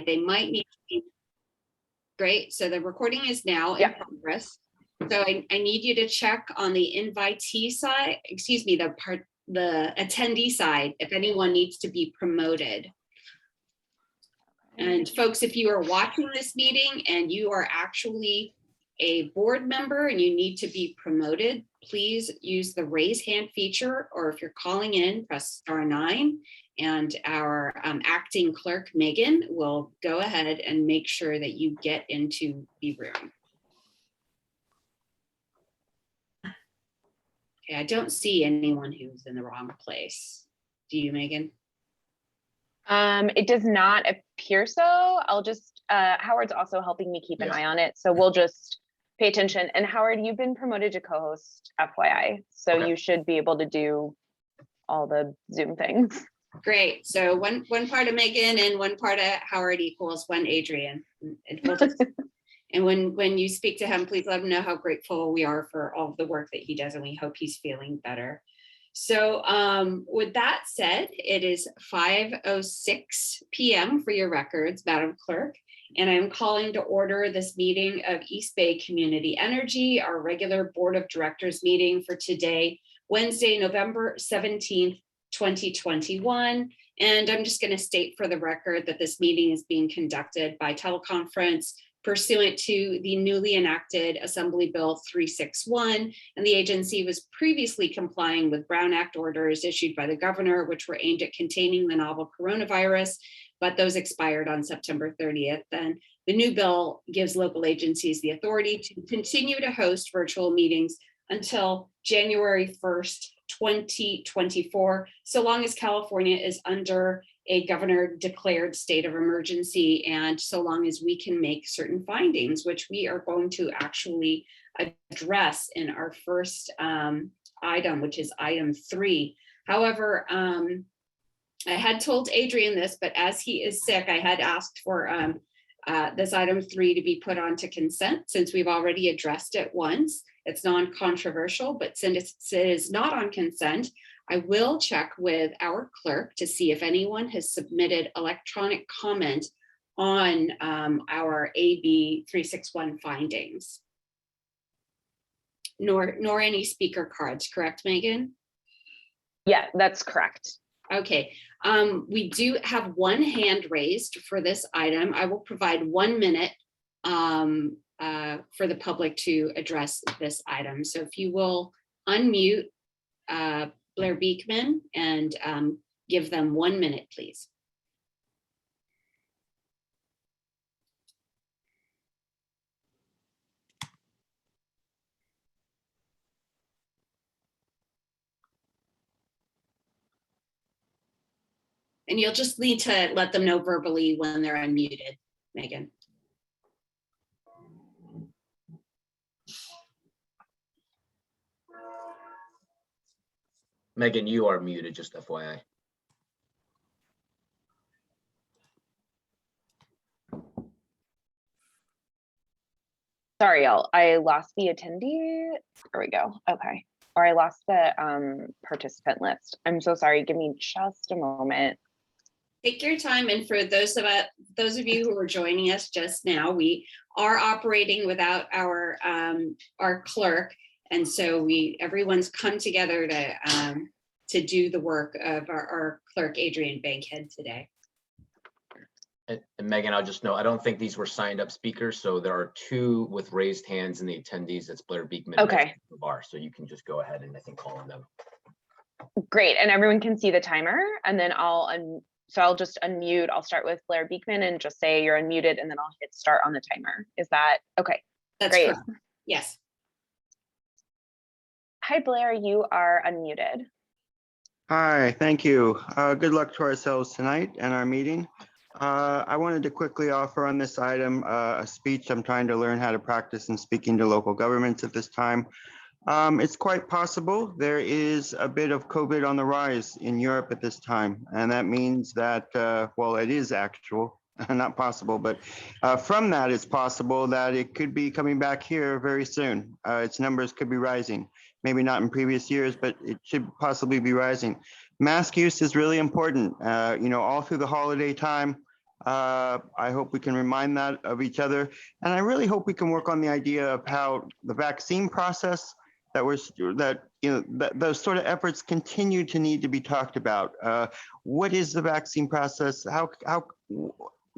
They might need to be. Great. So the recording is now in progress. So I need you to check on the invitee side, excuse me, the attendee side, if anyone needs to be promoted. And folks, if you are watching this meeting and you are actually a board member and you need to be promoted, please use the raise hand feature, or if you're calling in, press *9, and our acting clerk, Megan, will go ahead and make sure that you get into the room. Okay, I don't see anyone who's in the wrong place. Do you, Megan? It does not appear so. I'll just, Howard's also helping me keep an eye on it. So we'll just pay attention. And Howard, you've been promoted to co-host, FYI. So you should be able to do all the Zoom things. Great. So one part of Megan and one part of Howard equals one Adrian. And when you speak to him, please let him know how grateful we are for all of the work that he does, and we hope he's feeling better. So with that said, it is 5:06 p.m. for your records, Madam Clerk, and I'm calling to order this meeting of East Bay Community Energy, our regular Board of Directors meeting for today, Wednesday, November 17th, 2021. And I'm just going to state for the record that this meeting is being conducted by teleconference pursuant to the newly enacted Assembly Bill 361, and the agency was previously complying with Brown Act orders issued by the governor, which were aimed at containing the novel coronavirus, but those expired on September 30th. And the new bill gives local agencies the authority to continue to host virtual meetings until January 1st, 2024, so long as California is under a governor declared state of emergency, and so long as we can make certain findings, which we are going to actually address in our first item, which is item 3. However, I had told Adrian this, but as he is sick, I had asked for this item 3 to be put onto consent, since we've already addressed it once. It's non-controversial, but since it is not on consent, I will check with our clerk to see if anyone has submitted electronic comment on our AB 361 findings. Nor any speaker cards, correct, Megan? Yeah, that's correct. Okay, we do have one hand raised for this item. I will provide 1 minute for the public to address this item. So if you will unmute Blair Beekman and give them 1 minute, please. And you'll just need to let them know verbally when they're unmuted, Megan. Megan, you are muted, just FYI. Sorry, y'all. I lost the attendee. There we go. Okay. Or I lost the participant list. I'm so sorry. Give me just a moment. Take your time. And for those of you who are joining us just now, we are operating without our clerk. And so everyone's come together to do the work of our clerk, Adrian Bankhead, today. And Megan, I'll just note, I don't think these were signed up speakers. So there are 2 with raised hands in the attendees. That's Blair Beekman. Okay. Bar. So you can just go ahead and I think call on them. Great. And everyone can see the timer. And then I'll just unmute. I'll start with Blair Beekman and just say you're unmuted, and then I'll hit start on the timer. Is that okay? That's great. Correct. Yes. Hi, Blair, you are unmuted. Hi, thank you. Good luck to ourselves tonight and our meeting. I wanted to quickly offer on this item a speech. I'm trying to learn how to practice in speaking to local governments at this time. It's quite possible there is a bit of COVID on the rise in Europe at this time. And that means that, well, it is actual, not possible, but from that, it's possible that it could be coming back here very soon. Its numbers could be rising. Maybe not in previous years, but it should possibly be rising. Mask use is really important. All through the holiday time, I hope we can remind that of each other. And I really hope we can work on the idea of how the vaccine process that those sort of efforts continue to need to be talked about. What is the vaccine process? How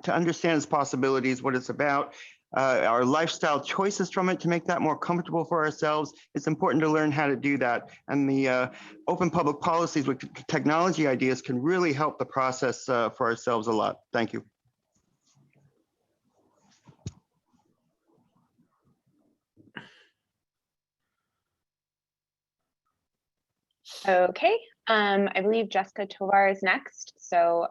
to understand its possibilities, what it's about, our lifestyle choices from it to make that more comfortable for ourselves. It's important to learn how to do that. And the open public policies with technology ideas can really help the process for ourselves a lot. Thank you. Okay, I believe Jessica Tovar is next. So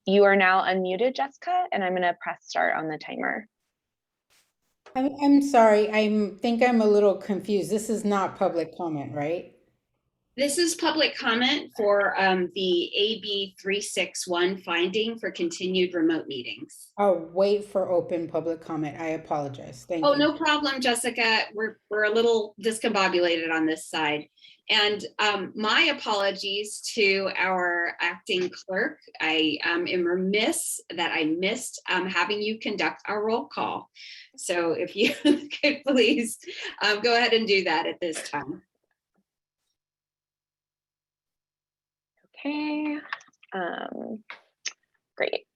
you are now unmuted, Jessica, and I'm going to press start on the timer. I'm sorry, think I'm a little confused. This is not public comment, right? This is public comment for the AB 361 finding for continued remote meetings. Oh, wait for open public comment. I apologize. Thank you. Oh, no problem, Jessica. We're a little discombobulated on this side. And my apologies to our acting clerk. I am remiss that I missed having you conduct our roll call. So if you could please go ahead and do that at this time. Okay, great.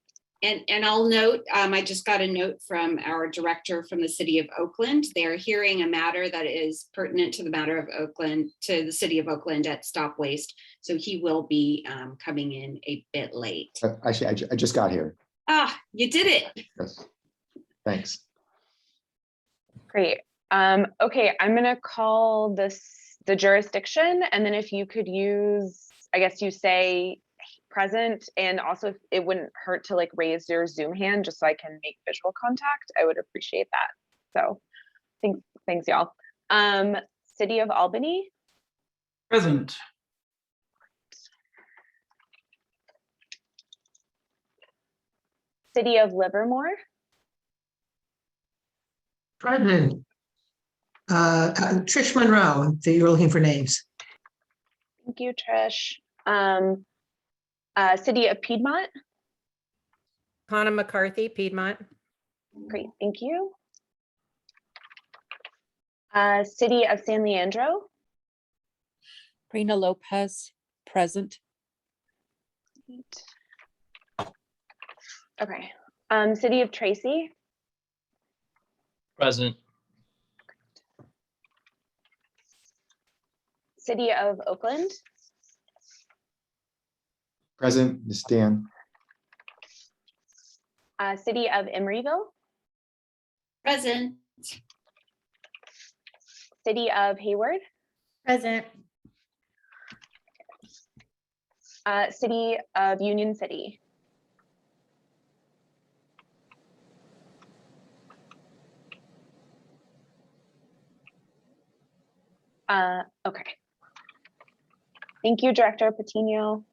And I'll note, I just got a note from our director from the city of Oakland. They're hearing a matter that is pertinent to the matter of Oakland, to the city of Oakland at Stop Waste. So he will be coming in a bit late. Actually, I just got here. Ah, you did it. Yes. Thanks. Great. Okay, I'm going to call the jurisdiction, and then if you could use, I guess you say present, and also it wouldn't hurt to like raise your Zoom hand just so I can make visual contact. I would appreciate that. So thanks y'all. City of Albany. Present. City of Livermore. Present. Trish Monroe, you were looking for names. Thank you, Trish. City of Piedmont. Hannah McCarthy, Piedmont. Great, thank you. City of San Leandro. Rena Lopez, present. Okay. City of Tracy. Present. City of Oakland. Present, Ms. Dan. City of Emeryville. Present. City of Hayward. Present. City of Union City. Okay. Thank you, Director Patino.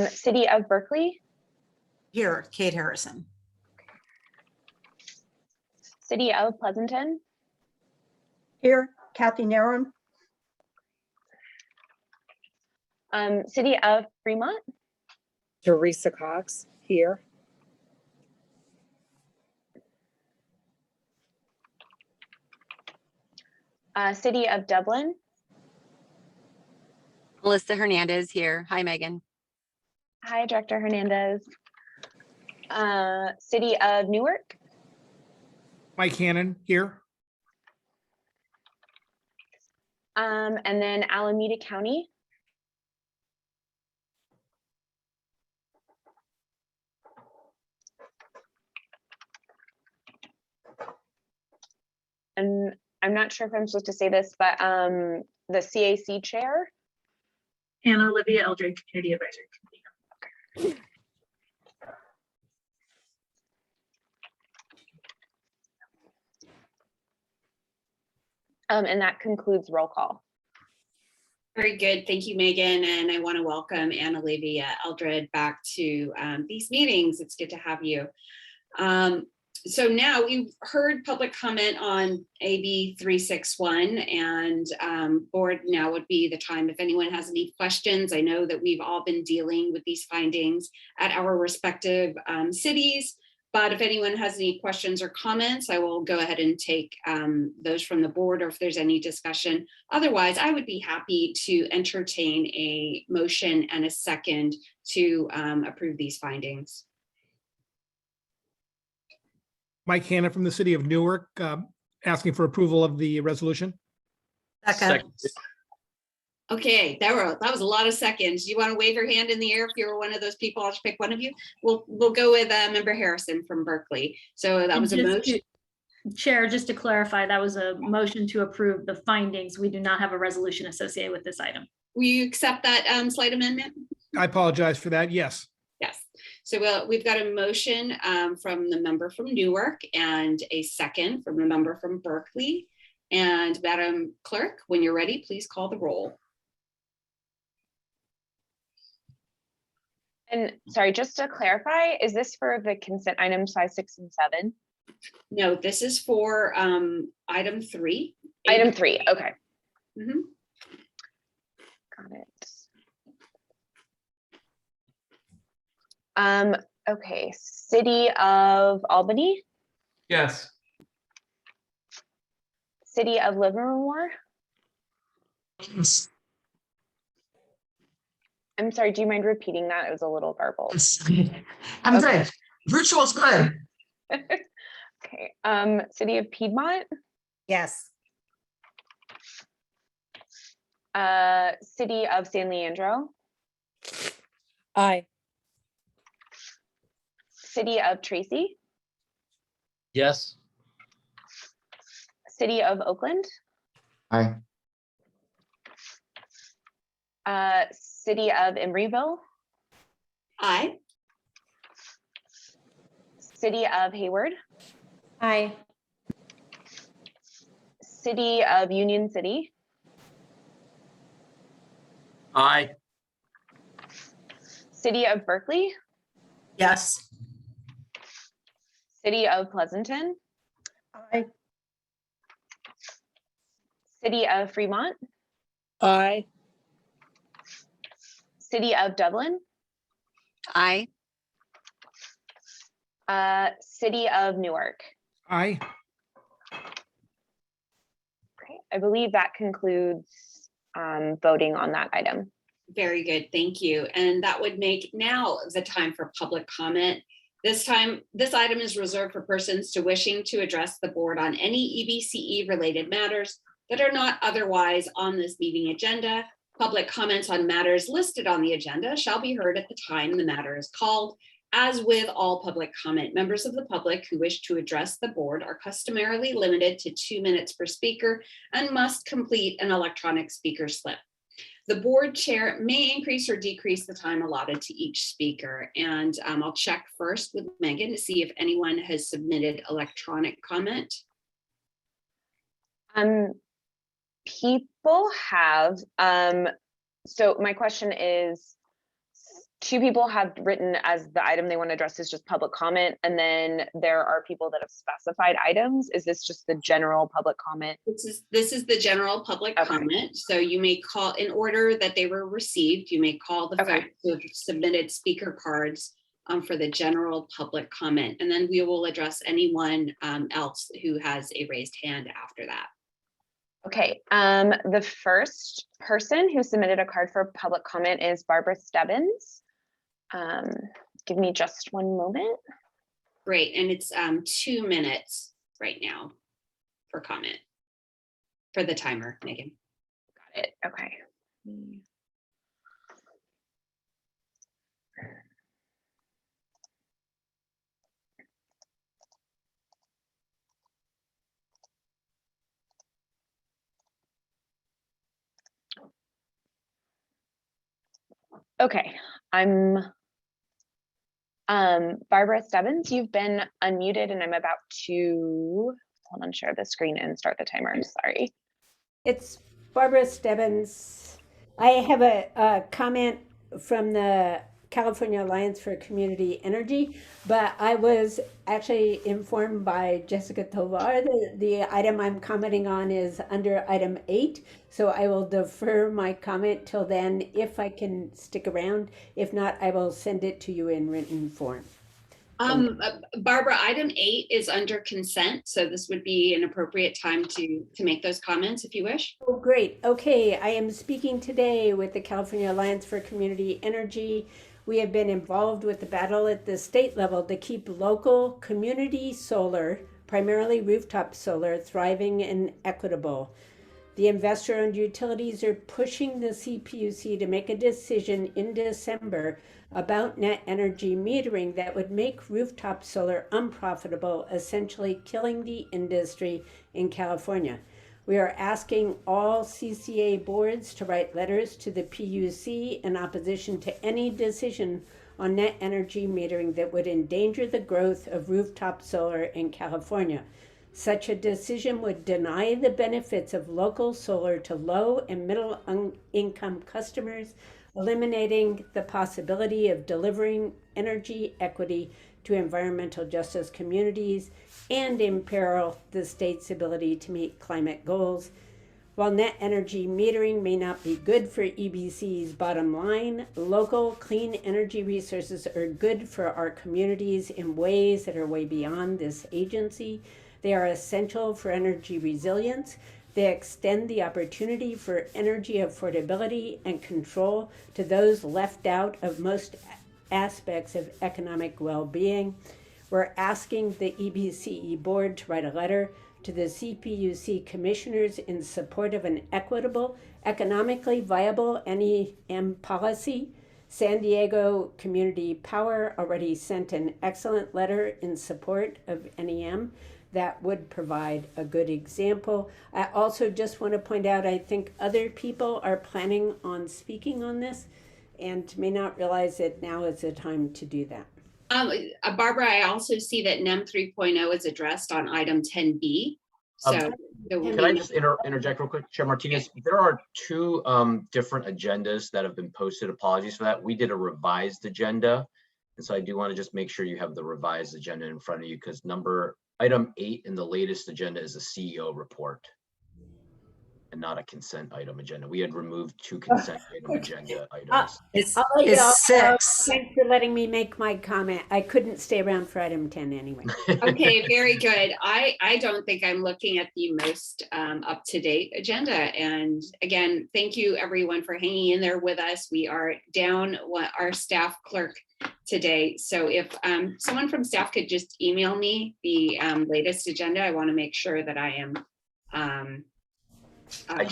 City of Berkeley. Here, Kate Harrison. City of Pleasanton. Here, Kathy Narron. City of Fremont. Teresa Cox, here. City of Dublin. Melissa Hernandez here. Hi, Megan. Hi, Director Hernandez. City of Newark. Mike Hannon here. And then Alameda County. And I'm not sure if I'm supposed to say this, but the CAC chair. Anna Olivia Eldred, Community Advisory Committee. And that concludes roll call. Very good. Thank you, Megan. And I want to welcome Anna Olivia Eldred back to these meetings. It's good to have you. So now we've heard public comment on AB 361, and board, now would be the time if anyone has any questions. I know that we've all been dealing with these findings at our respective cities, but if anyone has any questions or comments, I will go ahead and take those from the board, or if there's any discussion. Otherwise, I would be happy to entertain a motion and a second to approve these findings. Mike Hannon from the city of Newark, asking for approval of the resolution. Second. Okay, that was a lot of seconds. You want to wave your hand in the air if you're one of those people? I'll just pick one of you. We'll go with Member Harrison from Berkeley. So that was a motion. Chair, just to clarify, that was a motion to approve the findings. We do not have a resolution associated with this item. Will you accept that slight amendment? I apologize for that. Yes. Yes. So we've got a motion from the member from Newark and a second from the member from Berkeley. And Madam Clerk, when you're ready, please call the roll. And sorry, just to clarify, is this for the consent items 5, 6, and 7? No, this is for item 3. Item 3, okay. Mm-hmm. Got it. Okay, City of Albany, Yes. City of Livermore. Yes. I'm sorry, do you mind repeating that? It was a little garbled. I'm good. Virtual's good. Okay, City of Piedmont, Yes. City of San Leandro, Aye. City of Tracy, Yes. City of Oakland, Aye. City of Emeryville, Aye. City of Hayward, Aye. City of Union City, Aye. City of Berkeley, Yes. City of Pleasanton, Aye. City of Fremont, Aye. City of Dublin, Aye. City of Newark. Aye. Okay, I believe that concludes voting on that item. Very good, thank you. And that would make now the time for public comment. This item is reserved for persons wishing to address the board on any EBCE related matters that are not otherwise on this meeting agenda. Public comments on matters listed on the agenda shall be heard at the time the matter is called. As with all public comment, members of the public who wish to address the board are customarily limited to 2 minutes per speaker and must complete an electronic speaker slip. The board chair may increase or decrease the time allotted to each speaker. And I'll check first with Megan to see if anyone has submitted electronic comment. People have, so my question is, 2 people have written as the item they want to address is just public comment, and then there are people that have specified items. Is this just the general public comment? This is the general public comment. So you may call, in order that they were received, you may call the folks who have submitted speaker cards for the general public comment, and then we will address anyone else who has a raised hand after that. Okay, the first person who submitted a card for public comment is Barbara Stebbins. Give me just one moment. Great, and it's 2 minutes right now for comment for the timer, Megan. Got it, okay. Okay, I'm Barbara Stebbins, you've been unmuted and I'm about to, hold on, share the screen and start the timer, sorry. It's Barbara Stebbins. I have a comment from the California Alliance for Community Energy, but I was actually informed by Jessica Tovar that the item I'm commenting on is under item 8. So I will defer my comment till then if I can stick around. If not, I will send it to you in written form. Barbara, item 8 is under consent, so this would be an appropriate time to make those comments if you wish. Oh, great. Okay, I am speaking today with the California Alliance for Community Energy. We have been involved with the battle at the state level to keep local community solar, primarily rooftop solar, thriving and equitable. The investor-owned utilities are pushing the CPUC to make a decision in December about net energy metering that would make rooftop solar unprofitable, essentially killing the industry in California. We are asking all CCA boards to write letters to the PUC in opposition to any decision on net energy metering that would endanger the growth of rooftop solar in California. Such a decision would deny the benefits of local solar to low and middle income customers, eliminating the possibility of delivering energy equity to environmental justice communities, and imperil the state's ability to meet climate goals. While net energy metering may not be good for EBC's bottom line, local clean energy resources are good for our communities in ways that are way beyond this agency. They are essential for energy resilience. They extend the opportunity for energy affordability and control to those left out of most aspects of economic well-being. We're asking the EBCE board to write a letter to the CPUC commissioners in support of an equitable, economically viable NEM policy. San Diego Community Power already sent an excellent letter in support of NEM that would provide a good example. I also just want to point out, I think other people are planning on speaking on this and may not realize that now is the time to do that. Barbara, I also see that NEM 3.0 is addressed on item 10B. So can I just interject real quick, Chair Martinez? There are two different agendas that have been posted. Apologies for that. We did a revised agenda. And so I do want to just make sure you have the revised agenda in front of you, because item 8 in the latest agenda is a CEO report and not a consent item agenda. We had removed 2 consent item agenda items. It's 6. Thanks for letting me make my comment. I couldn't stay around for item 10 anyway. Okay, very good. I don't think I'm looking at the most up-to-date agenda. And again, thank you everyone for hanging in there with us. We are down our staff clerk today. So if someone from staff could just email me the latest agenda, I want to make sure that I am I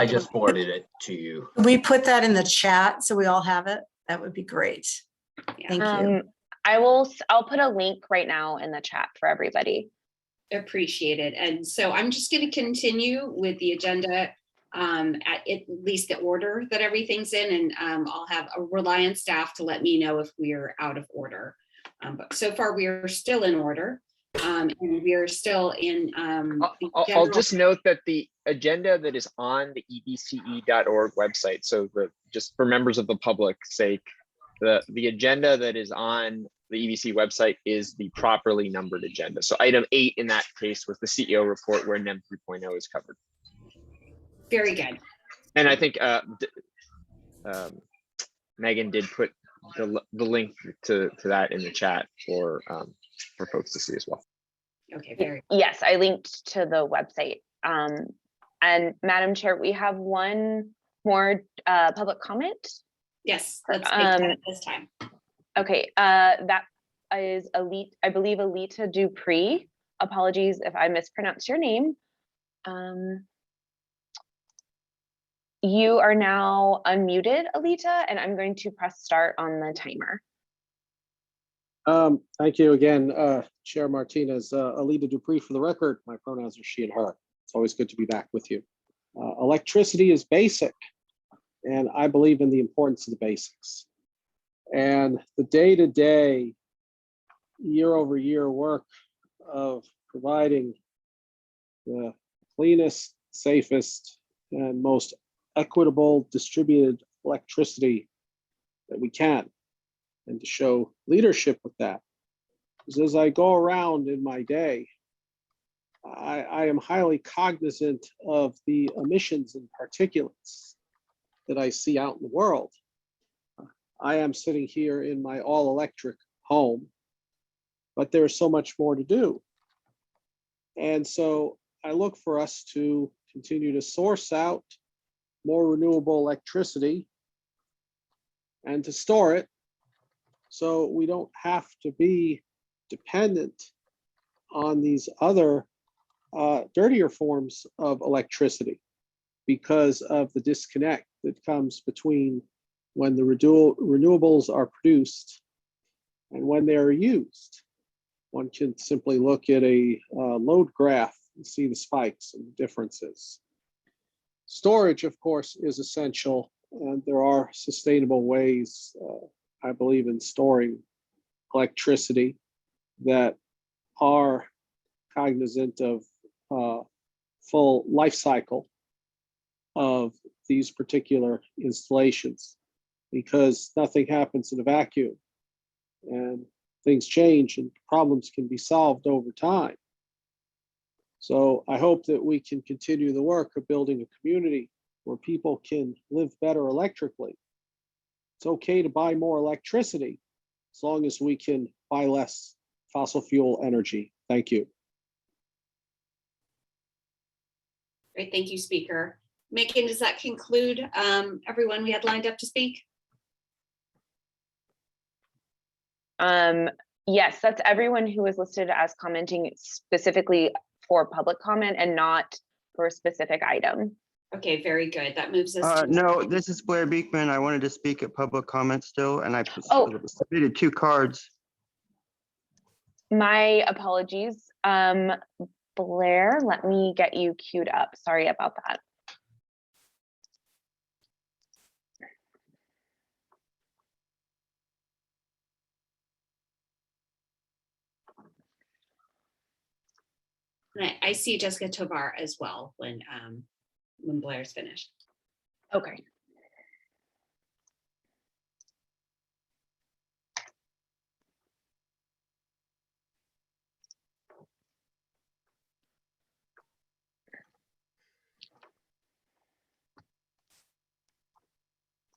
just forwarded it to you. We put that in the chat so we all have it. That would be great. Thank you. I'll put a link right now in the chat for everybody. Appreciate it. And so I'm just going to continue with the agenda at least the order that everything's in, and I'll have a rely on staff to let me know if we're out of order. But so far we are still in order. And we are still in I'll just note that the agenda that is on the ebce.org website, so just for members of the public's sake, the agenda that is on the EBC website is the properly numbered agenda. So item 8 in that case was the CEO report where NEM 3.0 is covered. Very good. And I think Megan did put the link to that in the chat for folks to see as well. Okay, very good. Yes, I linked to the website. And Madam Chair, we have one more public comment. Yes, let's take that this time. Okay, that is I believe Alita Dupree. Apologies if I mispronounced your name. You are now unmuted, Alita, and I'm going to press start on the timer. Thank you again, Chair Martinez. Alita Dupree for the record. My pronouns are she and her. It's always good to be back with you. Electricity is basic, and I believe in the importance of the basics. And the day-to-day, year-over-year work of providing the cleanest, safest, and most equitable distributed electricity that we can and to show leadership with that. Because as I go around in my day, I am highly cognizant of the emissions and particulates that I see out in the world. I am sitting here in my all-electric home, but there's so much more to do. And so I look for us to continue to source out more renewable electricity and to store it so we don't have to be dependent on these other dirtier forms of electricity because of the disconnect that comes between when the renewables are produced and when they are used. One can simply look at a load graph and see the spikes and differences. Storage, of course, is essential, and there are sustainable ways, I believe, in storing electricity that are cognizant of full life cycle of these particular installations, because nothing happens in a vacuum and things change and problems can be solved over time. So I hope that we can continue the work of building a community where people can live better electrically. It's okay to buy more electricity as long as we can buy less fossil fuel energy. Thank you. Great, thank you, Speaker. Megan, does that conclude everyone we had lined up to speak? Yes, that's everyone who was listed as commenting specifically for public comment and not for a specific item. Okay, very good. That moves us to. No, this is Blair Beekman. I wanted to speak at public comment still, and I Oh. submitted 2 cards. My apologies. Blair, let me get you queued up. Sorry about that. And I see Jessica Tovar as well when Blair's finished. Okay.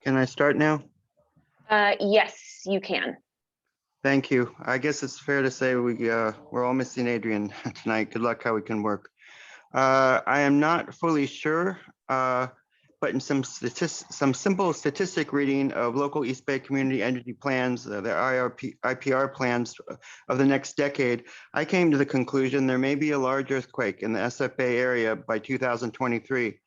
Can I start now? Yes, you can. Thank you. I guess it's fair to say we're all missing Adrian tonight. Good luck how we can work. I am not fully sure, but in some simple statistic reading of local East Bay community energy plans, the IPR plans of the next decade, I came to the conclusion there may be a large earthquake in the SF Bay area by 2023.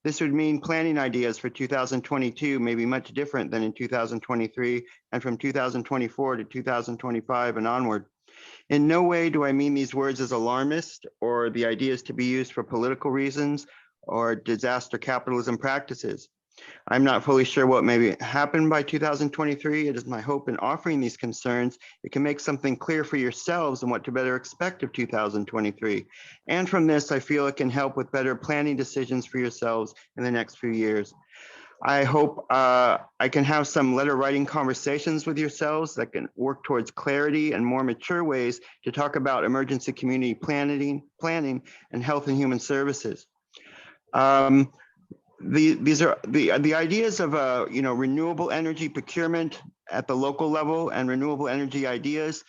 This would mean planning ideas for 2022 may be much different than in 2023 and from 2024 to 2025 and onward. In no way do I mean these words as alarmist or the ideas to be used for political reasons or disaster capitalism practices. I'm not fully sure what may happen by 2023. It is my hope in offering these concerns, it can make something clear for yourselves and what to better expect of 2023. And from this, I feel it can help with better planning decisions for yourselves in the next few years. I hope I can have some letter writing conversations with yourselves that can work towards clarity and more mature ways to talk about emergency community planning and health and human services. These are the ideas of renewable energy procurement at the local level and renewable energy ideas.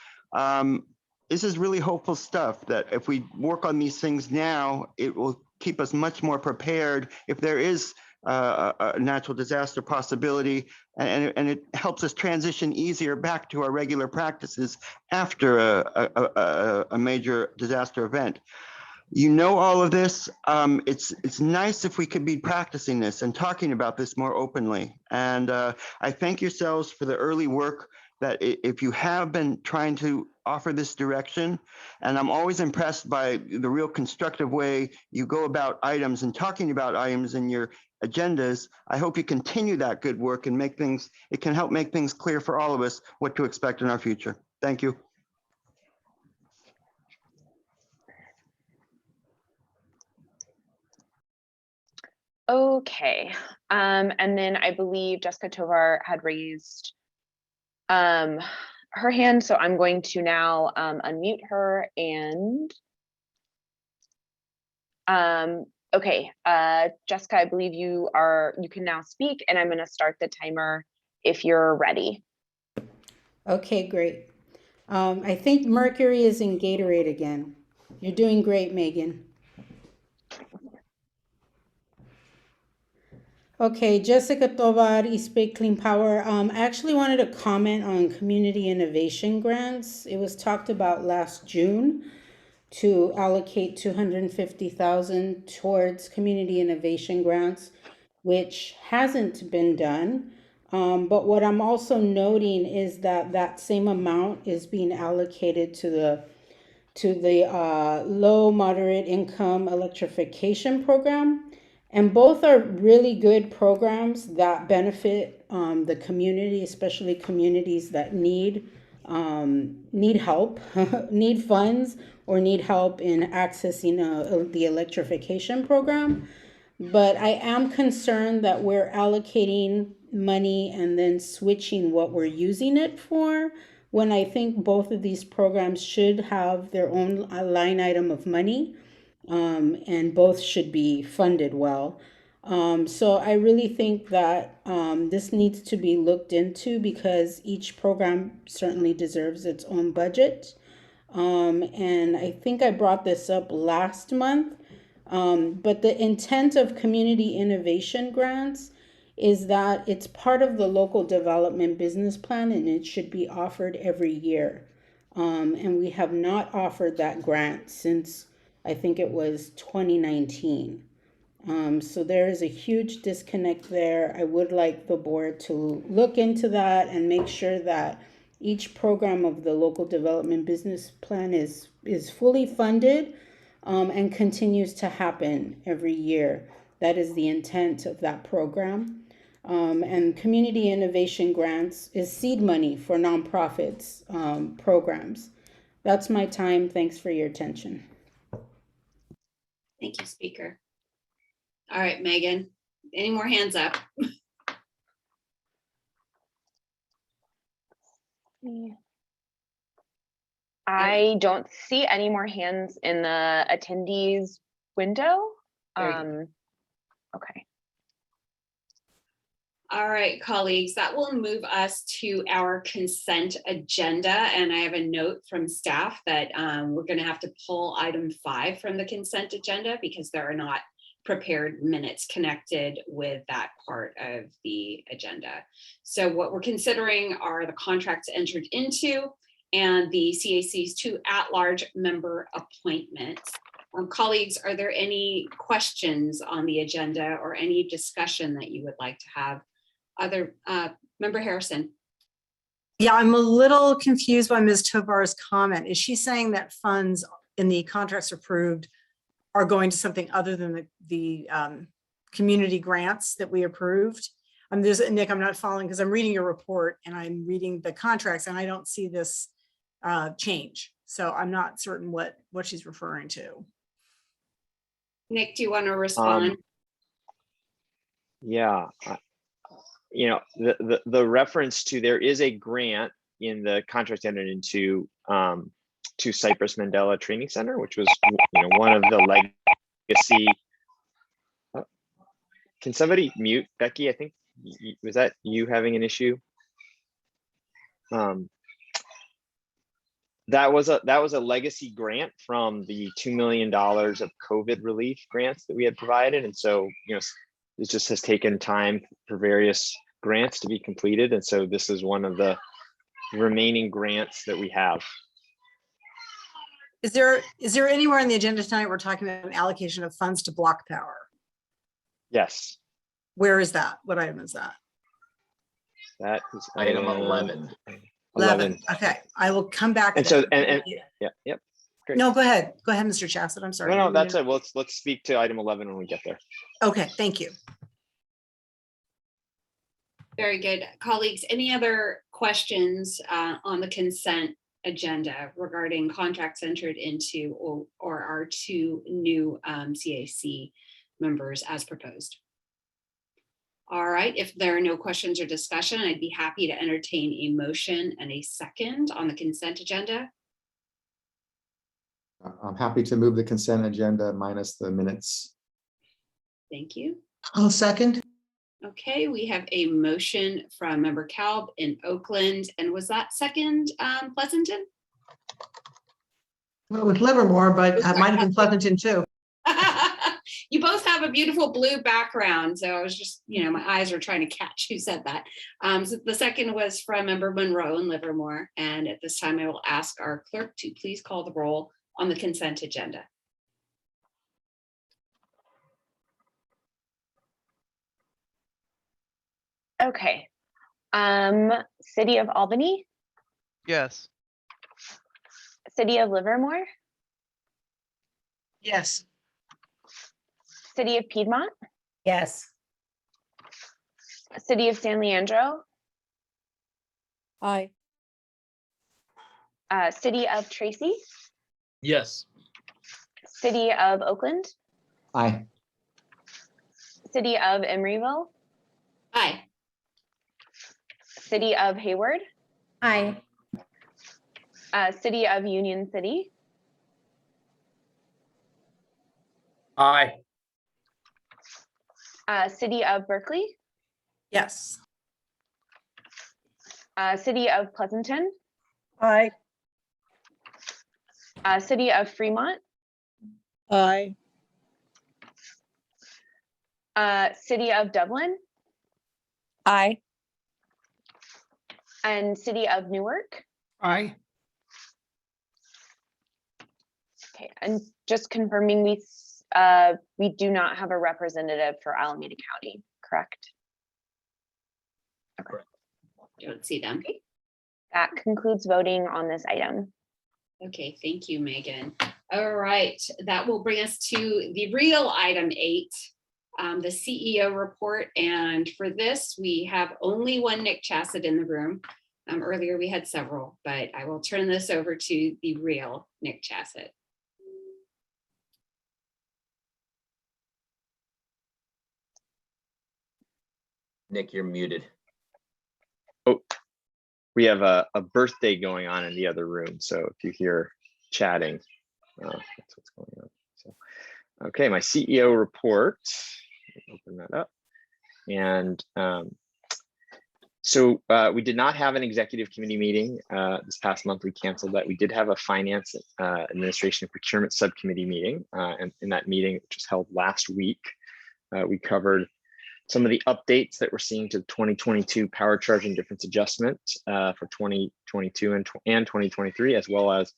This is really hopeful stuff that if we work on these things now, it will keep us much more prepared if there is a natural disaster possibility, and it helps us transition easier back to our regular practices after a major disaster event. You know all of this. It's nice if we could be practicing this and talking about this more openly. And I thank yourselves for the early work that if you have been trying to offer this direction, and I'm always impressed by the real constructive way you go about items and talking about items in your agendas. I hope you continue that good work and it can help make things clear for all of us what to expect in our future. Thank you. Okay, and then I believe Jessica Tovar had raised her hand, so I'm going to now unmute her and okay, Jessica, I believe you can now speak, and I'm going to start the timer if you're ready. Okay, great. I think Mercury is in Gatorade again. You're doing great, Megan. Okay, Jessica Tovar, East Bay Clean Power. I actually wanted to comment on community innovation grants. It was talked about last June to allocate 250,000 towards community innovation grants, which hasn't been done. But what I'm also noting is that that same amount is being allocated to the low moderate income electrification program. And both are really good programs that benefit the community, especially communities that need help, need funds, or need help in accessing the electrification program. But I am concerned that we're allocating money and then switching what we're using it for, when I think both of these programs should have their own line item of money, and both should be funded well. So I really think that this needs to be looked into, because each program certainly deserves its own budget. And I think I brought this up last month, but the intent of community innovation grants is that it's part of the local development business plan, and it should be offered every year. And we have not offered that grant since I think it was 2019. So there is a huge disconnect there. I would like the board to look into that and make sure that each program of the local development business plan is fully funded, and continues to happen every year. That is the intent of that program. And community innovation grants is seed money for nonprofits programs. That's my time. Thanks for your attention. Thank you, Speaker. All right, Megan, any more hands up? I don't see any more hands in the attendees window. Okay. All right, colleagues, that will move us to our consent agenda. And I have a note from staff that we're going to have to pull item 5 from the consent agenda because there are not prepared minutes connected with that part of the agenda. So what we're considering are the contracts entered into and the CAC's 2 at-large member appointments. Colleagues, are there any questions on the agenda or any discussion that you would like to have? Other Member Harrison. Yeah, I'm a little confused by Ms. Tovar's comment. Is she saying that funds in the contracts approved are going to something other than the community grants that we approved? Nick, I'm not following because I'm reading your report and I'm reading the contracts and I don't see this change. So I'm not certain what she's referring to. Nick, do you want to respond? Yeah. You know, the reference to there is a grant in the contract entered into to Cypress Mandela Training Center, which was one of the legacy. Can somebody mute Becky? I think was that you having an issue? That was a legacy grant from the $2 million of COVID relief grants that we had provided, and so it just has taken time for various grants to be completed. And so this is one of the remaining grants that we have. Is there anywhere in the agenda tonight we're talking about an allocation of funds to Block Power? Yes. Where is that? What item is that? That is item 11. 11. Okay, I will come back. And so, and yeah, yep. Great. No, go ahead. Go ahead, Mr. Chassett. I'm sorry. No, that's it. Well, let's speak to item 11 when we get there. Okay, thank you. Very good. Colleagues, any other questions on the consent agenda regarding contracts entered into or our 2 new CAC members as proposed? All right, if there are no questions or discussion, I'd be happy to entertain a motion and a second on the consent agenda. I'm happy to move the consent agenda minus the minutes. Thank you. I'll second. Okay, we have a motion from member Kalb in Oakland. And was that second Pleasanton? Well, with Livermore, but it might have been Pleasanton too. You both have a beautiful blue background. So I was just, my eyes were trying to catch who said that. So the second was from member Monroe in Livermore. And at this time, I will ask our clerk to please call the roll on the consent agenda. Okay. City of Albany, Yes. City of Livermore, Yes. City of Piedmont, Yes. City of San Leandro, Aye. City of Tracy, Yes. City of Oakland, Aye. City of Emeryville, Aye. City of Hayward, Aye. City of Union City, Aye. City of Berkeley, Yes. City of Pleasanton, Aye. City of Fremont, Aye. City of Dublin, Aye. and City of Newark. Aye. Okay, and just confirming we do not have a representative for Alameda County, correct? Don't see them. That concludes voting on this item. Okay, thank you, Megan. All right, that will bring us to the real item 8, the CEO report. And for this, we have only one Nick Chassett in the room. Earlier we had several, but I will turn this over to the real Nick Chassett. Nick, you're muted. Oh, we have a birthday going on in the other room. So if you hear chatting, that's what's going on. So, okay, my CEO report. Open that up. And so we did not have an executive committee meeting this past month. We canceled that. We did have a finance administration and procurement subcommittee meeting. And in that meeting, which was held last week, we covered some of the updates that we're seeing to the 2022 power charging difference adjustment for 2022 and 2023, as well as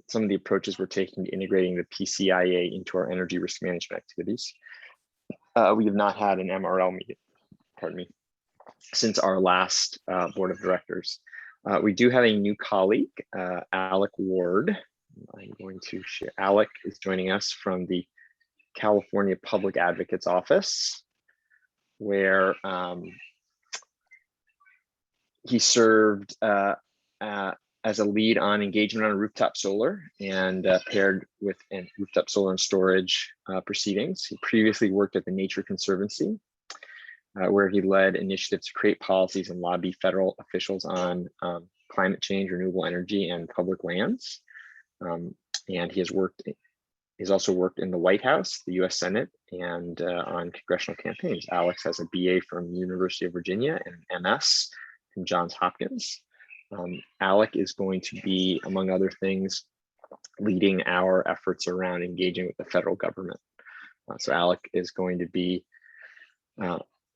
some of the approaches we're taking to integrating the PCIA into our energy risk management activities. We have not had an MRL meeting, pardon me, since our last board of directors. We do have a new colleague, Alec Ward. I'm going to share. Alec is joining us from the California Public Advocate's Office, where he served as a lead on engagement on rooftop solar and paired with rooftop solar and storage proceedings. He previously worked at the Nature Conservancy, where he led initiatives to create policies and lobby federal officials on climate change, renewable energy, and public lands. And he's also worked in the White House, the US Senate, and on congressional campaigns. Alex has a BA from the University of Virginia and MS from Johns Hopkins. Alec is going to be, among other things, leading our efforts around engaging with the federal government. So Alec is going to be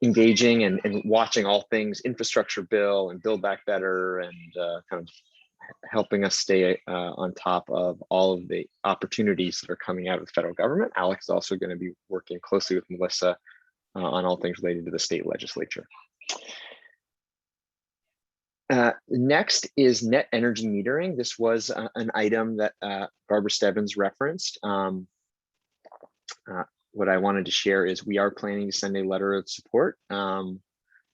engaging and watching all things infrastructure bill and Build Back Better, and kind of helping us stay on top of all of the opportunities that are coming out of the federal government. Alex is also going to be working closely with Melissa on all things related to the state legislature. Next is net energy metering. This was an item that Barbara Stebbins referenced. What I wanted to share is we are planning to send a letter of support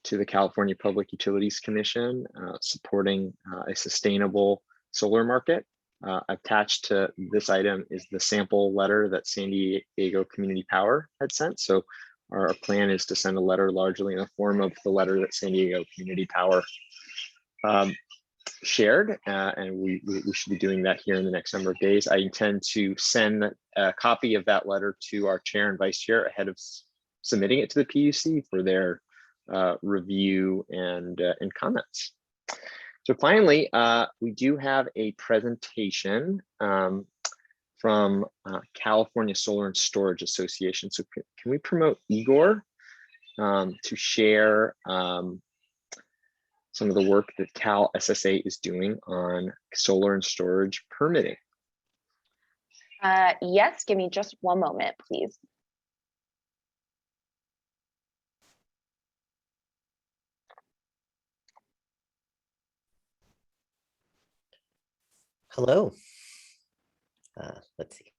to the California Public Utilities Commission, supporting a sustainable solar market. Attached to this item is the sample letter that San Diego Community Power had sent. So our plan is to send a letter largely in the form of the letter that San Diego Community Power shared, and we should be doing that here in the next number of days. I intend to send a copy of that letter to our chair and vice chair ahead of submitting it to the PUC for their review and comments. So finally, we do have a presentation from California Solar and Storage Association. So can we promote Igor to share some of the work that Cal SSA is doing on solar and storage permitting? Yes, give me just one moment, please. Hello. Let's see.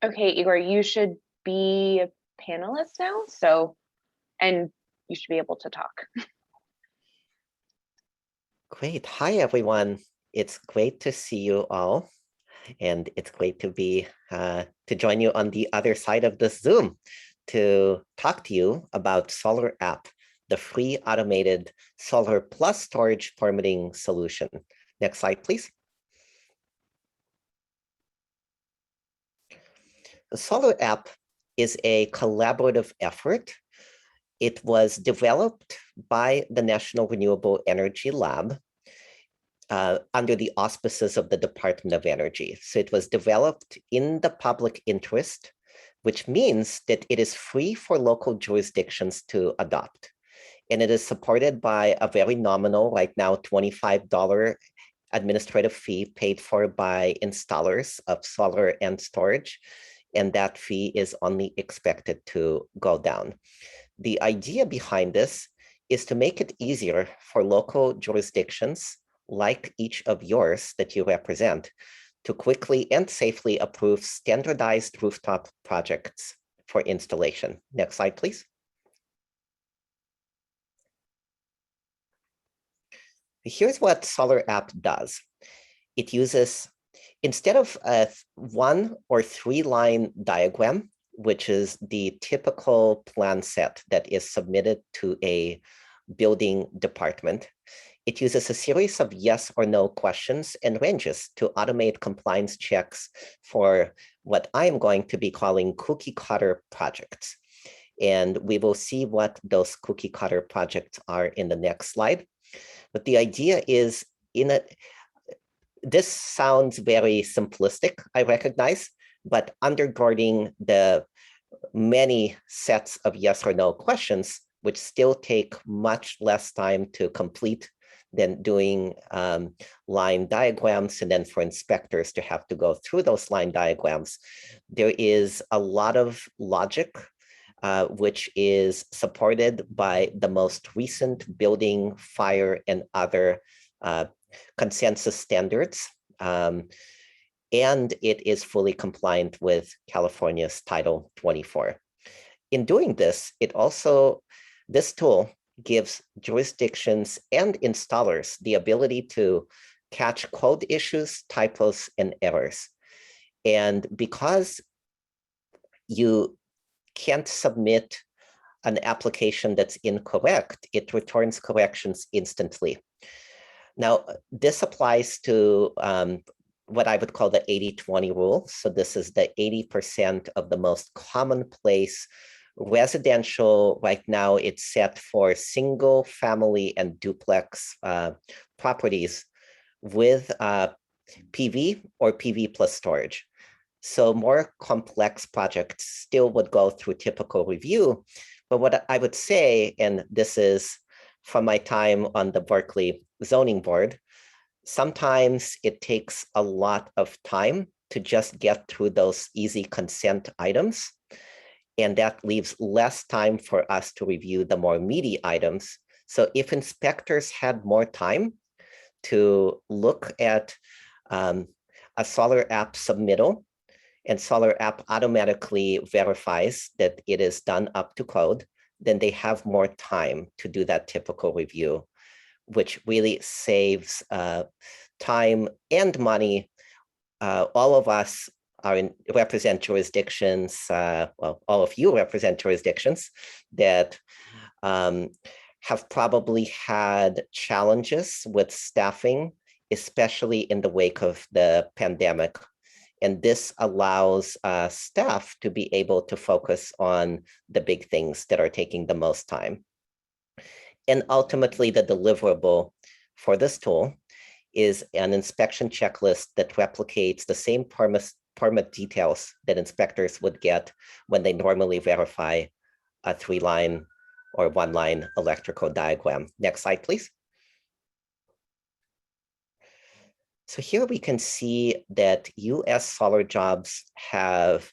Okay, Igor, you should be a panelist now, and you should be able to talk. Great. Hi, everyone. It's great to see you all. And it's great to be to join you on the other side of this Zoom to talk to you about Solar App, the free automated solar plus storage permitting solution. Next slide, please. The Solar App is a collaborative effort. It was developed by the National Renewable Energy Lab under the auspices of the Department of Energy. So it was developed in the public interest, which means that it is free for local jurisdictions to adopt. And it is supported by a very nominal, right now, $25 administrative fee paid for by installers of solar and storage. And that fee is only expected to go down. The idea behind this is to make it easier for local jurisdictions like each of yours that you represent to quickly and safely approve standardized rooftop projects for installation. Next slide, please. Here's what Solar App does. It uses, instead of a 1 or 3 line diagram, which is the typical plan set that is submitted to a building department, it uses a series of yes or no questions and ranges to automate compliance checks for what I'm going to be calling cookie cutter projects. And we will see what those cookie cutter projects are in the next slide. But the idea is, this sounds very simplistic, I recognize, but undergirding the many sets of yes or no questions, which still take much less time to complete than doing line diagrams, and then for inspectors to have to go through those line diagrams. There is a lot of logic, which is supported by the most recent building, fire, and other consensus standards. And it is fully compliant with California's Title 24. In doing this, this tool gives jurisdictions and installers the ability to catch code issues, typos, and errors. And because you can't submit an application that's incorrect, it returns corrections instantly. Now, this applies to what I would call the 80-20 rule. So this is the 80% of the most commonplace residential. Right now, it's set for single family and duplex properties with PV or PV plus storage. So more complex projects still would go through typical review. But what I would say, and this is from my time on the Berkeley zoning board, sometimes it takes a lot of time to just get through those easy consent items. And that leaves less time for us to review the more meaty items. So if inspectors had more time to look at a Solar App submittal, and Solar App automatically verifies that it is done up to code, then they have more time to do that typical review, which really saves time and money. All of us represent jurisdictions, well, all of you represent jurisdictions that have probably had challenges with staffing, especially in the wake of the pandemic. And this allows staff to be able to focus on the big things that are taking the most time. And ultimately, the deliverable for this tool is an inspection checklist that replicates the same permit details that inspectors would get when they normally verify a 3-line or 1-line electrical diagram. Next slide, please. So here we can see that US solar jobs have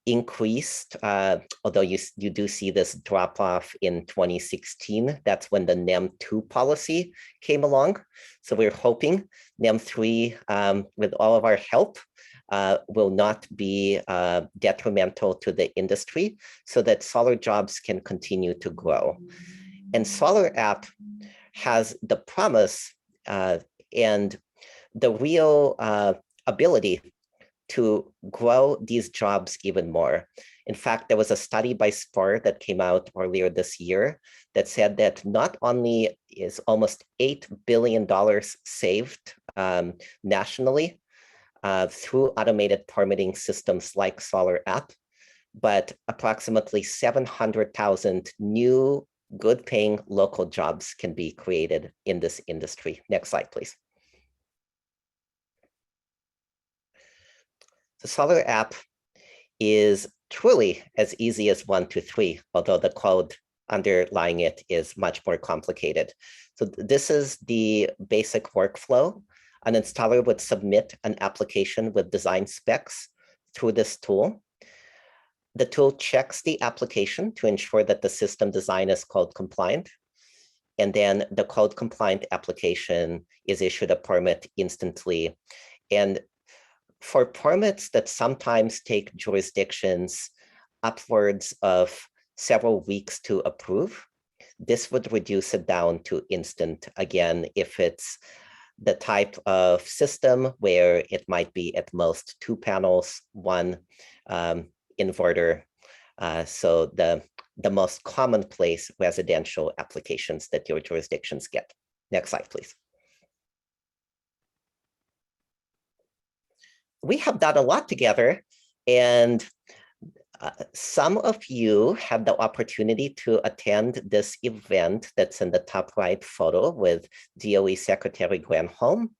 increased, although you do see this drop off in 2016. That's when the NEM 2 policy came along. So we're hoping NEM 3, with all of our help, will not be detrimental to the industry so that solar jobs can continue to grow. And Solar App has the promise and the real ability to grow these jobs even more. In fact, there was a study by SPUR that came out earlier this year that said that not only is almost $8 billion saved nationally through automated permitting systems like Solar App, but approximately 700,000 new good paying local jobs can be created in this industry. Next slide, please. The Solar App is truly as easy as 1, 2, 3, although the code underlying it is much more complicated. So this is the basic workflow. An installer would submit an application with design specs through this tool. The tool checks the application to ensure that the system design is code compliant. And then the code compliant application is issued a permit instantly. And for permits that sometimes take jurisdictions upwards of several weeks to approve, this would reduce it down to instant. Again, if it's the type of system where it might be at most 2 panels, 1 inverter. So the most commonplace residential applications that your jurisdictions get. Next slide, please. We have done a lot together, and some of you had the opportunity to attend this event that's in the top right photo with DOE Secretary Granholm.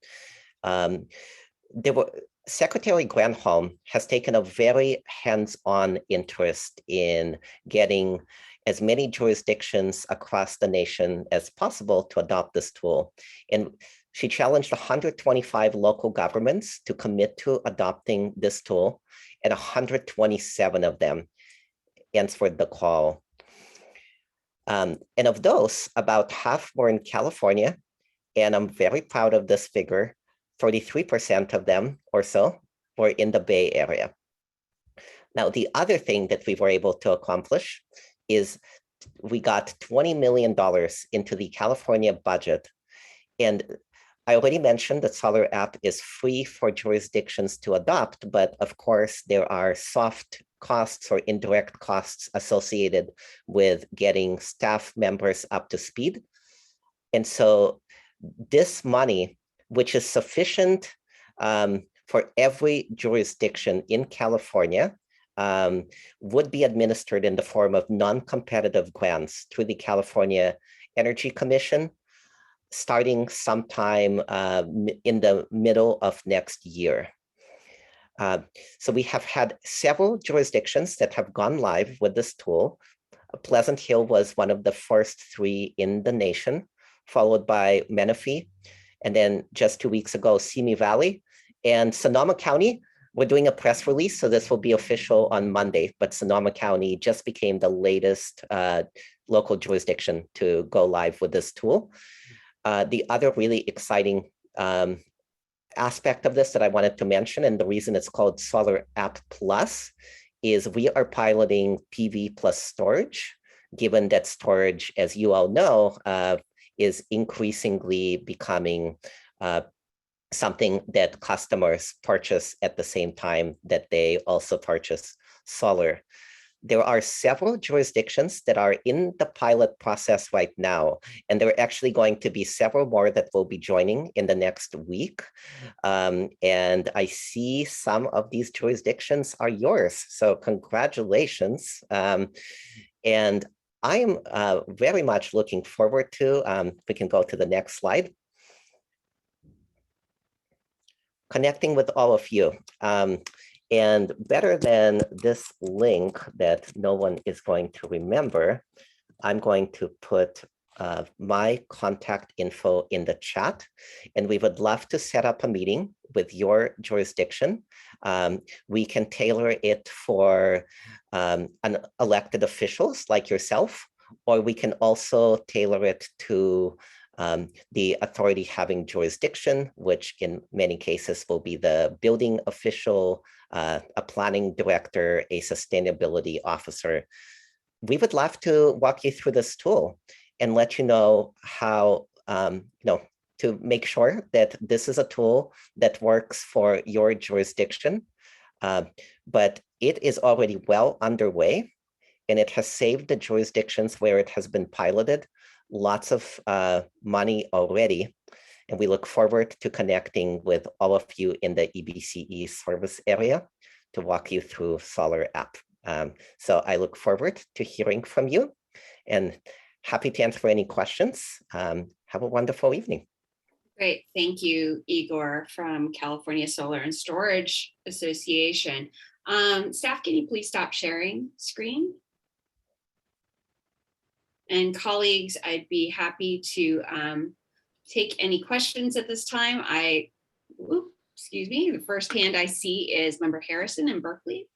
Secretary Granholm has taken a very hands-on interest in getting as many jurisdictions across the nation as possible to adopt this tool. And she challenged 125 local governments to commit to adopting this tool, and 127 of them answered the call. And of those, about half were in California, and I'm very proud of this figure. 33% of them or so were in the Bay Area. Now, the other thing that we were able to accomplish is we got $20 million into the California budget. And I already mentioned that Solar App is free for jurisdictions to adopt, but of course there are soft costs or indirect costs associated with getting staff members up to speed. And so this money, which is sufficient for every jurisdiction in California, would be administered in the form of non-competitive grants through the California Energy Commission, starting sometime in the middle of next year. So we have had several jurisdictions that have gone live with this tool. Pleasant Hill was one of the first 3 in the nation, followed by Menifee, and then just 2 weeks ago, Simi Valley, and Sonoma County. We're doing a press release, so this will be official on Monday, but Sonoma County just became the latest local jurisdiction to go live with this tool. The other really exciting aspect of this that I wanted to mention, and the reason it's called Solar App Plus, is we are piloting PV plus storage, given that storage, as you all know, is increasingly becoming something that customers purchase at the same time that they also purchase solar. There are several jurisdictions that are in the pilot process right now, and there are actually going to be several more that will be joining in the next week. And I see some of these jurisdictions are yours, so congratulations. And I am very much looking forward to, we can go to the next slide, connecting with all of you. And better than this link that no one is going to remember, I'm going to put my contact info in the chat, and we would love to set up a meeting with your jurisdiction. We can tailor it for an elected officials like yourself, or we can also tailor it to the authority having jurisdiction, which in many cases will be the building official, a planning director, a sustainability officer. We would love to walk you through this tool and let you know how, to make sure that this is a tool that works for your jurisdiction. But it is already well underway, and it has saved the jurisdictions where it has been piloted lots of money already. And we look forward to connecting with all of you in the EBCE service area to walk you through Solar App. So I look forward to hearing from you and happy to answer any questions. Have a wonderful evening. Great. Thank you, Igor from California Solar and Storage Association. Staff, can you please stop sharing screen? And colleagues, I'd be happy to take any questions at this time. Excuse me, the first hand I see is Member Harrison in Berkeley.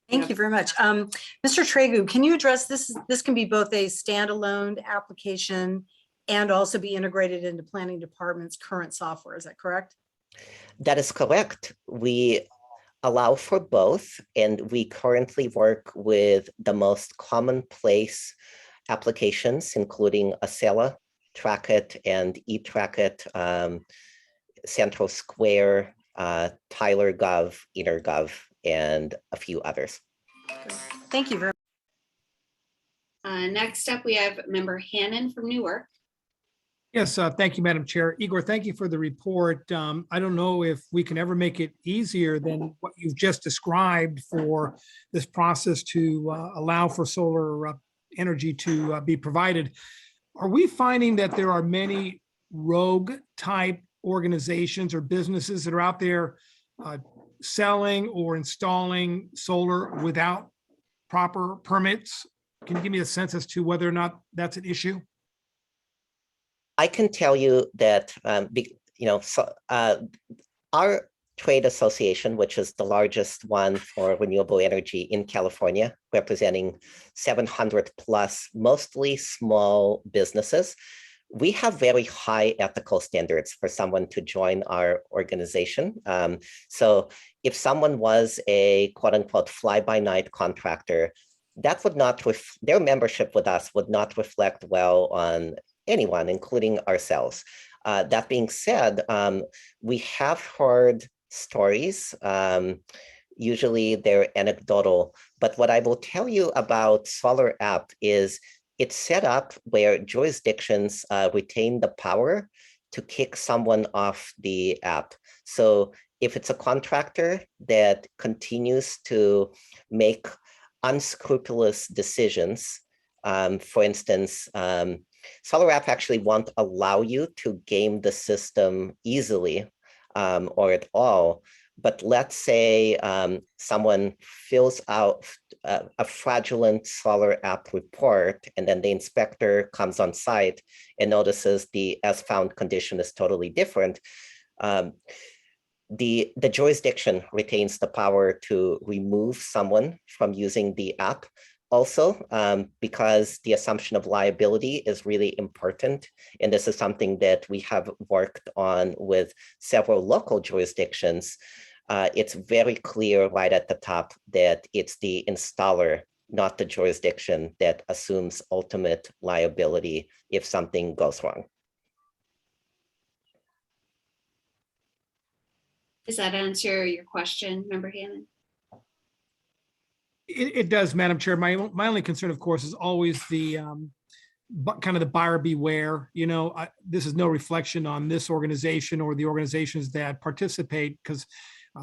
Thank you very much. Mr. Tregu, can you address this? This can be both a standalone application and also be integrated into planning department's current software. Is that correct? That is correct. We allow for both, and we currently work with the most commonplace applications, including Acela, Trackit, and eTrackit, Central Square, Tyler Gov, InterGov, and a few others. Thank you very much. Next up, we have Member Hannon from Newark. Yes, thank you, Madam Chair. Igor, thank you for the report. I don't know if we can ever make it easier than what you've just described for this process to allow for solar energy to be provided. Are we finding that there are many rogue type organizations or businesses that are out there selling or installing solar without proper permits? Can you give me a sense as to whether or not that's an issue? I can tell you that, our trade association, which is the largest one for renewable energy in California, representing 700 plus, mostly small businesses, we have very high ethical standards for someone to join our organization. So if someone was a quote unquote fly-by-night contractor, that would not, their membership with us would not reflect well on anyone, including ourselves. That being said, we have heard stories, usually they're anecdotal, but what I will tell you about Solar App is it's set up where jurisdictions retain the power to kick someone off the app. So if it's a contractor that continues to make unscrupulous decisions, for instance, Solar App actually won't allow you to game the system easily or at all. But let's say someone fills out a fraudulent Solar App report, and then the inspector comes on site and notices the as found condition is totally different. The jurisdiction retains the power to remove someone from using the app. Also, because the assumption of liability is really important, and this is something that we have worked on with several local jurisdictions, it's very clear right at the top that it's the installer, not the jurisdiction, that assumes ultimate liability if something goes wrong. Does that answer your question, Member Hannon? It does, Madam Chair. My only concern, of course, is always the kind of the buyer beware. You know, this is no reflection on this organization or the organizations that participate, because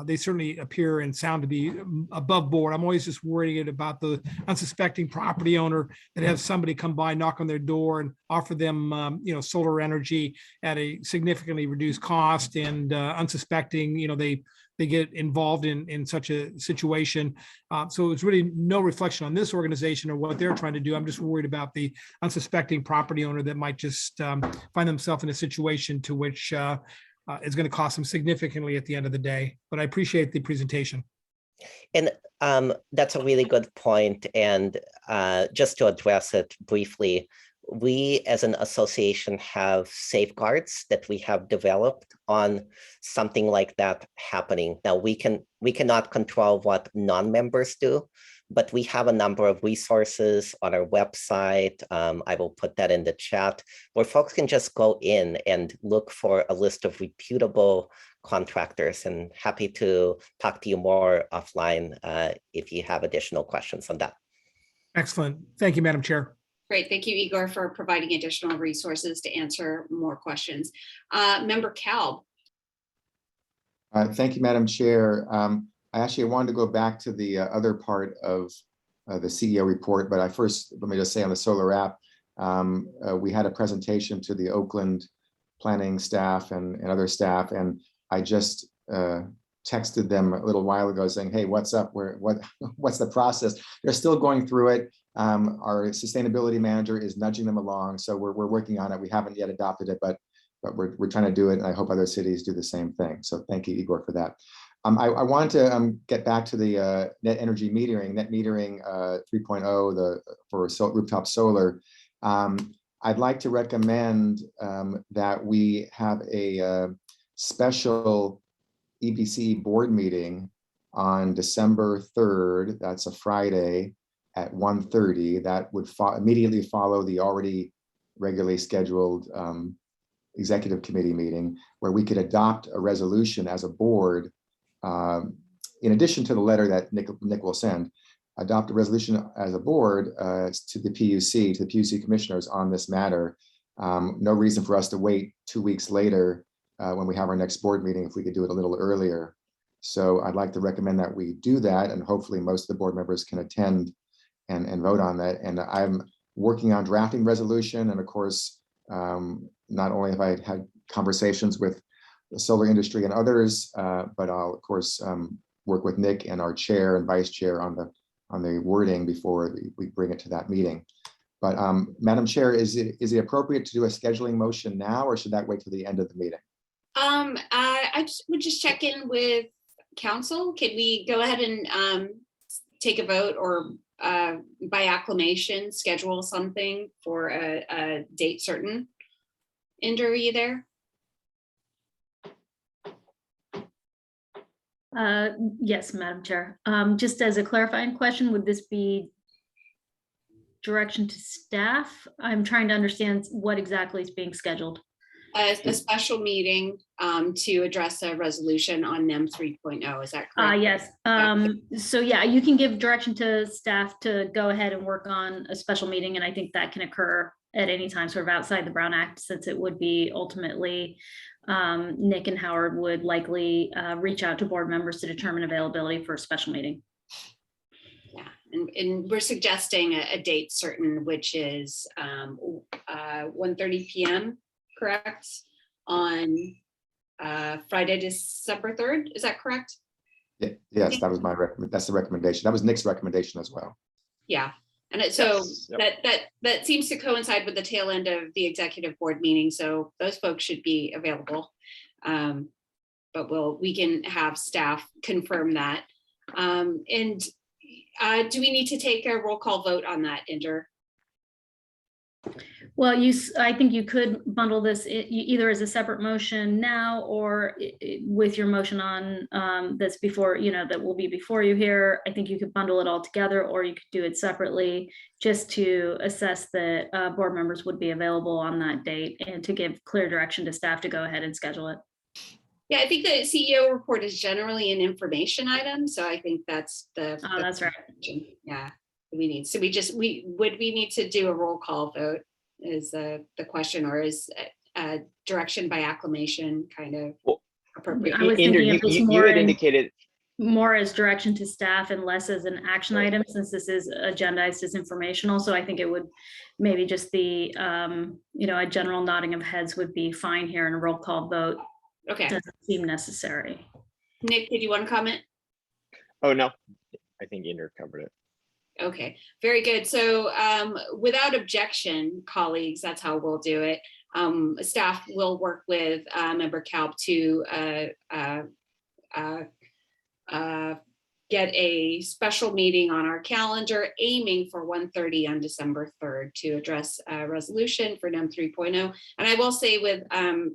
they certainly appear and sound to be above board. I'm always just worried about the unsuspecting property owner that has somebody come by, knock on their door, and offer them, solar energy at a significantly reduced cost, and unsuspecting, they get involved in such a situation. So it's really no reflection on this organization or what they're trying to do. I'm just worried about the unsuspecting property owner that might just find themselves in a situation to which is going to cost them significantly at the end of the day. But I appreciate the presentation. And that's a really good point. And just to address it briefly, we as an association have safeguards that we have developed on something like that happening. Now we cannot control what non-members do, but we have a number of resources on our website. I will put that in the chat, where folks can just go in and look for a list of reputable contractors, and happy to talk to you more offline if you have additional questions on that. Excellent. Thank you, Madam Chair. Great. Thank you, Igor, for providing additional resources to answer more questions. Member Cal. Thank you, Madam Chair. I actually wanted to go back to the other part of the CEO report, but let me just say on the solar app, we had a presentation to the Oakland planning staff and other staff, and I just texted them a little while ago saying, hey, what's up? What's the process? They're still going through it. Our sustainability manager is nudging them along, so we're working on it. We haven't yet adopted it, but we're trying to do it, and I hope other cities do the same thing. So thank you, Igor, for that. I want to get back to the net energy metering, 3.0, for rooftop solar. I'd like to recommend that we have a special EBC board meeting on December 3rd. That's a Friday at 1:30. That would immediately follow the already regularly scheduled executive committee meeting, where we could adopt a resolution as a board, in addition to the letter that Nick will send, adopt a resolution as a board to the PUC commissioners on this matter. No reason for us to wait 2 weeks later when we have our next board meeting, if we could do it a little earlier. So I'd like to recommend that we do that, and hopefully most of the board members can attend and vote on that. And I'm working on drafting resolution, and of course, not only have I had conversations with the solar industry and others, but I'll of course work with Nick and our chair and vice chair on the wording before we bring it to that meeting. But Madam Chair, is it appropriate to do a scheduling motion now, or should that wait till the end of the meeting? I would just check in with council. Could we go ahead and take a vote, or by acclamation schedule something for a date certain? Inder, are you there? Yes, Madam Chair. Just as a clarifying question, would this be direction to staff? I'm trying to understand what exactly is being scheduled. A special meeting to address a resolution on NEM 3.0. Is that correct? Yes. So yeah, you can give direction to staff to go ahead and work on a special meeting, and I think that can occur at any time, sort of outside the Brown Act, since it would be ultimately Nick and Howard would likely reach out to board members to determine availability for a special meeting. Yeah, and we're suggesting a date certain, which is 1:30 p.m. correct, on Friday, December 3rd. Is that correct? Yeah, yes, that was that's the recommendation. That was Nick's recommendation as well. Yeah. And so that seems to coincide with the tail end of the executive board meeting. So those folks should be available. But we can have staff confirm that. And do we need to take a roll call vote on that, Inder? Well, I think you could bundle this either as a separate motion now, or with your motion on that's before, that will be before you here. I think you could bundle it all together, or you could do it separately, just to assess that board members would be available on that date, and to give clear direction to staff to go ahead and schedule it. Yeah, I think the CEO report is generally an information item, so I think that's the. Oh, that's right. Yeah, we need, so would we need to do a roll call vote is the question, or is direction by acclamation kind of Well, appropriate? I was Inder, thinking of this you more had in- indicated, more as direction to staff and less as an action Right. item, since this is agendized as informational. So I think it would maybe just the, a general nodding of heads would be fine here, and a roll call vote Okay, doesn't seem necessary. Nick, did you want to comment? oh, no, I think Inder covered it. Okay, very good. So without objection, colleagues, that's how we'll do it. Staff will work with Member Kalb to get a special meeting on our calendar, aiming for 1:30 on December 3rd to address a resolution for NEM 3.0. And I will say, with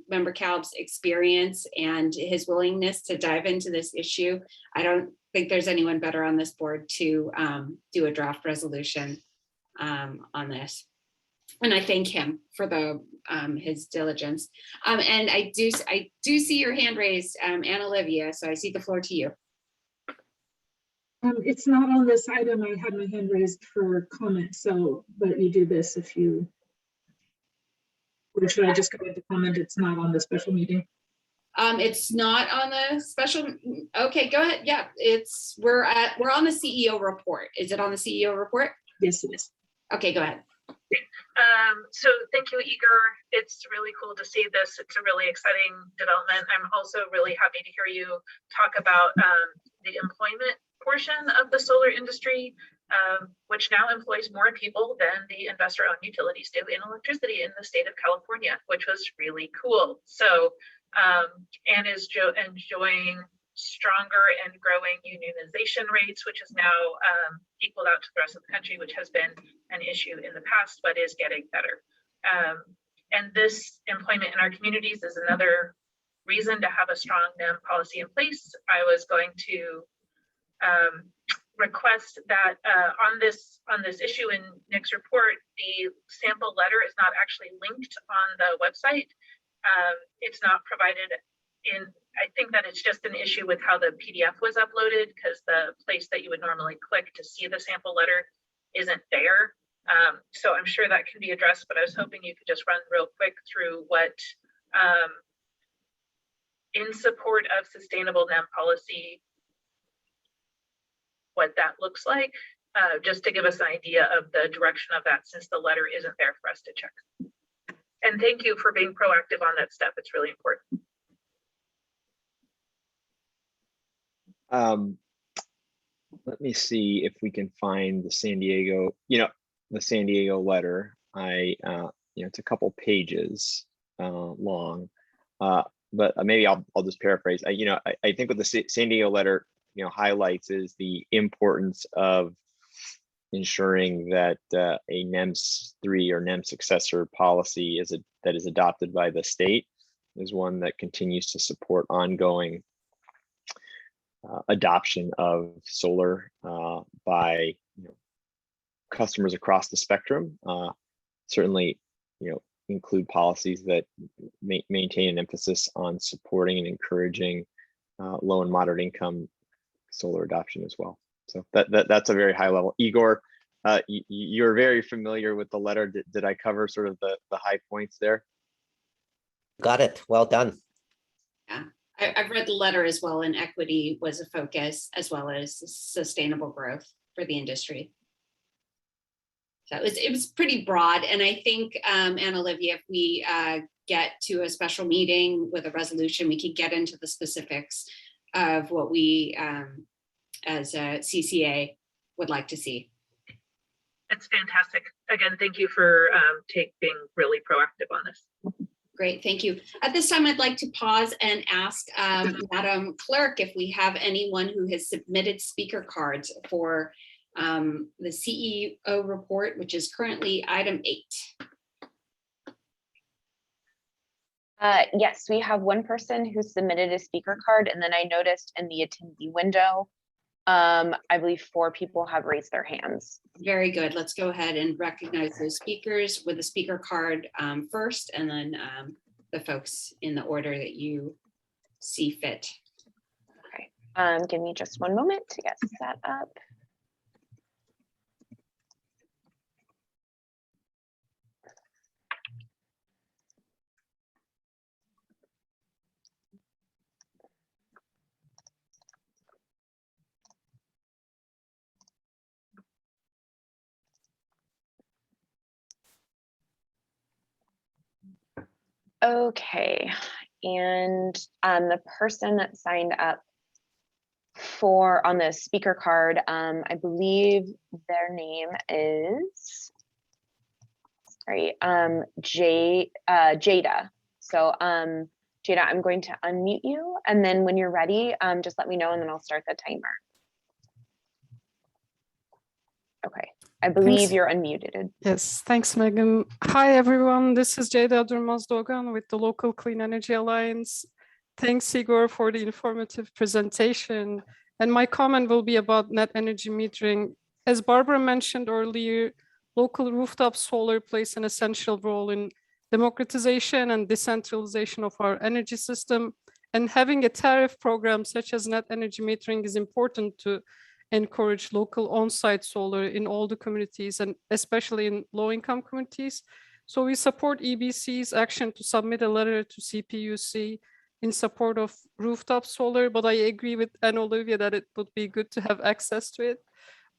Member Kalb's experience and his willingness to dive into this issue, I don't think there's anyone better on this board to do a draft resolution on this. And I thank him for his diligence. And I do see your hand raised, Anna Olivia, so I see the floor to you. It's not on this item. I had my hand raised for comment, so, but you do this if you, or should I just go into comment? It's not on the special meeting. It's not on the special, okay, go ahead. Yeah, we're on the CEO report. Is it on the CEO report? Yes, it is. Okay, go ahead. So thank you, Igor. It's really cool to see this. It's a really exciting development. I'm also really happy to hear you talk about the employment portion of the solar industry, which now employs more people than the investor-owned utilities do in electricity in the state of California, which was really cool. So Anne is enjoying stronger and growing unionization rates, which is now equaled out to the rest of the country, which has been an issue in the past, but is getting better. And this employment in our communities is another reason to have a strong NEM policy in place. I was going to request that on this issue in Nick's report, the sample letter is not actually linked on the website. It's not provided in, I think that it's just an issue with how the PDF was uploaded, because the place that you would normally click to see the sample letter isn't there. So I'm sure that can be addressed, but I was hoping you could just run real quick through what, in support of sustainable NEM policy, what that looks like, just to give us an idea of the direction of that, since the letter isn't there for us to check. And thank you for being proactive on that step. It's really important. Let me see if we can find the San Diego, the San Diego letter. It's a couple pages long, but maybe I'll just paraphrase. I think what the San Diego letter highlights is the importance of ensuring that a NEMS 3 or NEM successor policy that is adopted by the state is one that continues to support ongoing adoption of solar by customers across the spectrum. Certainly, include policies that maintain an emphasis on supporting and encouraging low and moderate income solar adoption as well. So that's a very high level. Igor, you're very familiar with the letter. Did I cover sort of the high points there? Got it. Well done. Yeah, I've read the letter as well, and equity was a focus, as well as sustainable growth for the industry. So it was pretty broad, and I think, Anna Olivia, if we get to a special meeting with a resolution, we could get into the specifics of what we, as a CCA, would like to see. It's fantastic. Again, thank you for being really proactive on this. Great, thank you. At this time, I'd like to pause and ask Madam Clerk if we have anyone who has submitted speaker cards for the CEO report, which is currently item 8. Yes, we have one person who submitted a speaker card, and then I noticed in the attendee window, I believe 4 people have raised their hands. Very good. Let's go ahead and recognize those speakers with a speaker card first, and then the folks in the order that you see fit. Give me just one moment to get set up. Okay, and the person that signed up on the speaker card, I believe their name is, sorry, Jada. So Jada, I'm going to unmute you, and then when you're ready, just let me know and then I'll start the timer. Okay, I believe Thanks. you're unmuted. Yes, thanks, Megan. Hi, everyone. This is Jada Durmaz-Dogan with the Local Clean Energy Alliance. Thanks, Igor, for the informative presentation. And my comment will be about net energy metering. As Barbara mentioned earlier, local rooftop solar plays an essential role in democratization and decentralization of our energy system. And having a tariff program such as net energy metering is important to encourage local on-site solar in all the communities and especially in low-income communities. So we support EBC's action to submit a letter to CPUC in support of rooftop solar, but I agree with Anne Olivia that it would be good to have access to it.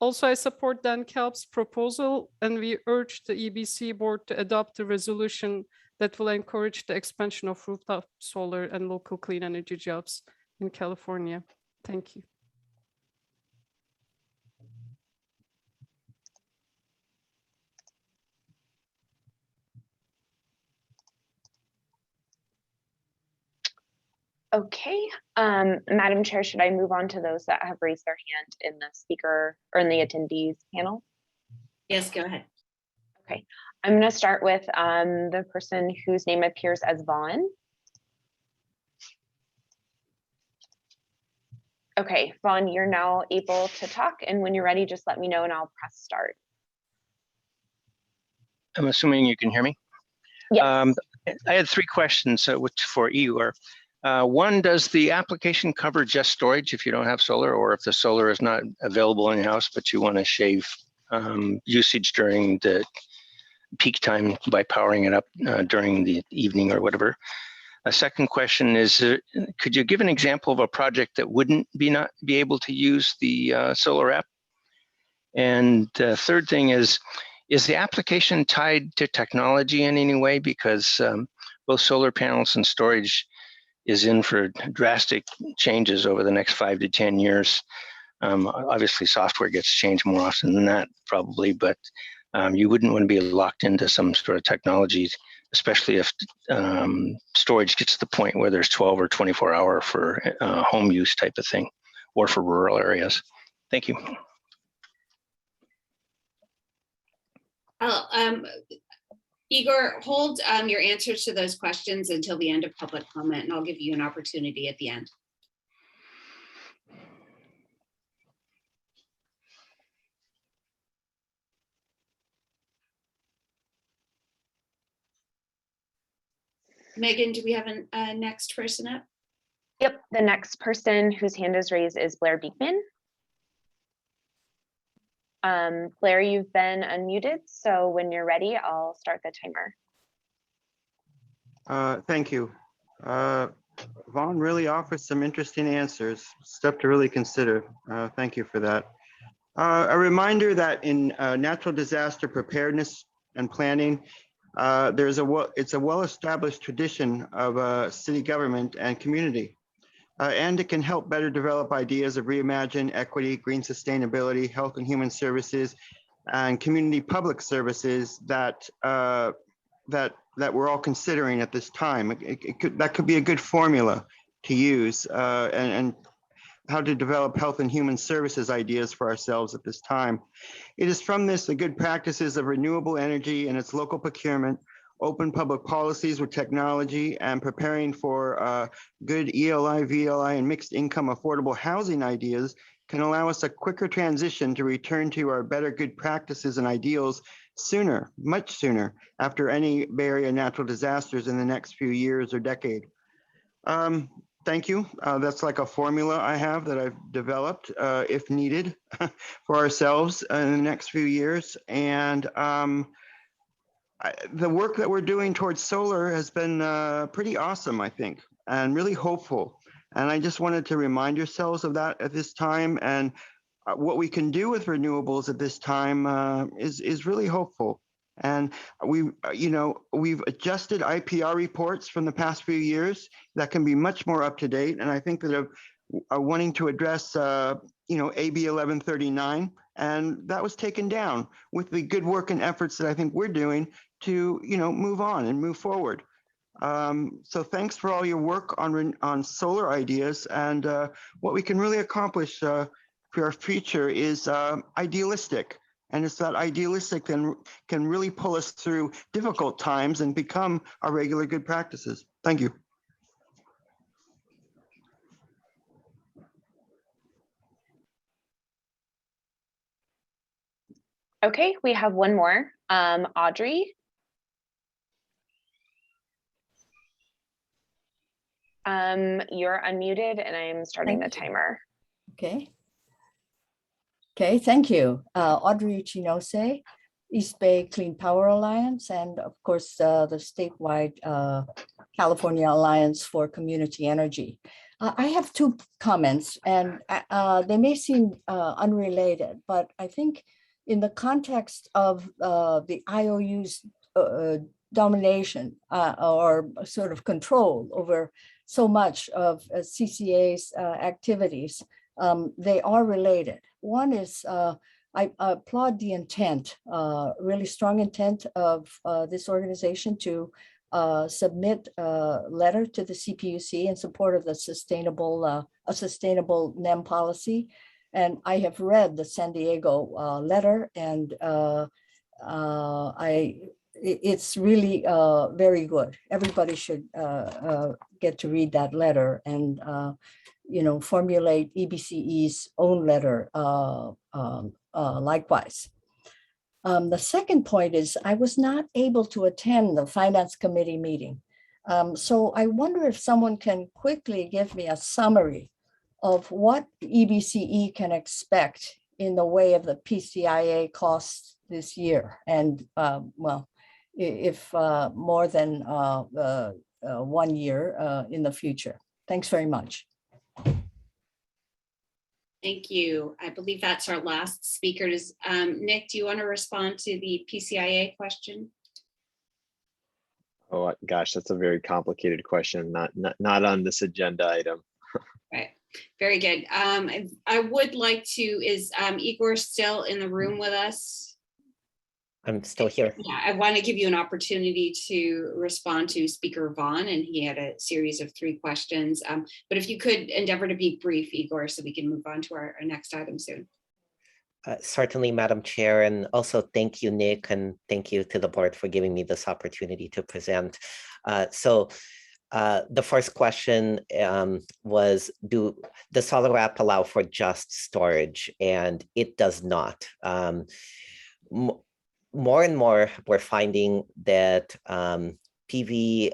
Also, I support Dan Kelp's proposal, and we urge the EBC board to adopt a resolution that will encourage the expansion of rooftop solar and local clean energy jobs in California. Thank you. Okay, Madam Chair, should I move on to those that have raised their hand in the speaker or in the attendees panel? Yes, go ahead. Okay, I'm going to start with the person whose name appears as Vaughn. Okay, Vaughn, you're now able to talk, and when you're ready, just let me know and I'll press start. I'm assuming you can hear me? Yes. I had 3 questions for Igor. One, does the application cover just storage if you don't have solar, or if the solar is not available in your house, but you want to shave usage during the peak time by powering it up during the evening or whatever? A second question is, could you give an example of a project that wouldn't not be able to use the solar app? And the third thing is the application tied to technology in any way? Because both solar panels and storage is in for drastic changes over the next 5 to 10 years. Obviously, software gets changed more often than that, probably, but you wouldn't want to be locked into some sort of technology, especially if storage gets to the point where there's 12 or 24 hour for home use type of thing, or for rural areas. Thank you. Igor, hold your answers to those questions until the end of public comment, and I'll give you an opportunity at the end. Megan, do we have a next person up? Yep, the next person whose hand is raised is Blair Beekman. Blair, you've been unmuted, so when you're ready, I'll start the timer. Thank you. Vaughn really offers some interesting answers, stuff to really consider. Thank you for that. A reminder that in natural disaster preparedness and planning, it's a well-established tradition of city government and community. And it can help better develop ideas of reimagine equity, green sustainability, health and human services, and community public services that we're all considering at this time. That could be a good formula to use, and how to develop health and human services ideas for ourselves at this time. It is from this the good practices of renewable energy and its local procurement, open public policies with technology, and preparing for good ELI, VLI, and mixed income affordable housing ideas can allow us a quicker transition to return to our better good practices and ideals sooner, much sooner, after any Bay Area natural disasters in the next few years or decade. thank you. That's like a formula I have that I've developed, if needed, for ourselves in the next few years. And the work that we're doing towards solar has been pretty awesome, I think, and really hopeful. And I just wanted to remind yourselves of that at this time. And what we can do with renewables at this time is really hopeful. And we've adjusted IPR reports from the past few years that can be much more up to date. And I think that are wanting to address, AB 1139, and that was taken down with the good work and efforts that I think we're doing to, move on and move forward. So thanks for all your work on solar ideas, and what we can really accomplish for our future is idealistic. And it's that idealistic then can really pull us through difficult times and become our regular good practices. Thank you. Okay, we have one more. Audrey. You're unmuted and I'm starting the timer. Okay. Okay, thank you. Audrey Chinose, East Bay Clean Power Alliance, and of course, the statewide California Alliance for Community Energy. I have two comments, and they may seem unrelated, but I think in the context of the IOU's domination or sort of control over so much of CCA's activities, they are related. One is, I applaud the intent, really strong intent of this organization to submit a letter to the CPUC in support of the sustainable NEM policy. And I have read the San Diego letter, and it's really very good. Everybody should get to read that letter and formulate EBCE's own letter likewise. The second point is I was not able to attend the Finance Committee meeting. So I wonder if someone can quickly give me a summary of what EBCE can expect in the way of the PCIA costs this year. And if more than 1 year in the future. Thanks very much. Thank you. I believe that's our last speaker. Nick, do you want to respond to the PCIA question? Oh gosh, that's a very complicated question, not on this agenda item. Right. Very good. I would like to, is Igor still in the room with us? I'm still here. Yeah, I want to give you an opportunity to respond to Speaker Vaughn, and he had a series of 3 questions. But if you could endeavor to be brief, Igor, so we can move on to our next item soon. Certainly, Madam Chair, and also thank you, Nick, and thank you to the board for giving me this opportunity to present. The first question was, do the solar app allow for just storage? And it does not. More and more, we're finding that PV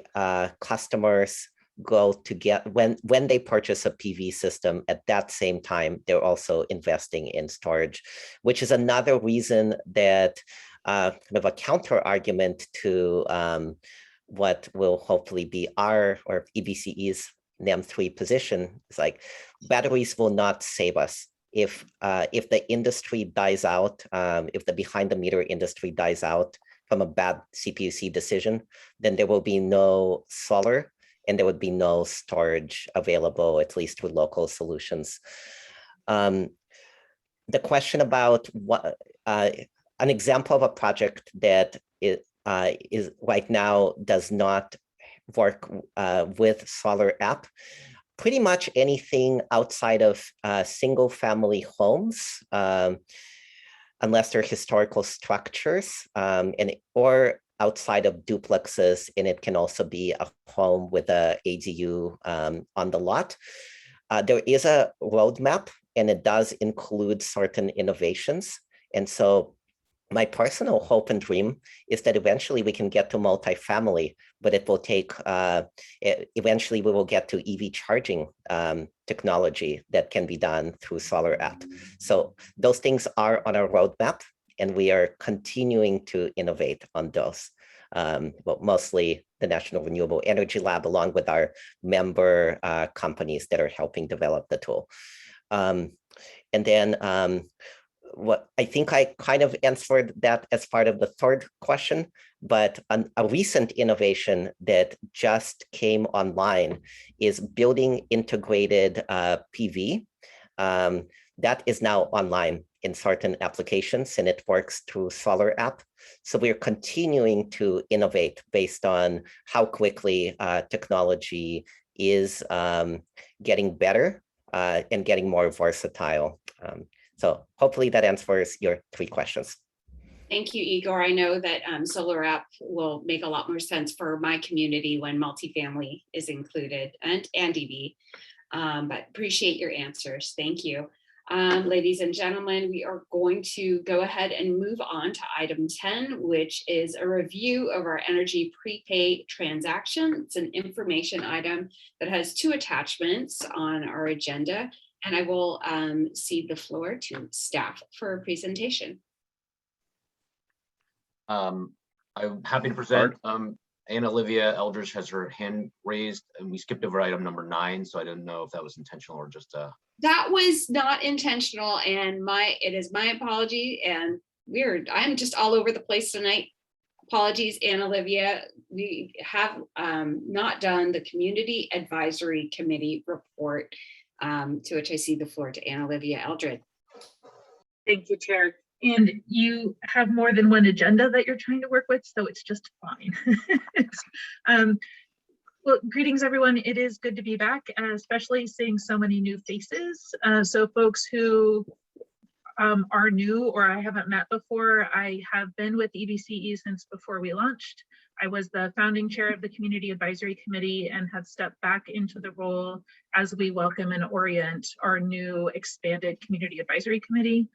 customers go to get, when they purchase a PV system, at that same time, they're also investing in storage, which is another reason that kind of a counter argument to what will hopefully be our or EBCE's NEM 3 position is like, batteries will not save us. If the industry dies out, if the behind the meter industry dies out from a bad CPUC decision, then there will be no solar and there would be no storage available, at least with local solutions. The question about what an example of a project that is right now does not work with solar app. Pretty much anything outside of single family homes, unless they're historical structures, or outside of duplexes, and it can also be a home with a ADU on the lot. There is a roadmap, and it does include certain innovations. And so My personal hope and dream is that eventually we can get to multifamily, but it will take, eventually we will get to EV charging technology that can be done through solar app. So those things are on our roadmap, and we are continuing to innovate on those. But mostly the National Renewable Energy Lab, along with our member companies that are helping develop the tool. And then what I think I kind of answered that as part of the third question, but a recent innovation that just came online is building integrated PV. That is now online in certain applications, and it works through Solar app. So we're continuing to innovate based on how quickly technology is getting better and getting more versatile. So hopefully that answers your 3 questions. Thank you, Igor. I know that solar app will make a lot more sense for my community when multifamily is included and EV, but appreciate your answers. Thank you. Ladies and gentlemen, we are going to go ahead and move on to item 10, which is a review of our energy prepaid transaction. It's an information item that has 2 attachments on our agenda. And I will cede the floor to staff for a presentation. I'm happy to present. Anna Olivia Eldridge has her hand raised, and we skipped over item number 9, so I didn't know if that was intentional or just That was not intentional, and it is my apology. And I'm just all over the place tonight. Apologies, Anna Olivia. We have not done the Community Advisory Committee report. To which I cede the floor to Anna Olivia Eldred. Thank you, Chair. And you have more than one agenda that you're trying to work with, so it's just fine. Well, greetings, everyone. It is good to be back, especially seeing so many new faces. So folks who are new or I haven't met before, I have been with EBCE since before we launched. I was the founding chair of the Community Advisory Committee and have stepped back into the role as we welcome and orient our new expanded Community Advisory Committee.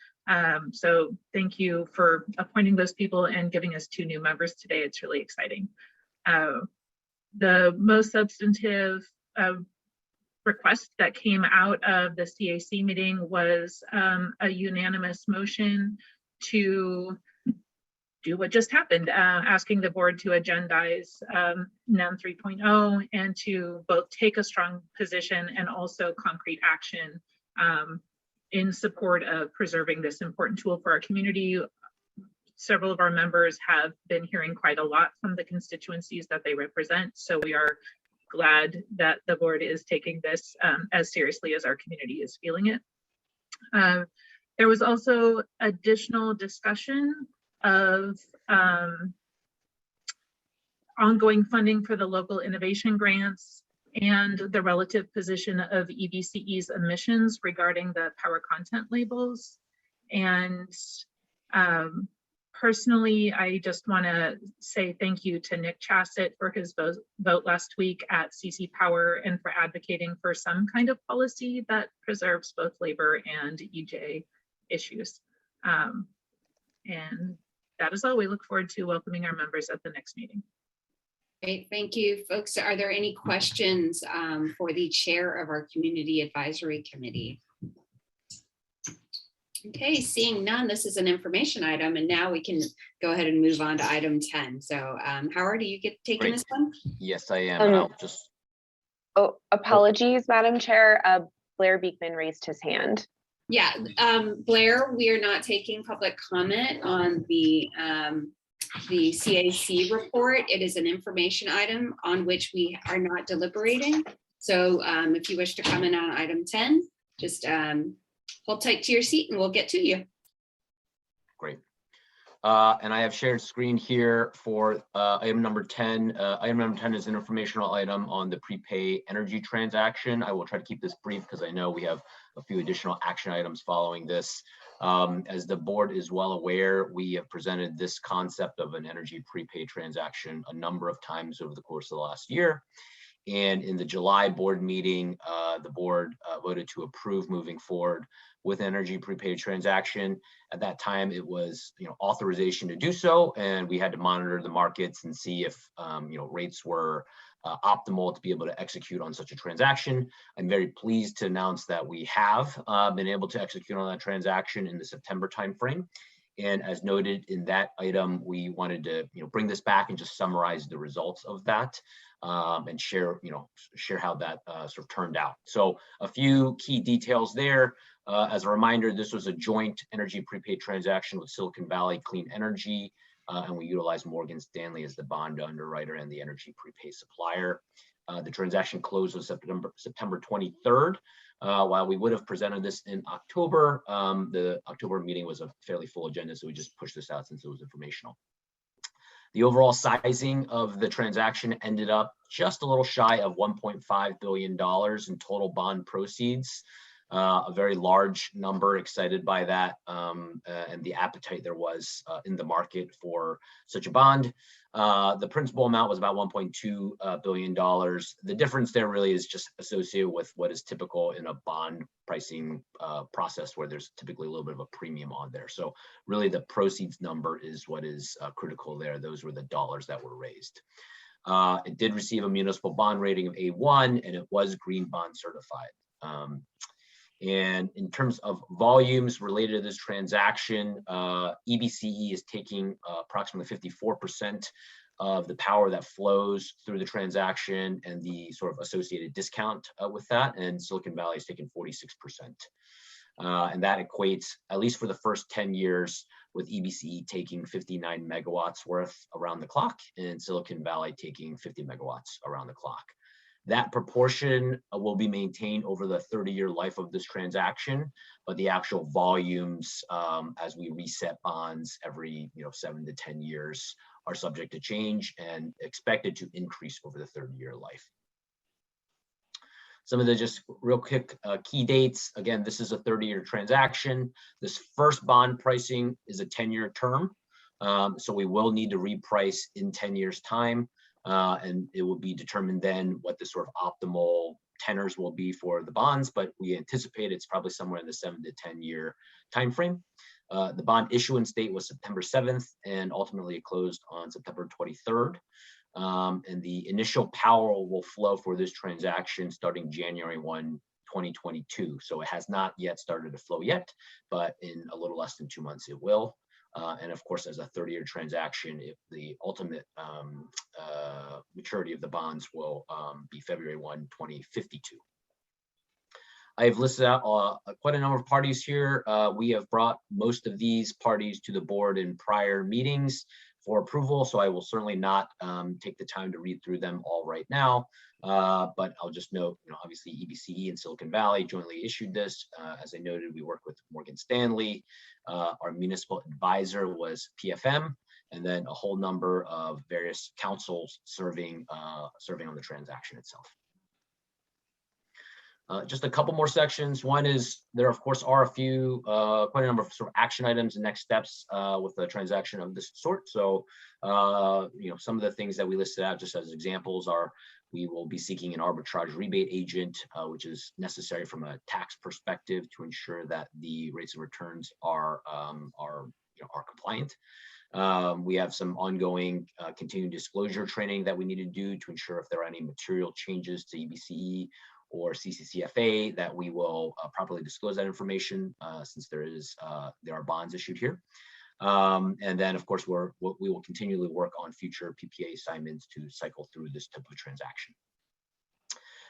So thank you for appointing those people and giving us 2 new members today. It's really exciting. The most substantive request that came out of the CAC meeting was a unanimous motion to do what just happened, asking the board to agendize NEM 3.0 and to both take a strong position and also concrete action in support of preserving this important tool for our community. Several of our members have been hearing quite a lot from the constituencies that they represent, so we are glad that the board is taking this as seriously as our community is feeling it. There was also additional discussion of ongoing funding for the local innovation grants and the relative position of EBCE's emissions regarding the power content labels. And personally, I just want to say thank you to Nick Chassett for his vote last week at CC Power and for advocating for some kind of policy that preserves both labor and EJ issues. And that is all. We look forward to welcoming our members at the next meeting. Great, thank you, folks. Are there any questions for the chair of our Community Advisory Committee? Okay, seeing none, this is an information item, and now we can go ahead and move on to item 10. So Howard, do you get taking this one? Yes, I am. And I'll just. Oh, apologies, Madam Chair. Blair Beekman raised his hand. Yeah, Blair, we are not taking public comment on the CAC report. It is an information item on which we are not deliberating. So if you wish to comment on item 10, just hold tight to your seat and we'll get to you. Great. And I have shared screen here for item number 10. Item number 10 is an informational item on the prepay energy transaction. I will try to keep this brief because I know we have a few additional action items following this. As the board is well aware, we have presented this concept of an energy prepay transaction a number of times over the course of the last year. And in the July board meeting, the board voted to approve moving forward with energy prepaid transaction. At that time, it was authorization to do so, and we had to monitor the markets and see if rates were optimal to be able to execute on such a transaction. I'm very pleased to announce that we have been able to execute on that transaction in the September timeframe. And as noted in that item, we wanted to bring this back and just summarize the results of that and share how that sort of turned out. So a few key details there. As a reminder, this was a joint energy prepaid transaction with Silicon Valley Clean Energy, and we utilized Morgan Stanley as the bond underwriter and the energy prepaid supplier. The transaction closed on September 23rd. While we would have presented this in October, the October meeting was a fairly full agenda, so we just pushed this out since it was informational. The overall sizing of the transaction ended up just a little shy of $1.5 billion in total bond proceeds. A very large number, excited by that, and the appetite there was in the market for such a bond. The principal amount was about $1.2 billion. The difference there really is just associated with what is typical in a bond pricing process, where there's typically a little bit of a premium on there. So really the proceeds number is what is critical there. Those were the dollars that were raised. It did receive a municipal bond rating of A1, and it was green bond certified. And in terms of volumes related to this transaction, EBCE is taking approximately 54% of the power that flows through the transaction and the sort of associated discount with that, and Silicon Valley is taking 46%. And that equates, at least for the first 10 years, with EBCE taking 59 megawatts worth around the clock and Silicon Valley taking 50 megawatts around the clock. That proportion will be maintained over the 30-year life of this transaction, but the actual volumes, as we reset bonds every 7 to 10 years, are subject to change and expected to increase over the 30-year life. Some of the just real quick key dates. Again, this is a 30-year transaction. This first bond pricing is a 10-year term, so we will need to reprice in 10 years' time. And it will be determined then what the sort of optimal tenors will be for the bonds, but we anticipate it's probably somewhere in the 7 to 10 year timeframe. The bond issuance date was September 7th, and ultimately it closed on September 23rd. And the initial power will flow for this transaction starting January 1, 2022. So it has not yet started to flow yet, but in a little less than 2 months it will. And of course, as a 30-year transaction, if the ultimate maturity of the bonds will be February 1, 2052. I have listed out quite a number of parties here. We have brought most of these parties to the board in prior meetings for approval, so I will certainly not take the time to read through them all right now. But I'll just note, obviously EBCE and Silicon Valley jointly issued this. As I noted, we work with Morgan Stanley. Our municipal advisor was PFM, and then a whole number of various councils serving on the transaction itself. Just a couple more sections. One is there, of course, are quite a number of sort of action items and next steps with a transaction of this sort. So, some of the things that we listed out just as examples are we will be seeking an arbitrage rebate agent, which is necessary from a tax perspective to ensure that the rates of returns are compliant. We have some ongoing continued disclosure training that we need to do to ensure if there are any material changes to EBCE or CCCFA that we will properly disclose that information since there are bonds issued here. And then, of course, we will continually work on future PPA assignments to cycle through this type of transaction.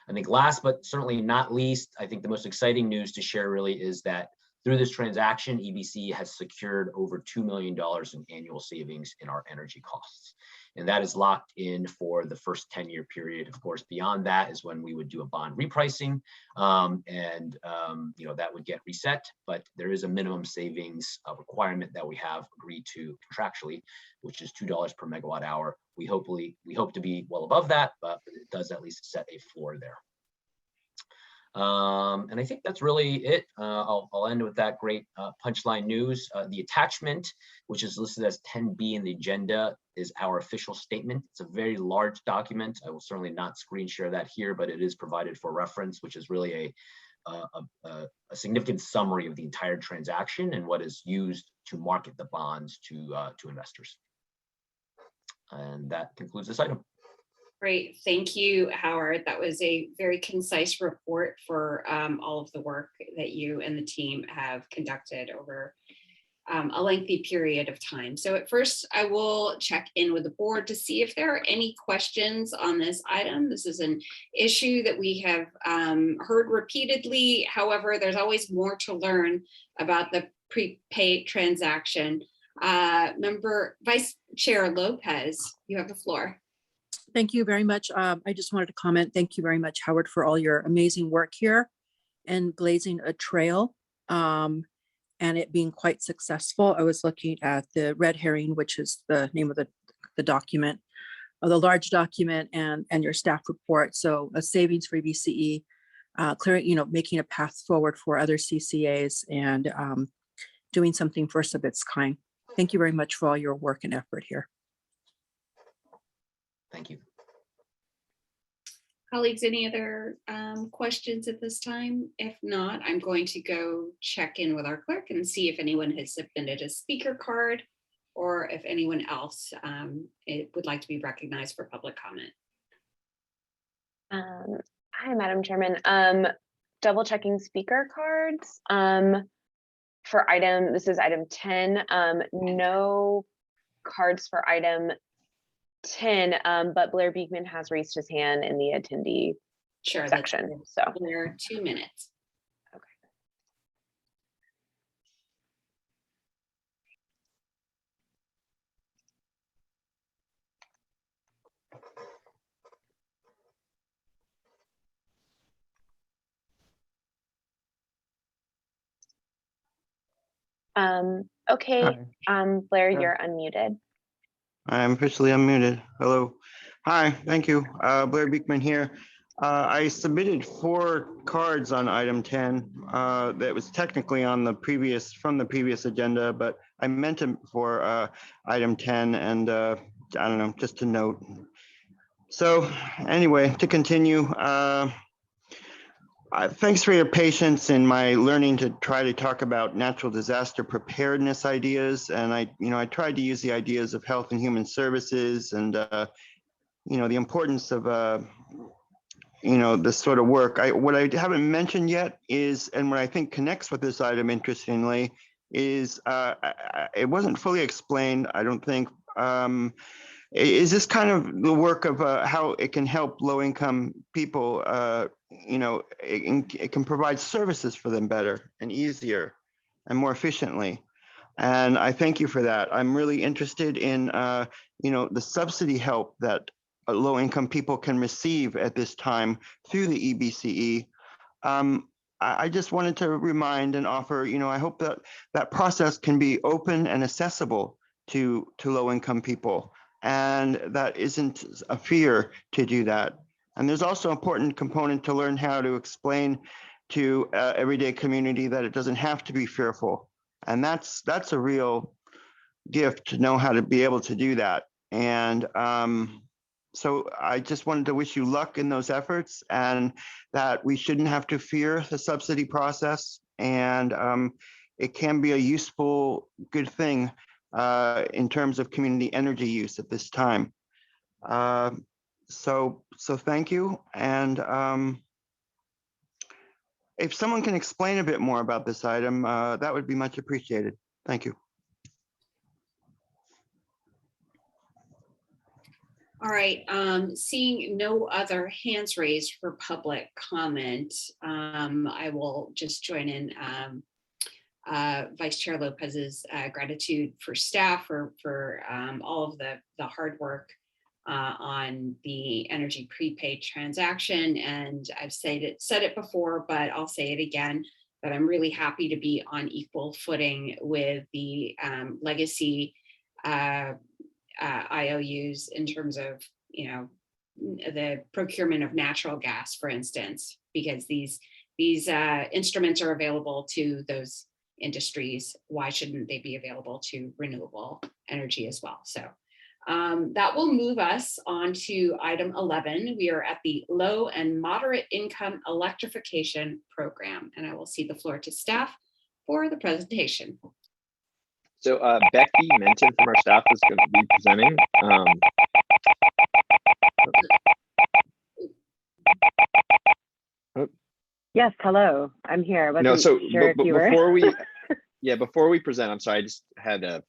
I think last but certainly not least, I think the most exciting news to share really is that through this transaction, EBC has secured over $2 million in annual savings in our energy costs. And that is locked in for the first 10-year period. Of course, beyond that is when we would do a bond repricing, that would get reset. But there is a minimum savings requirement that we have agreed to contractually, which is $2 per megawatt hour. We hope to be well above that, but it does at least set a floor there. And I think that's really it. I'll end with that great punchline news. The attachment, which is listed as 10B in the agenda, is our official statement. It's a very large document. I will certainly not screen share that here, but it is provided for reference, which is really a significant summary of the entire transaction and what is used to market the bonds to investors. And that concludes this item. Great, thank you, Howard. That was a very concise report for all of the work that you and the team have conducted over a lengthy period of time. So at first, I will check in with the board to see if there are any questions on this item. This is an issue that we have heard repeatedly. However, there's always more to learn about the prepaid transaction. Vice Chair Lopez, you have the floor. Thank you very much. I just wanted to comment. Thank you very much, Howard, for all your amazing work here and blazing a trail and it being quite successful. I was looking at the red herring, which is the name of the document, or the large document, and your staff report. So a savings for EBCE, clearing, making a path forward for other CCAs and doing something first of its kind. Thank you very much for all your work and effort here. Thank you. Colleagues, any other questions at this time? If not, I'm going to go check in with our clerk and see if anyone has submitted a speaker card or if anyone else would like to be recognized for public comment. Hi, Madam Chairman. Double checking speaker cards for this is item 10. No cards for item 10, but Blair Beekman has raised his hand in the attendee section. So Blair, 2 minutes. Okay, Blair, Yeah. you're unmuted. I'm officially unmuted. Hello. Hi, thank you. Blair Beekman here. I submitted 4 cards on item 10 that was technically on from the previous agenda, but I meant them for item 10 and I don't know, just to note. So anyway, to continue, thanks for your patience in my learning to try to talk about natural disaster preparedness ideas. And I tried to use the ideas of health and human services and, the importance of, this sort of work. What I haven't mentioned yet is, and what I think connects with this item, interestingly, is it wasn't fully explained, I don't think. Is this kind of the work of how it can help low-income people? It can provide services for them better and easier and more efficiently. And I thank you for that. I'm really interested in, the subsidy help that low-income people can receive at this time through the EBCE. I just wanted to remind and offer, I hope that process can be open and accessible to low-income people, and that isn't a fear to do that. And there's also an important component to learn how to explain to everyday community that it doesn't have to be fearful. And that's a real gift to know how to be able to do that. And so I just wanted to wish you luck in those efforts, and that we shouldn't have to fear the subsidy process. And it can be a useful, good thing in terms of community energy use at this time. So thank you. And if someone can explain a bit more about this item, that would be much appreciated. Thank you. All right, seeing no other hands raised for public comment, I will just join in Vice Chair Lopez's gratitude for staff for all of the hard work on the energy prepaid transaction. And I've said it before, but I'll say it again, that I'm really happy to be on equal footing with the legacy IOUs in terms of, the procurement of natural gas, for instance, because these instruments are available to those industries. Why shouldn't they be available to renewable energy as well? So That will move us on to item 11. We are at the low and moderate income electrification program, and I will cede the floor to staff for the presentation. So Becky Menton from our staff is going to be presenting. Yes, hello, I'm here. I No, wasn't so sure if you were. before we, before we present, I'm sorry, I just had a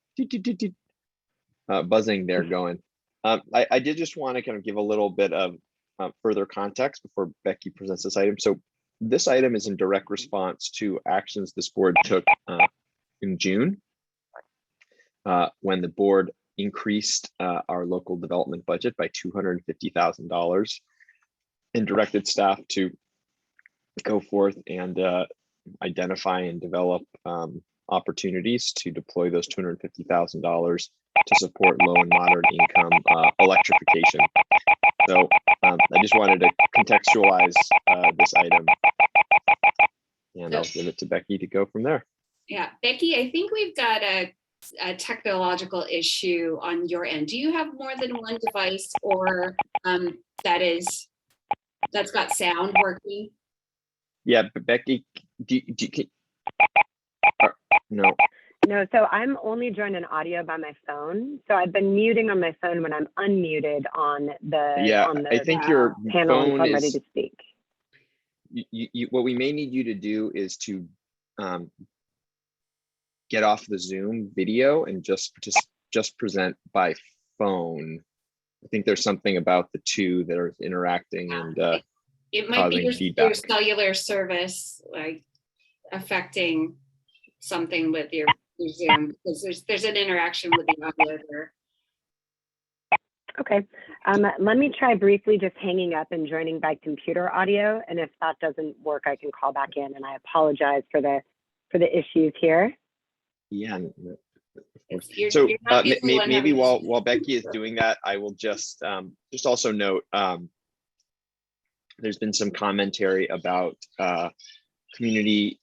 buzzing there going. I did just want to kind of give a little bit of further context before Becky presents this item. So this item is in direct response to actions this board took in June when the board increased our local development budget by $250,000 and directed staff to go forth and identify and develop opportunities to deploy those $250,000 to support low and moderate income electrification. So I just wanted to contextualize this item, and I'll give it to Becky to go from there. Yeah, Becky, I think we've got a technological issue on your end. Do you have more than one device, or that's got sound working? Yeah, but Becky, no. No, so I'm only joining audio by my phone. So I've been muting on my phone when I'm unmuted on the I think your panel phone until I'm ready is, to speak. what we may need you to do is to get off the Zoom video and just present by phone. I think there's something about the two that are interacting and It might be causing your feedback. cellular service like affecting something with your Zoom, because there's an interaction with the audio there. Okay, let me try briefly just hanging up and joining by computer audio. And if that doesn't work, I can call back in, and I apologize for the issues here. Yeah. You're So not the only one maybe having while Becky is doing that, I will just also note there's been some commentary about community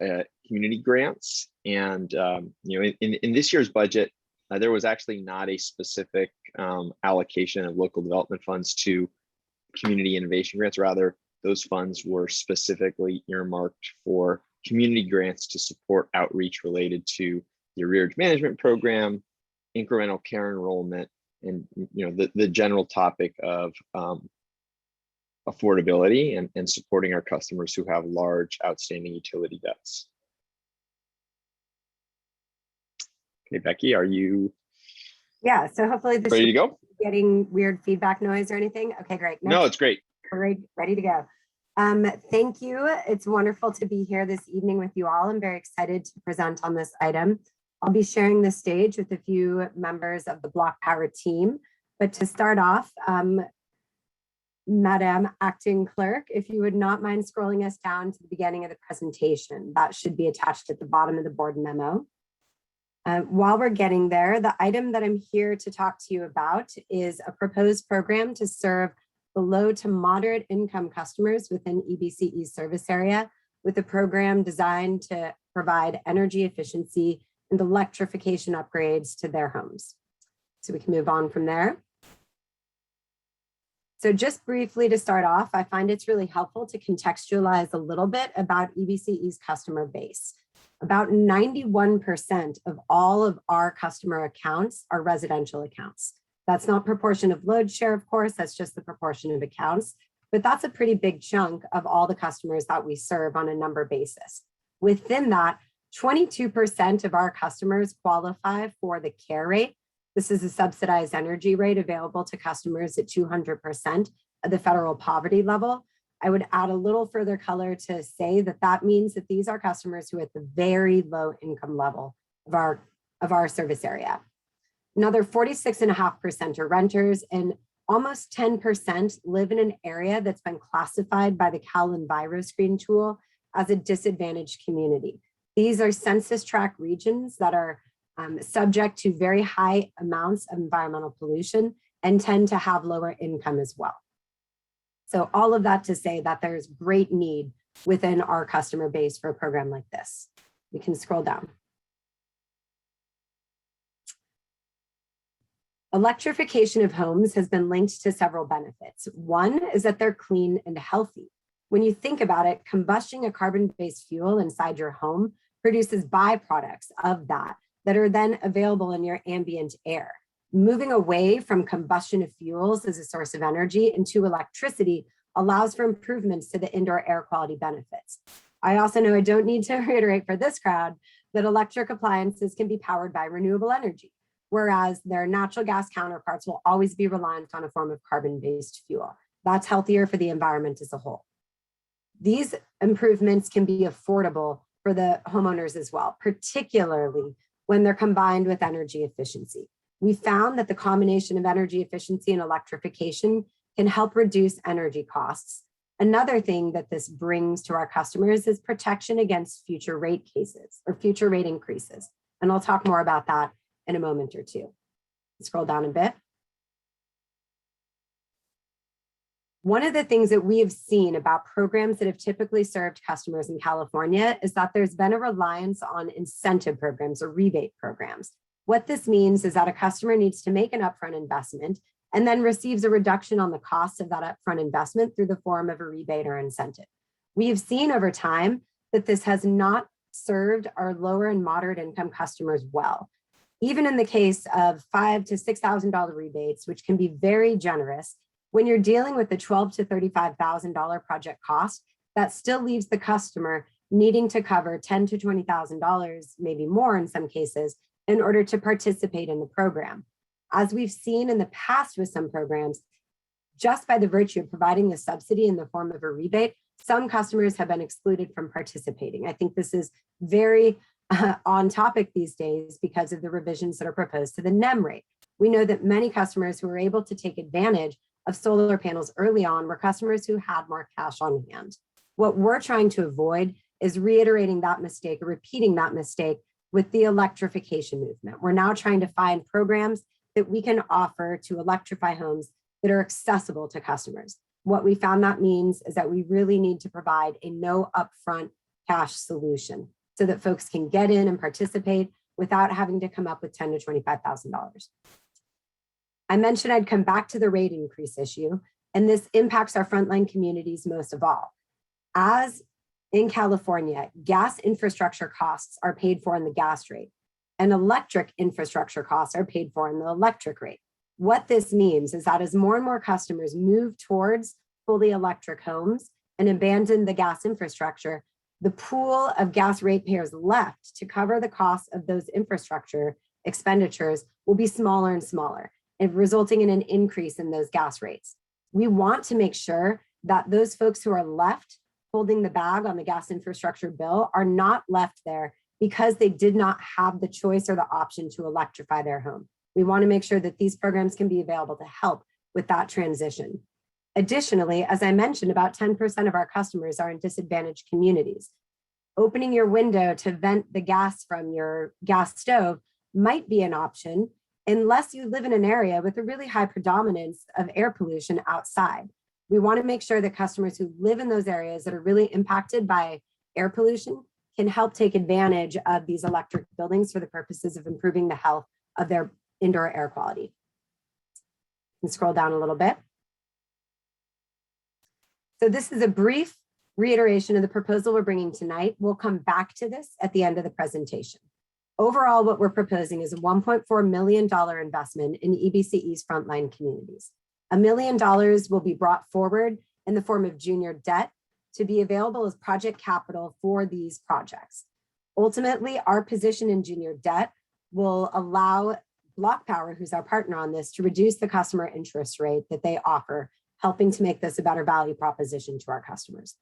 grants, and in this year's budget there was actually not a specific allocation of local development funds to community innovation grants. Rather, those funds were specifically earmarked for community grants to support outreach related to the arrearage management program, incremental care enrollment, and the general topic of affordability and supporting our customers who have large outstanding utility debts. Okay, Becky, are you Yeah, so hopefully this ready to go? Getting weird feedback noise or anything. Okay, great. No, it's great. We're ready to go. Thank you. It's wonderful to be here this evening with you all. I'm very excited to present on this item. I'll be sharing the stage with a few members of the Block Power team. But to start off, Madam Acting Clerk, if you would not mind scrolling us down to the beginning of the presentation, that should be attached at the bottom of the board memo. While we're getting there, the item that I'm here to talk to you about is a proposed program to serve the low to moderate income customers within EBCE's service area, with a program designed to provide energy efficiency and electrification upgrades to their homes. So we can move on from there. So just briefly to start off, I find it's really helpful to contextualize a little bit about EBCE's customer base. About 91% of all of our customer accounts are residential accounts. That's not proportion of load share, of course, that's just the proportion of accounts, but that's a pretty big chunk of all the customers that we serve on a number basis. Within that, 22% of our customers qualify for the CARE rate. This is a subsidized energy rate available to customers at 200% of the federal poverty level. I would add a little further color to say that that means that these are customers who are at the very low income level of our service area. Another 46.5% are renters, and almost 10% live in an area that's been classified by the Cal EnviroScreen tool as a disadvantaged community. These are census tract regions that are subject to very high amounts of environmental pollution and tend to have lower income as well. So all of that to say that there's great need within our customer base for a program like this. We can scroll down. Electrification of homes has been linked to several benefits. One is that they're clean and healthy. When you think about it, combusting a carbon-based fuel inside your home produces byproducts of that are then available in your ambient air. Moving away from combustion of fuels as a source of energy into electricity allows for improvements to the indoor air quality benefits. I also know I don't need to reiterate for this crowd that electric appliances can be powered by renewable energy, whereas their natural gas counterparts will always be reliant on a form of carbon-based fuel. That's healthier for the environment as a whole. These improvements can be affordable for the homeowners as well, particularly when they're combined with energy efficiency. We found that the combination of energy efficiency and electrification can help reduce energy costs. Another thing that this brings to our customers is protection against future rate cases or future rate increases. And I'll talk more about that in a moment or two. Scroll down a bit. One of the things that we have seen about programs that have typically served customers in California is that there's been a reliance on incentive programs or rebate programs. What this means is that a customer needs to make an upfront investment and then receives a reduction on the cost of that upfront investment through the form of a rebate or incentive. We have seen over time that this has not served our lower and moderate income customers well. Even in the case of $5,000 to $6,000 rebates, which can be very generous, when you're dealing with the $12,000 to $35,000 project cost, that still leaves the customer needing to cover $10,000 to $20,000, maybe more in some cases, in order to participate in the program. As we've seen in the past with some programs, just by the virtue of providing the subsidy in the form of a rebate, some customers have been excluded from participating. I think this is very on topic these days because of the revisions that are proposed to the NEM rate. We know that many customers who were able to take advantage of solar panels early on were customers who had more cash on hand. What we're trying to avoid is reiterating that mistake or repeating that mistake with the electrification movement. We're now trying to find programs that we can offer to electrify homes that are accessible to customers. What we found that means is that we really need to provide a no upfront cash solution so that folks can get in and participate without having to come up with $10,000 to $25,000. I mentioned I'd come back to the rate increase issue, and this impacts our frontline communities most of all. As in California, gas infrastructure costs are paid for in the gas rate, and electric infrastructure costs are paid for in the electric rate. What this means is that as more and more customers move towards fully electric homes and abandon the gas infrastructure, the pool of gas ratepayers left to cover the costs of those infrastructure expenditures will be smaller and smaller, and resulting in an increase in those gas rates. We want to make sure that those folks who are left holding the bag on the gas infrastructure bill are not left there because they did not have the choice or the option to electrify their home. We want to make sure that these programs can be available to help with that transition. Additionally, as I mentioned, about 10% of our customers are in disadvantaged communities. Opening your window to vent the gas from your gas stove might be an option unless you live in an area with a really high predominance of air pollution outside. We want to make sure that customers who live in those areas that are really impacted by air pollution can help take advantage of these electric buildings for the purposes of improving the health of their indoor air quality. And scroll down a little bit. So this is a brief reiteration of the proposal we're bringing tonight. We'll come back to this at the end of the presentation. Overall, what we're proposing is a $1.4 million investment in EBCE's frontline communities. $1 million will be brought forward in the form of junior debt to be available as project capital for these projects. Ultimately, our position in junior debt will allow Block Power, who's our partner on this, to reduce the customer interest rate that they offer, helping to make this a better value proposition to our customers.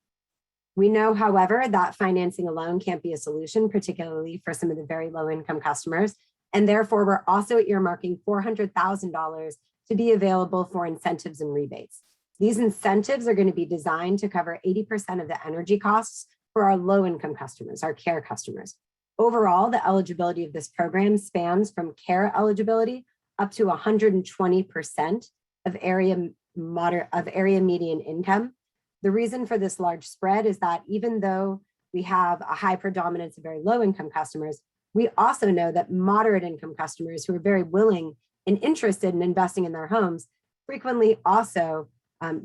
We know, however, that financing alone can't be a solution, particularly for some of the very low income customers. And therefore, we're also earmarking $400,000 to be available for incentives and rebates. These incentives are going to be designed to cover 80% of the energy costs for our low income customers, our care customers. Overall, the eligibility of this program spans from care eligibility up to 120% of area median income. The reason for this large spread is that even though we have a high predominance of very low income customers, we also know that moderate income customers who are very willing and interested in investing in their homes frequently also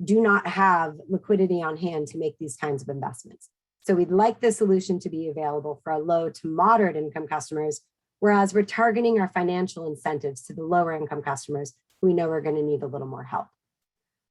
do not have liquidity on hand to make these kinds of investments. So we'd like the solution to be available for our low to moderate income customers, whereas we're targeting our financial incentives to the lower income customers who we know are going to need a little more help.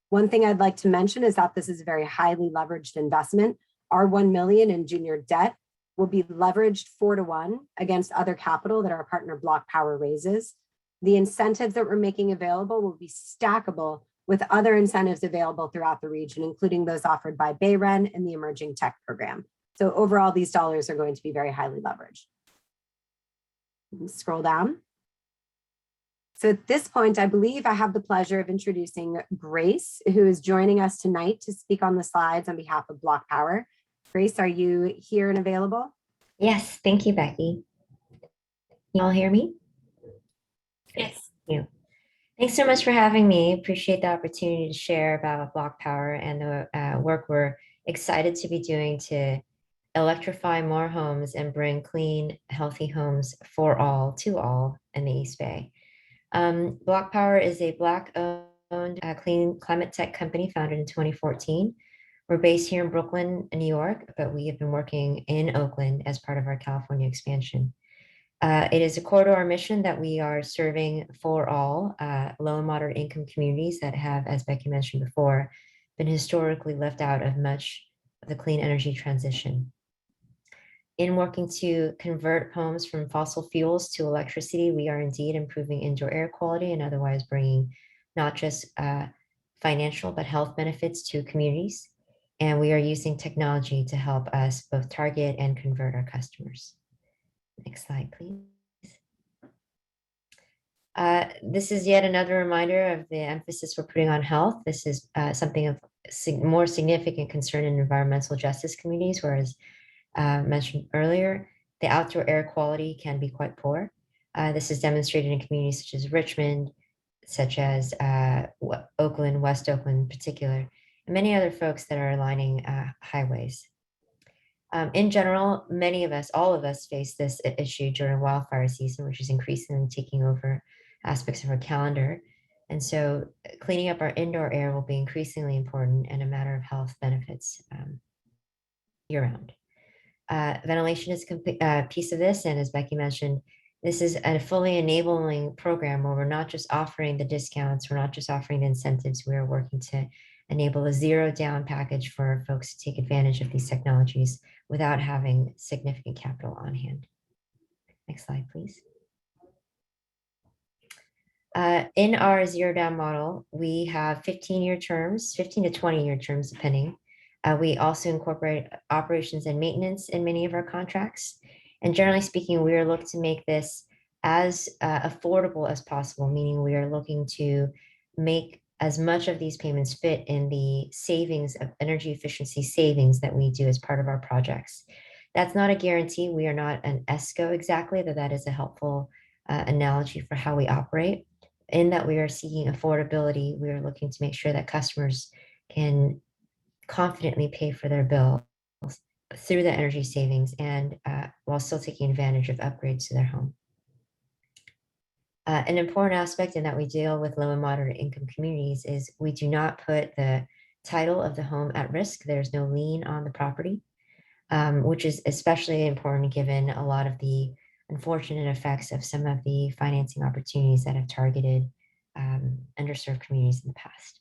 One thing I'd like to mention is that this is a very highly leveraged investment. Our $1 million in junior debt will be leveraged 4-to-1 against other capital that our partner Block Power raises. The incentives that we're making available will be stackable with other incentives available throughout the region, including those offered by BayRen and the Emerging Tech Program. So overall, these dollars are going to be very highly leveraged. Scroll down. So at this point, I believe I have the pleasure of introducing Grace, who is joining us tonight to speak on the slides on behalf of Block Power. Grace, are you here and available? Yes, thank you, Becky. You all hear me? Yes. Thank you. Thanks so much for having me. Appreciate the opportunity to share about Block Power and the work we're excited to be doing to electrify more homes and bring clean, healthy homes for all, to all in the East Bay. Block Power is a Black-owned clean climate tech company founded in 2014. We're based here in Brooklyn, New York, but we have been working in Oakland as part of our California expansion. It is a core to our mission that we are serving for all low and moderate income communities that have, as Becky mentioned before, been historically left out of much of the clean energy transition. In working to convert homes from fossil fuels to electricity, we are indeed improving indoor air quality and otherwise bringing not just financial but health benefits to communities. And we are using technology to help us both target and convert our customers. Next slide, please. This is yet another reminder of the emphasis we're putting on health. This is something of more significant concern in environmental justice communities, whereas mentioned earlier, the outdoor air quality can be quite poor. This is demonstrated in communities such as Richmond, such as Oakland, West Oakland in particular, and many other folks that are lining highways. In general, many of us, all of us face this issue during wildfire season, which is increasingly taking over aspects of our calendar. And so cleaning up our indoor air will be increasingly important and a matter of health benefits year-round. Ventilation is a piece of this, and as Becky mentioned, this is a fully enabling program where we're not just offering the discounts, we're not just offering the incentives, we are working to enable a zero down package for folks to take advantage of these technologies without having significant capital on hand. Next slide, please. In our zero down model, we have 15-year terms, 15 to 20-year terms, depending. We also incorporate operations and maintenance in many of our contracts. And generally speaking, we are looking to make this as affordable as possible, meaning we are looking to make as much of these payments fit in the savings of energy efficiency savings that we do as part of our projects. That's not a guarantee. We are not an ESCO exactly, though that is a helpful analogy for how we operate. In that we are seeking affordability, we are looking to make sure that customers can confidently pay for their bills through the energy savings and while still taking advantage of upgrades to their home. An important aspect in that we deal with low and moderate income communities is we do not put the title of the home at risk. There's no lien on the property, which is especially important given a lot of the unfortunate effects of some of the financing opportunities that have targeted underserved communities in the past.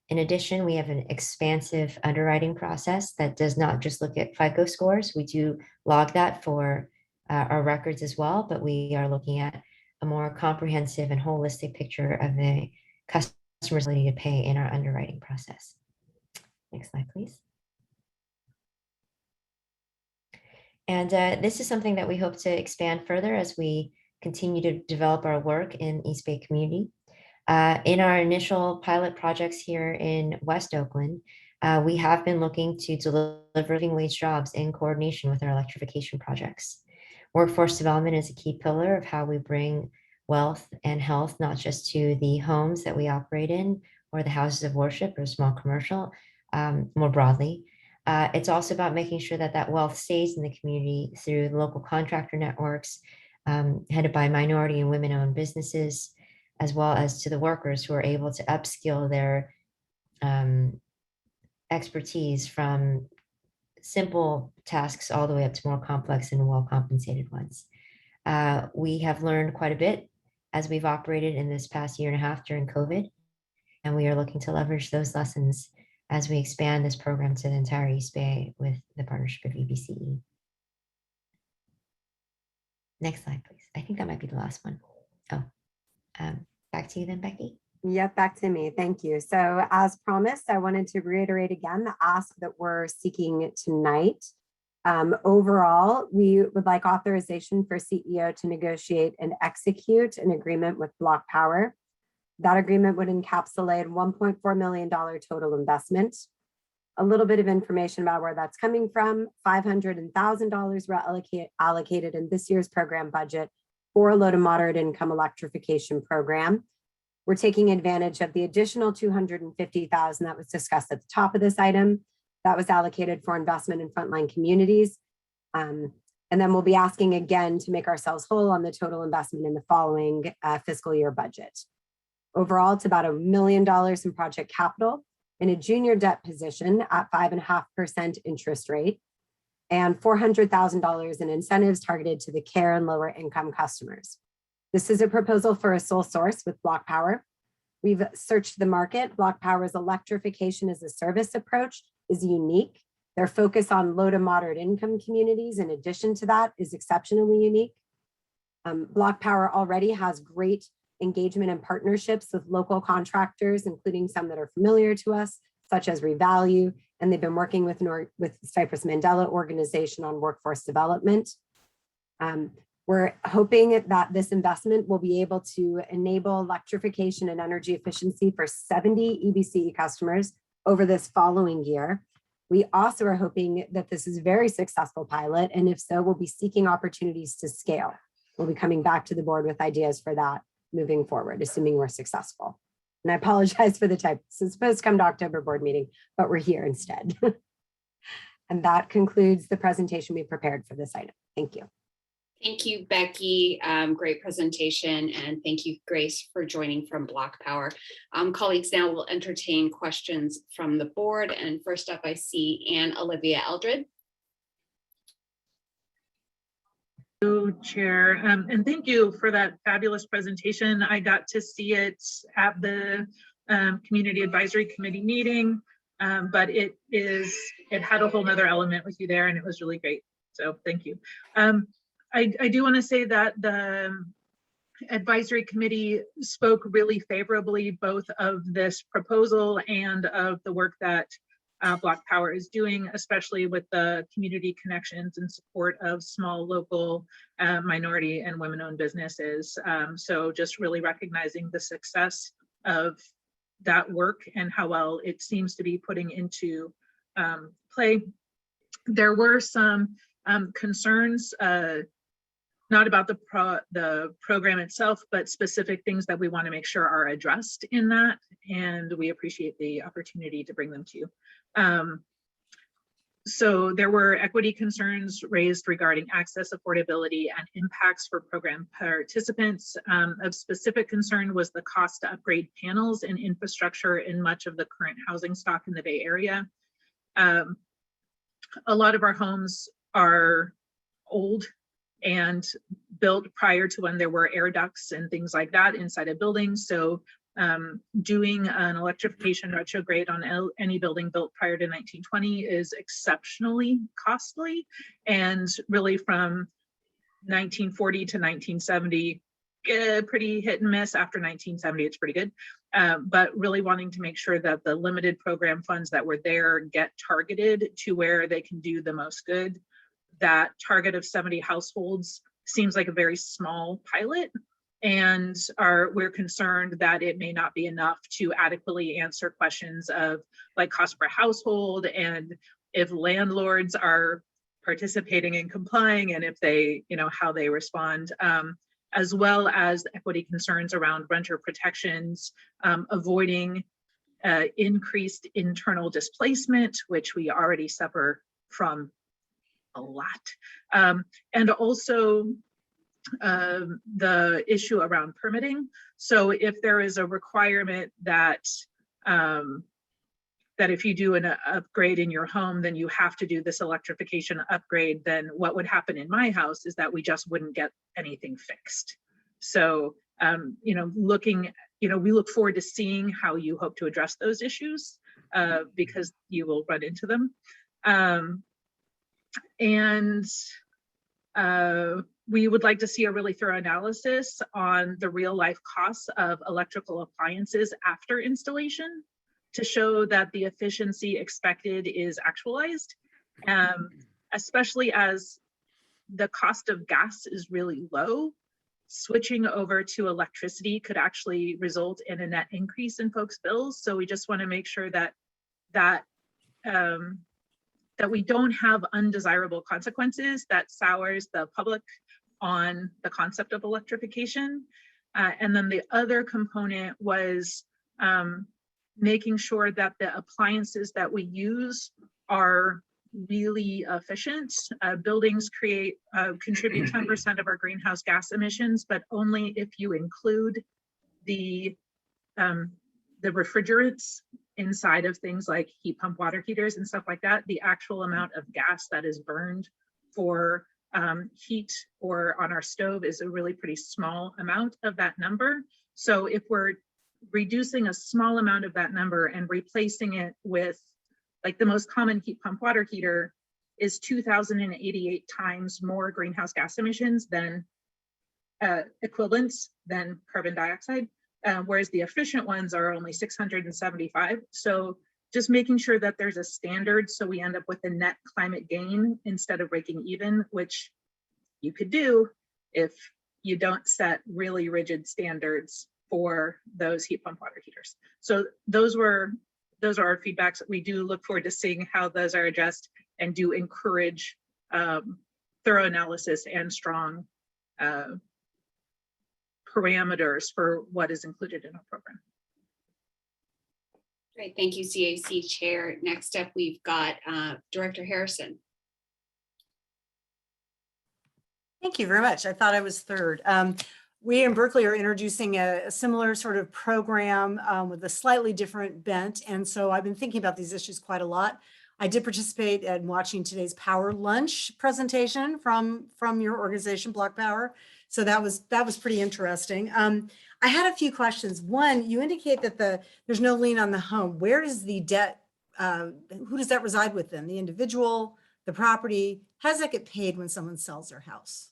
In addition, we have an expansive underwriting process that does not just look at FICO scores. We do log that for our records as well, but we are looking at a more comprehensive and holistic picture of the customer's ability to pay in our underwriting process. Next slide, please. And this is something that we hope to expand further as we continue to develop our work in East Bay community. In our initial pilot projects here in West Oakland, we have been looking to deliver living wage jobs in coordination with our electrification projects. Workforce development is a key pillar of how we bring wealth and health, not just to the homes that we operate in or the houses of worship or small commercial, more broadly. It's also about making sure that that wealth stays in the community through local contractor networks, headed by minority and women-owned businesses, as well as to the workers who are able to upskill their expertise from simple tasks all the way up to more complex and well-compensated ones. We have learned quite a bit as we've operated in this past year and a half during COVID, and we are looking to leverage those lessons as we expand this program to the entire East Bay with the partnership of EBCE. Next slide, please. I think that might be the last one. Oh, back to you then, Becky. Yep, back to me. Thank you. So as promised, I wanted to reiterate again the ask that we're seeking tonight. Overall, we would like authorization for CEO to negotiate and execute an agreement with Block Power. That agreement would encapsulate $1.4 million total investment. A little bit of information about where that's coming from. $500,000 were allocated in this year's program budget for a low to moderate income electrification program. We're taking advantage of the additional $250,000 that was discussed at the top of this item that was allocated for investment in frontline communities. And then we'll be asking again to make ourselves whole on the total investment in the following fiscal year budget. Overall, it's about $1 million in project capital in a junior debt position at 5.5% interest rate and $400,000 in incentives targeted to the care and lower income customers. This is a proposal for a sole source with Block Power. We've searched the market. Block Power's electrification as a service approach is unique. Their focus on low to moderate income communities, in addition to that, is exceptionally unique. Block Power already has great engagement and partnerships with local contractors, including some that are familiar to us, such as Revalue, and they've been working with Cypress Mandela organization on workforce development. We're hoping that this investment will be able to enable electrification and energy efficiency for 70 EBCE customers over this following year. We also are hoping that this is a very successful pilot, and if so, we'll be seeking opportunities to scale. We'll be coming back to the board with ideas for that moving forward, assuming we're successful. And I apologize for the type. It's supposed to come to October board meeting, but we're here instead. And that concludes the presentation we prepared for this item. Thank you. Thank you, Becky. Great presentation. And thank you, Grace, for joining from Block Power. Colleagues, now we'll entertain questions from the board. And first up, I see Anne Olivia Eldred. Chair, and thank you for that fabulous presentation. I got to see it at the Community Advisory Committee meeting, but it had a whole nother element with you there, and it was really great. So thank you. I do want to say that the advisory committee spoke really favorably both of this proposal and of the work that Block Power is doing, especially with the community connections and support of small local minority and women-owned businesses. So just really recognizing the success of that work and how well it seems to be putting into play. There were some concerns, not about the program itself, but specific things that we want to make sure are addressed in that, and we appreciate the opportunity to bring them to you. So there were equity concerns raised regarding access, affordability, and impacts for program participants. Of specific concern was the cost to upgrade panels and infrastructure in much of the current housing stock in the Bay Area. A lot of our homes are old and built prior to when there were air ducts and things like that inside of buildings. So doing an electrification retrograde on any building built prior to 1920 is exceptionally costly, and really from 1940 to 1970, pretty hit and miss. After 1970, it's pretty good. But really wanting to make sure that the limited program funds that were there get targeted to where they can do the most good. That target of 70 households seems like a very small pilot, and we're concerned that it may not be enough to adequately answer questions of like cost per household, and if landlords are participating and complying, and if they, how they respond, as well as equity concerns around renter protections, avoiding increased internal displacement, which we already suffer from a lot, and also the issue around permitting. So if there is a requirement that that if you do an upgrade in your home, then you have to do this electrification upgrade, then what would happen in my house is that we just wouldn't get anything fixed. So, you know, we look forward to seeing how you hope to address those issues because you will run into them. We would like to see a really thorough analysis on the real life costs of electrical appliances after installation to show that the efficiency expected is actualized, especially as the cost of gas is really low. Switching over to electricity could actually result in a net increase in folks' bills. So we just want to make sure that we don't have undesirable consequences that sours the public on the concept of electrification. And then the other component was making sure that the appliances that we use are really efficient. Buildings contribute 10% of our greenhouse gas emissions, but only if you include the refrigerants inside of things like heat pump water heaters and stuff like that. The actual amount of gas that is burned for heat or on our stove is a really pretty small amount of that number. So if we're reducing a small amount of that number and replacing it with, like, the most common heat pump water heater is 2,088 times more greenhouse gas emissions than equivalents than carbon dioxide, whereas the efficient ones are only 675. So just making sure that there's a standard so we end up with a net climate gain instead of breaking even, which you could do if you don't set really rigid standards for those heat pump water heaters. So those are our feedbacks. We do look forward to seeing how those are addressed and do encourage thorough analysis and strong parameters for what is included in our program. Great, thank you, CAC Chair. Next up, we've got Director Harrison. Thank you very much. I thought I was third. We in Berkeley are introducing a similar sort of program with a slightly different bent. And so I've been thinking about these issues quite a lot. I did participate in watching today's Power Lunch presentation from your organization, Block Power. So that was pretty interesting. I had a few questions. One, you indicate that there's no lien on the home. Where does the debt, who does that reside with then? The individual, the property? How does that get paid when someone sells their house?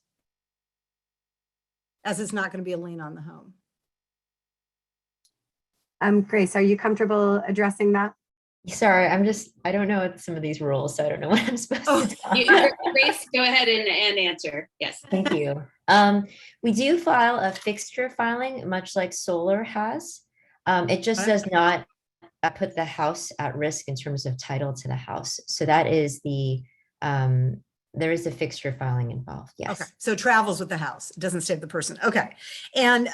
As it's not going to be a lien on the home. Grace, are you comfortable addressing that? Sorry, I don't know some of these rules, so I don't know what I'm supposed to do. Grace, go ahead and answer. Yes. Thank you. We do file a fixture filing, much like solar has. It just does not put the house at risk in terms of title to the house. So that is there is a fixture filing involved. Yes. Okay. So it travels with the house. It doesn't stay with the person. Okay. And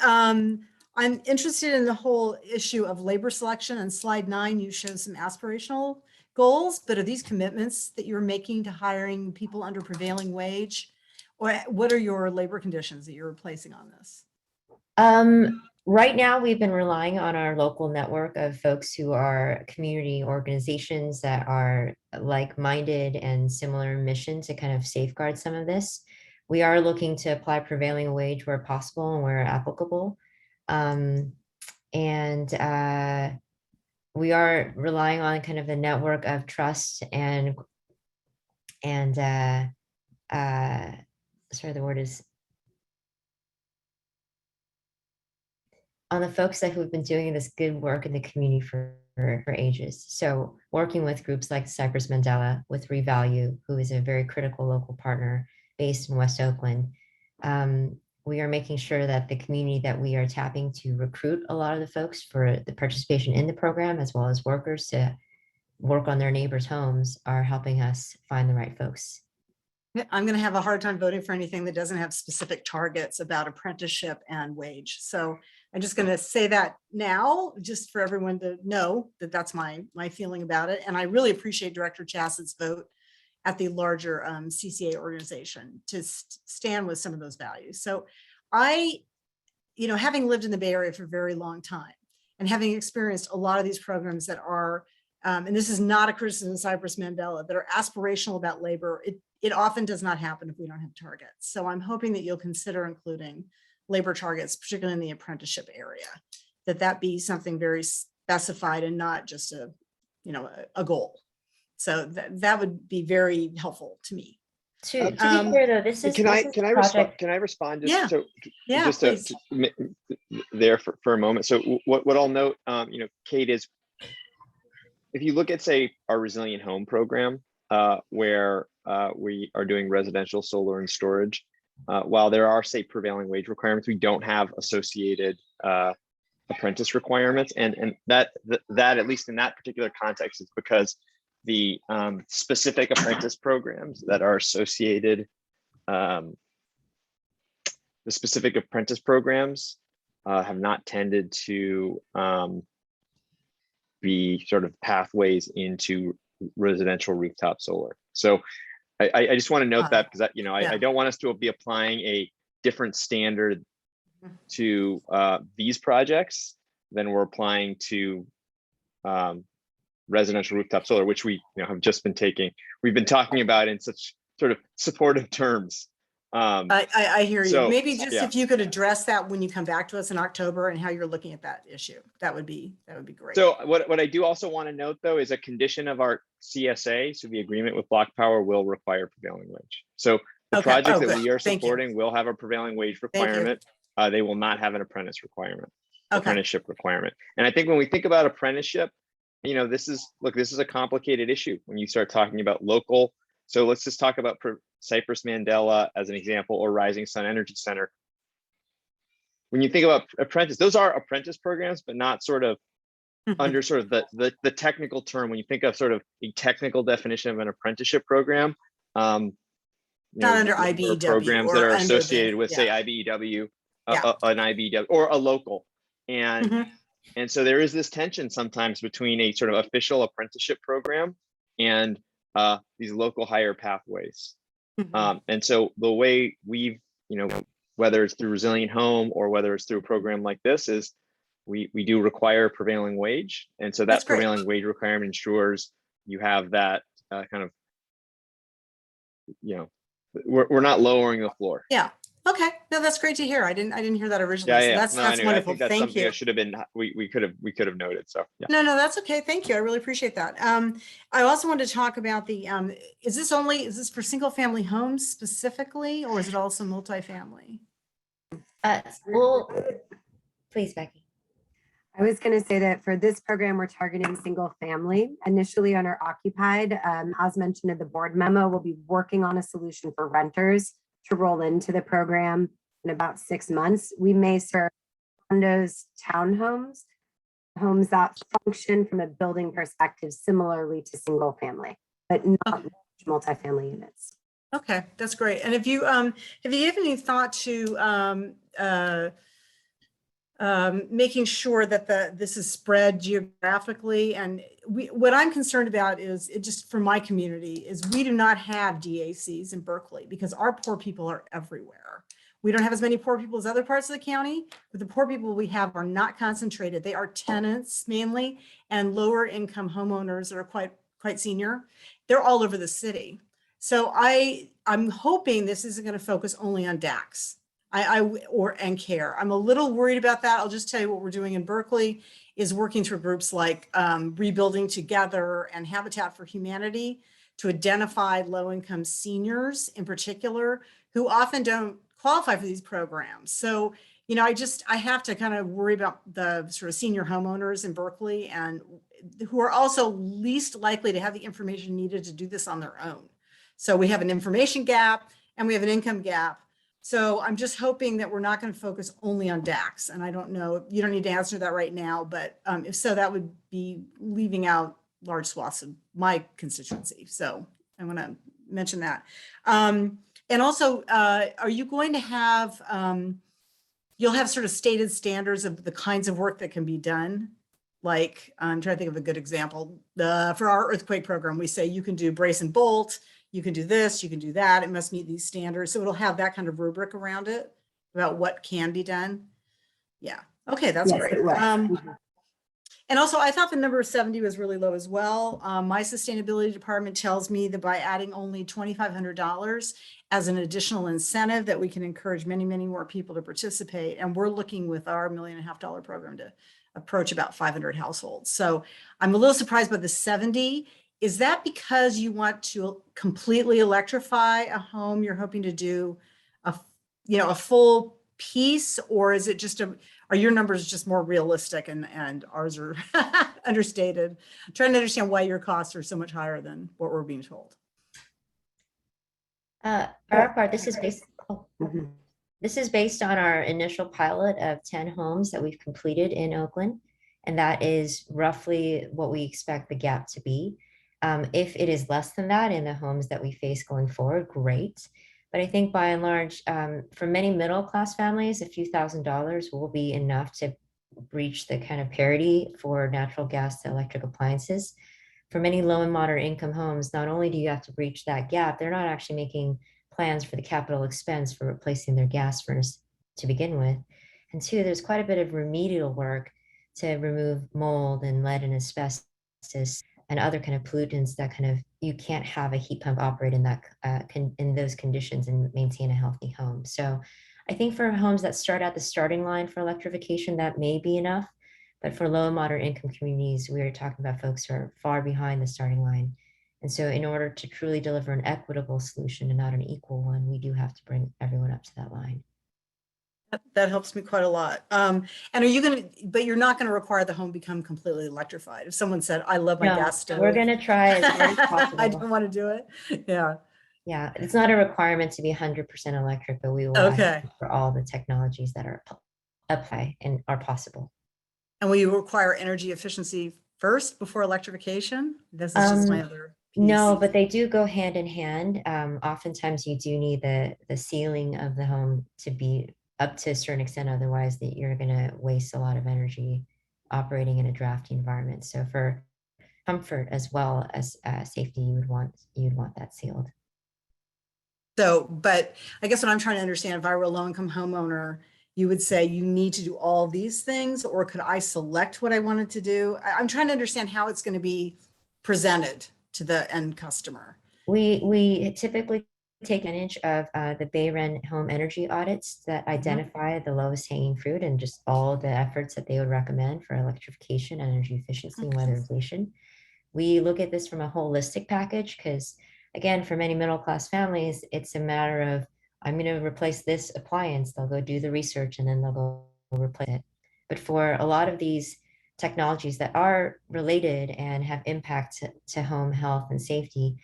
I'm interested in the whole issue of labor selection. On slide 9, you show some aspirational goals, but are these commitments that you're making to hiring people under prevailing wage? Or what are your labor conditions that you're placing on this? Right now, we've been relying on our local network of folks who are community organizations that are like-minded and similar mission to kind of safeguard some of this. We are looking to apply prevailing wage where possible and where applicable. We are relying on kind of the network of trust and sorry, the word is on the folks that who've been doing this good work in the community for ages. So working with groups like Cypress Mandela, with Revalue, who is a very critical local partner based in West Oakland. We are making sure that the community that we are tapping to recruit a lot of the folks for the participation in the program, as well as workers to work on their neighbors' homes, are helping us find the right folks. I'm going to have a hard time voting for anything that doesn't have specific targets about apprenticeship and wage. So I'm just going to say that now, just for everyone to know that that's my feeling about it. And I really appreciate Director Chassett's vote at the larger CCA organization to stand with some of those values. So having lived in the Bay Area for a very long time and having experienced a lot of these programs that are, and this is not a criticism of Cypress Mandela, that are aspirational about labor, it often does not happen if we don't have targets. So I'm hoping that you'll consider including labor targets, particularly in the apprenticeship area, that be something very specified and not just a goal. So that would be very helpful to me. To be clear though, this is project. Can I respond just Yeah. so Yeah, just please. there for a moment? So what I'll note, Kate, is if you look at, say, our Resilient Home program, where we are doing residential solar and storage, while there are, say, prevailing wage requirements, we don't have associated apprentice requirements, and that at least in that particular context is because the specific apprentice programs that are associated, the specific apprentice programs have not tended to be sort of pathways into residential rooftop solar. So I just want to note that, because I don't want us to be applying a different standard to these projects than we're applying to residential rooftop solar, which we have just been we've been talking about in such sort of supportive terms. I hear you. So, Maybe just yeah. if you could address that when you come back to us in October and how you're looking at that issue, that would be great. So what I do also want to note, though, is a condition of our CSA, so the agreement with Block Power, will require prevailing wage. So the projects that we are supporting will have a prevailing wage requirement. They will not have an apprentice requirement, apprenticeship requirement. And I think when we think about apprenticeship, this is a complicated issue when you start talking about local. So let's just talk about Cypress Mandela as an example, or Rising Sun Energy Center. When you think about apprentice, those are apprentice programs, but not sort of under sort of the technical term. When you think of sort of a technical definition of an apprenticeship program, not under IBEW, programs that are associated with, say, IBEW, an IBEW, or a local. And so there is this tension sometimes between a sort of official apprenticeship program and these local hire pathways. And so the way we've, whether it's through Resilient Home or whether it's through a program like this, is we do require prevailing wage. And so that prevailing wage requirement ensures you have that kind of, we're not lowering the floor. Yeah. Okay. No, that's great to hear. I didn't hear that originally. Yeah. So that's wonderful. I think that's Thank something you. that should have been, we could have noted. So yeah. No, that's okay. Thank you. I really appreciate that. I also wanted to talk about the, is this for single family homes specifically, or is it also multifamily? Well, please, Becky. I was going to say that for this program, we're targeting single family initially owner occupied. As mentioned in the board memo, we'll be working on a solution for renters to roll into the program in about 6 months. We may serve condos, townhomes, homes that function from a building perspective similarly to single family, but not multifamily units. Okay, that's great. And have you given any thought to making sure that this is spread geographically? And what I'm concerned about is, it just for my community, is we do not have DACs in Berkeley because our poor people are everywhere. We don't have as many poor people as other parts of the county, but the poor people we have are not concentrated. They are tenants mainly and lower income homeowners that are quite senior. They're all over the city. So I'm hoping this isn't going to focus only on DACs. And care. I'm a little worried about that. I'll just tell you what we're doing in Berkeley is working through groups like Rebuilding Together and Habitat for Humanity to identify low-income seniors in particular who often don't qualify for these programs. So, I have to kind of worry about the sort of senior homeowners in Berkeley and who are also least likely to have the information needed to do this on their own. So we have an information gap and we have an income gap. So I'm just hoping that we're not going to focus only on DACs. And I don't know, you don't need to answer that right now, but if so, that would be leaving out large swaths of my constituency. So I want to mention that. And also, are you going to have, you'll have sort of stated standards of the kinds of work that can be done? Like, I'm trying to think of a good example. For our earthquake program, we say you can do brace and bolt, you can do this, you can do that, it must meet these standards. So it'll have that kind of rubric around it about what can be done. Yeah, okay, that's Yes, great. it will. And also, I thought the number 70 was really low as well. My sustainability department tells me that by adding only $2,500 as an additional incentive, that we can encourage many, many more people to participate. And we're looking with our $1.5 million program to approach about 500 households. So I'm a little surprised by the 70. Is that because you want to completely electrify a home? You're hoping to do a full piece, or is it just are your numbers just more realistic and ours are understated? I'm trying to understand why your costs are so much higher than what we're being told. For our part, this is based. This is based on our initial pilot of 10 homes that we've completed in Oakland, and that is roughly what we expect the gap to be. If it is less than that in the homes that we face going forward, great. But I think by and large, for many middle-class families, a few $1,000s will be enough to reach the kind of parity for natural gas to electric appliances. For many low and moderate income homes, not only do you have to breach that gap, they're not actually making plans for the capital expense for replacing their gas furnace to begin with. And two, there's quite a bit of remedial work to remove mold and lead and asbestos and other kind of pollutants that kind of, you can't have a heat pump operate in that in those conditions and maintain a healthy home. So I think for homes that start at the starting line for electrification, that may be enough. But for low and moderate income communities, we are talking about folks who are far behind the starting line. And so in order to truly deliver an equitable solution and not an equal one, we do have to bring everyone up to that line. That helps me quite a lot. And are you going to, but you're not going to require the home become completely electrified. If someone said, I love my No, gas stove. we're going to try as hard as possible. I don't want to do it. Yeah. Yeah, it's not a requirement to be 100% electric, but we will Okay. for all the technologies that are apply and are possible. And will you require energy efficiency first before electrification? This is just my other piece. No, but they do go hand in hand. Oftentimes you do need the ceiling of the home to be up to a certain extent, otherwise that you're going to waste a lot of energy operating in a drafty environment. So for comfort as well as safety, you'd want that sealed. So, but I guess what I'm trying to understand, if I were a low-income homeowner, you would say you need to do all these things, or could I select what I wanted to do? I'm trying to understand how it's going to be presented to the end customer. We typically take advantage of the Bayren home energy audits that identify the lowest hanging fruit and just all the efforts that they would recommend for electrification, energy efficiency, and weatherization. We look at this from a holistic package because, again, for many middle-class families, it's a matter of, I'm going to replace this appliance. They'll go do the research and then they'll go replace it. But for a lot of these technologies that are related and have impact to home health and safety,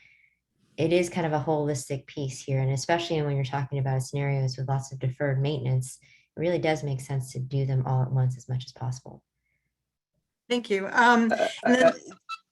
it is kind of a holistic piece here. And especially when you're talking about scenarios with lots of deferred maintenance, it really does make sense to do them all at once as much as possible. Thank you. And then,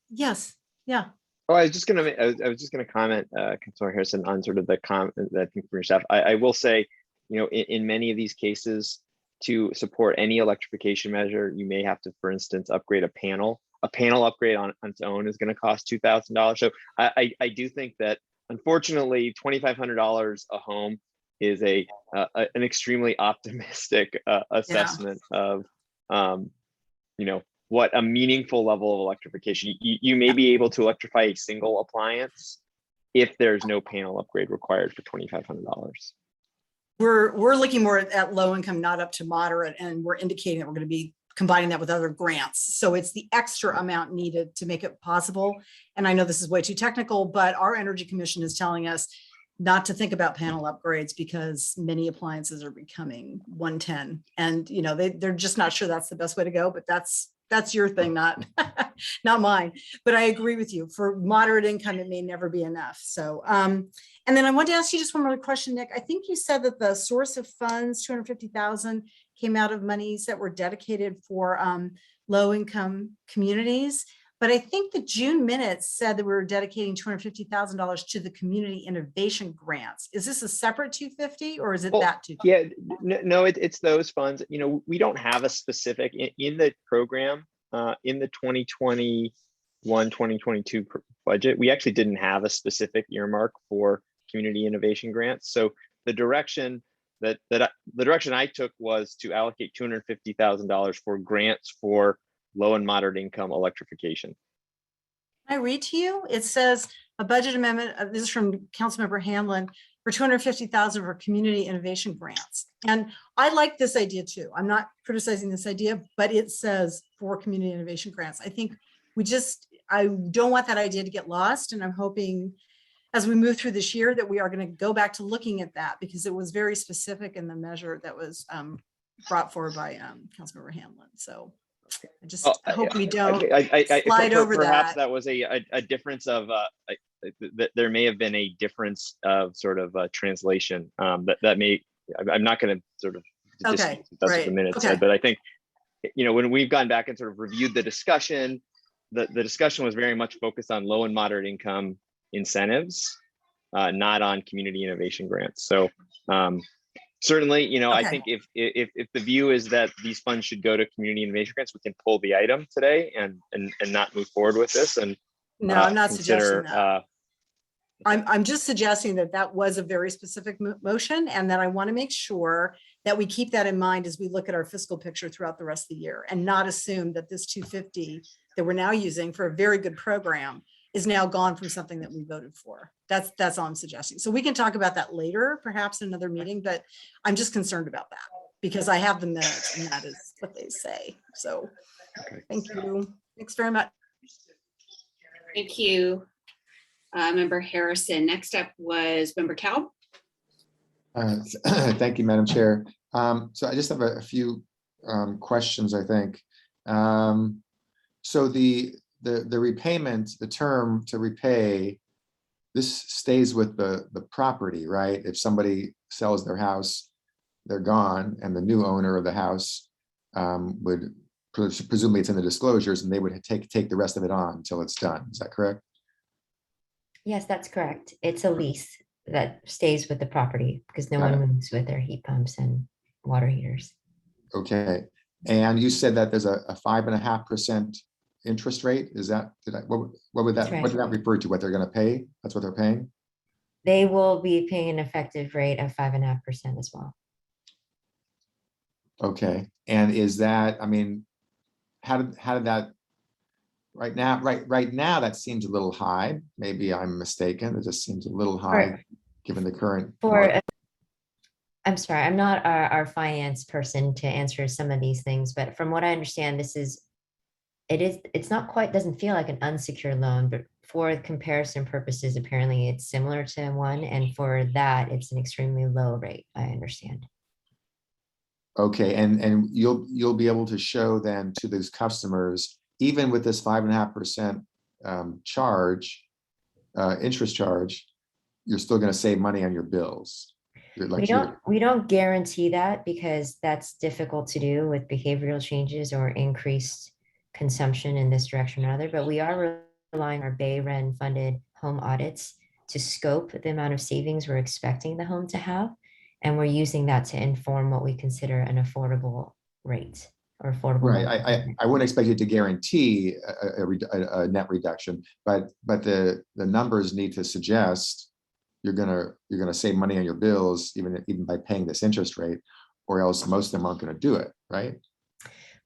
yes, yeah. Oh, I was just gonna comment, Councilor Harrison, on sort of the comment that from your staff. I will say, you know, in many of these cases, to support any electrification measure, you may have to, for instance, upgrade a panel. A panel upgrade on its own is going to cost $2,000. So I do think that, unfortunately, $2,500 a home is an extremely optimistic assessment of, you know, what a meaningful level of electrification. You may be able to electrify a single appliance if there's no panel upgrade required for $2,500. We're looking more at low income, not up to moderate, and we're indicating that we're going to be combining that with other grants. So it's the extra amount needed to make it possible. And I know this is way too technical, but our Energy Commission is telling us not to think about panel upgrades because many appliances are becoming 110. And you know, they're just not sure that's the best way to go, but that's your thing, not mine. But I agree with you. For moderate income, it may never be enough. So, and then I want to ask you just one more question, Nick. I think you said that the source of funds, 250,000, came out of monies that were dedicated for low-income communities. But I think the June minutes said that we were dedicating $250,000 to the community innovation grants. Is this a separate 250 or is it that 250? Yeah, no, it's those funds. You know, we don't have a specific in the program in the 2021-2022 budget, we actually didn't have a specific earmark for community innovation grants. So the direction the direction I took was to allocate $250,000 for grants for low and moderate income electrification. I read to you, it says a budget amendment, this is from Councilmember Hanlon, for 250,000 for community innovation grants. And I like this idea too. I'm not criticizing this idea, but it says for community innovation grants. I think I don't want that idea to get lost. And I'm hoping as we move through this year that we are going to go back to looking at that, because it was very specific in the measure that was brought forward by Councilmember Hanlon. So I just hope we don't slide over perhaps that. That was a difference of there may have been a difference of sort of translation that may, I'm not going to sort of Okay, that's right. what the minute Okay. said, but I think, you know, when we've gone back and sort of reviewed the discussion, the discussion was very much focused on low and moderate income incentives, not on community innovation grants. So certainly, you know, I think if the view is that these funds should go to community innovation grants, we can pull the item today and not move forward with this. And no, I'm not consider, suggesting that. I'm just suggesting that that was a very specific motion, and that I want to make sure that we keep that in mind as we look at our fiscal picture throughout the rest of the year, and not assume that this 250 that we're now using for a very good program is now gone from something that we voted for. That's all I'm suggesting. So we can talk about that later, perhaps in another meeting, but I'm just concerned about that because I have the minutes and that is what they say. So thank you. Thanks very much. Thank you, Member Harrison. Next up was Member Cow. Thank you, Madam Chair. So I just have a few questions, I think. So the repayment, the term to repay, this stays with the property, right? If somebody sells their house, they're gone, and the new owner of the house would presumably, it's in the disclosures, and they would take the rest of it on until it's done. Is that correct? Yes, that's correct. It's a lease that stays with the property because no Got one it. moves with their heat pumps and water heaters. Okay. And you said that there's a 5.5% interest rate. Is that, what would that, That's right. what did that refer to? What they're going to pay? That's what they're paying? They will be paying an effective rate of 5.5% as well. Okay. And is that, I mean, how did that, right now, that seems a little high. Maybe I'm mistaken. It just seems a little high given the current. I'm sorry, I'm not our finance person to answer some of these things, but from what I understand, it's not quite, doesn't feel like an unsecured loan, but for comparison purposes, apparently it's similar to one. And for that, it's an extremely low rate, I understand. Okay, and you'll be able to show then to those customers, even with this 5.5% charge, interest charge, you're still going to save money on your bills. We don't guarantee that because that's difficult to do with behavioral changes or increased consumption in this direction or other, but we are relying on our BayREN funded home audits to scope the amount of savings we're expecting the home to have. And we're using that to inform what we consider an affordable rate or affordable. Right, I wouldn't expect you to guarantee a net reduction, but the numbers need to suggest you're gonna save money on your bills even by paying this interest rate, or else most of them aren't gonna do it, right?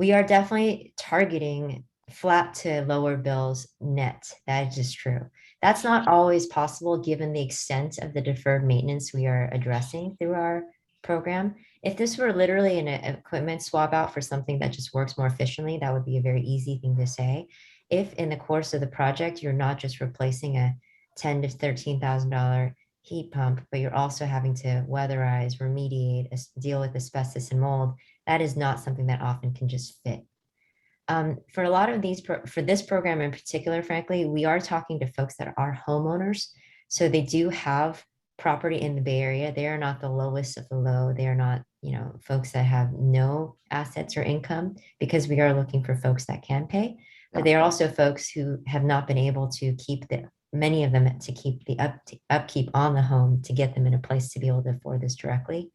We are definitely targeting flat to lower bills net. That is just true. That's not always possible given the extent of the deferred maintenance we are addressing through our program. If this were literally an equipment swap out for something that just works more efficiently, that would be a very easy thing to say. If in the course of the project, you're not just replacing a $10,000 to $13,000 heat pump, but you're also having to weatherize, remediate, deal with asbestos and mold, that is not something that often can just fit. For a lot of these, for this program in particular, frankly, we are talking to folks that are homeowners. So they do have property in the Bay Area. They are not the lowest of the low. They are not, folks that have no assets or income, because we are looking for folks that can pay. But they are also folks who have not been able to keep many of them to keep the upkeep on the home to get them in a place to be able to afford this directly.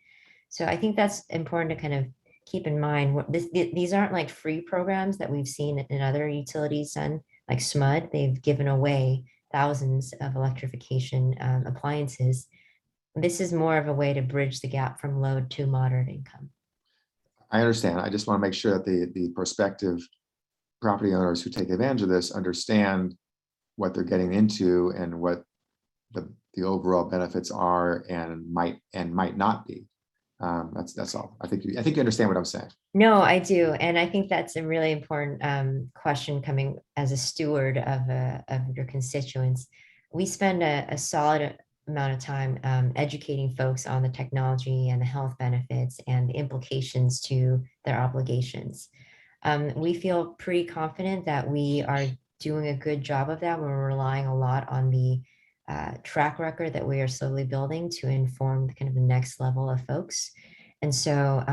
So I think that's important to kind of keep in mind. These aren't like free programs that we've seen in other utilities done, like SMUD. They've given away thousands of electrification appliances. This is more of a way to bridge the gap from low to moderate income. I understand. I just want to make sure that the prospective property owners who take advantage of this understand what they're getting into and what the overall benefits are and might not be. That's all. I think you understand what I'm saying. No, I do. And I think that's a really important question coming as a steward of your constituents. We spend a solid amount of time educating folks on the technology and the health benefits and the implications to their obligations. We feel pretty confident that we are doing a good job of that. We're relying a lot on the track record that we are slowly building to inform kind of the next level of folks. And so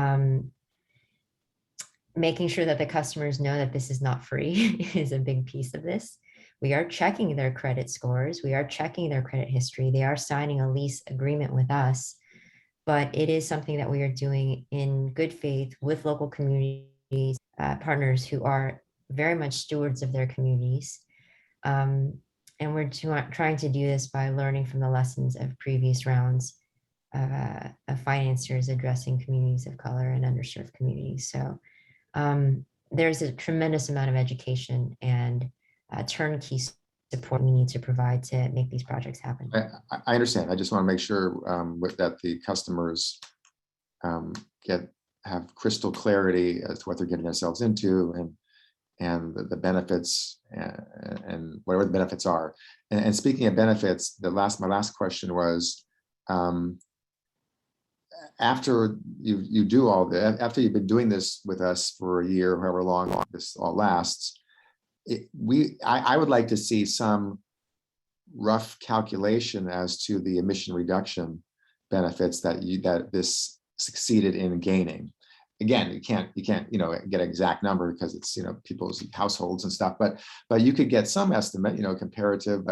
making sure that the customers know that this is not free is a big piece of this. We are checking their credit scores. We are checking their credit history. They are signing a lease agreement with us, but it is something that we are doing in good faith with local communities, partners who are very much stewards of their communities. And we're trying to do this by learning from the lessons of previous rounds of financiers addressing communities of color and underserved communities. So there's a tremendous amount of education and turnkey support we need to provide to make these projects happen. I understand. I just want to make sure that the customers have crystal clarity as to what they're getting themselves into and the benefits and whatever the benefits are. And speaking of benefits, my last question was, after you do all that, after you've been doing this with us for a year, however long this all lasts, I would like to see some rough calculation as to the emission reduction benefits that this succeeded in gaining. Again, you can't get an exact number because it's people's households and stuff, but you could get some estimate, comparative,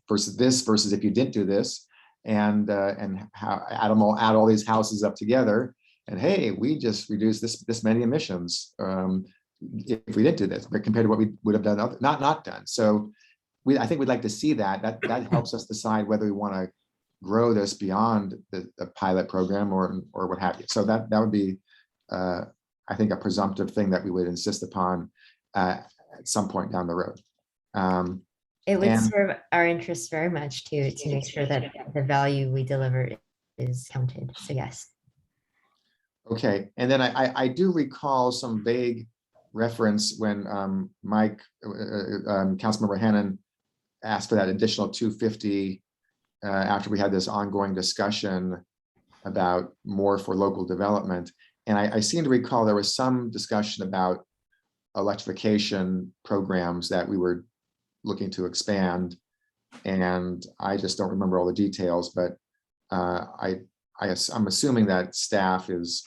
versus if you didn't do this, and how add all these houses up together, and hey, we just reduced this many emissions if we didn't do this, but compared to what we would have done not done. So I think we'd like to see that helps us decide whether we want to grow this beyond the pilot program or what have you. So that would be I think a presumptive thing that we would insist upon at some point down the road. It would serve our interests very much to make sure that the value we deliver is counted. So yes. Okay, and then I do recall some vague reference when Mike, Councilmember Hannan, asked for that additional 250 after we had this ongoing discussion about more for local development. And I seem to recall there was some discussion about electrification programs that we were looking to expand. And I just don't remember all the details, but I'm assuming that staff is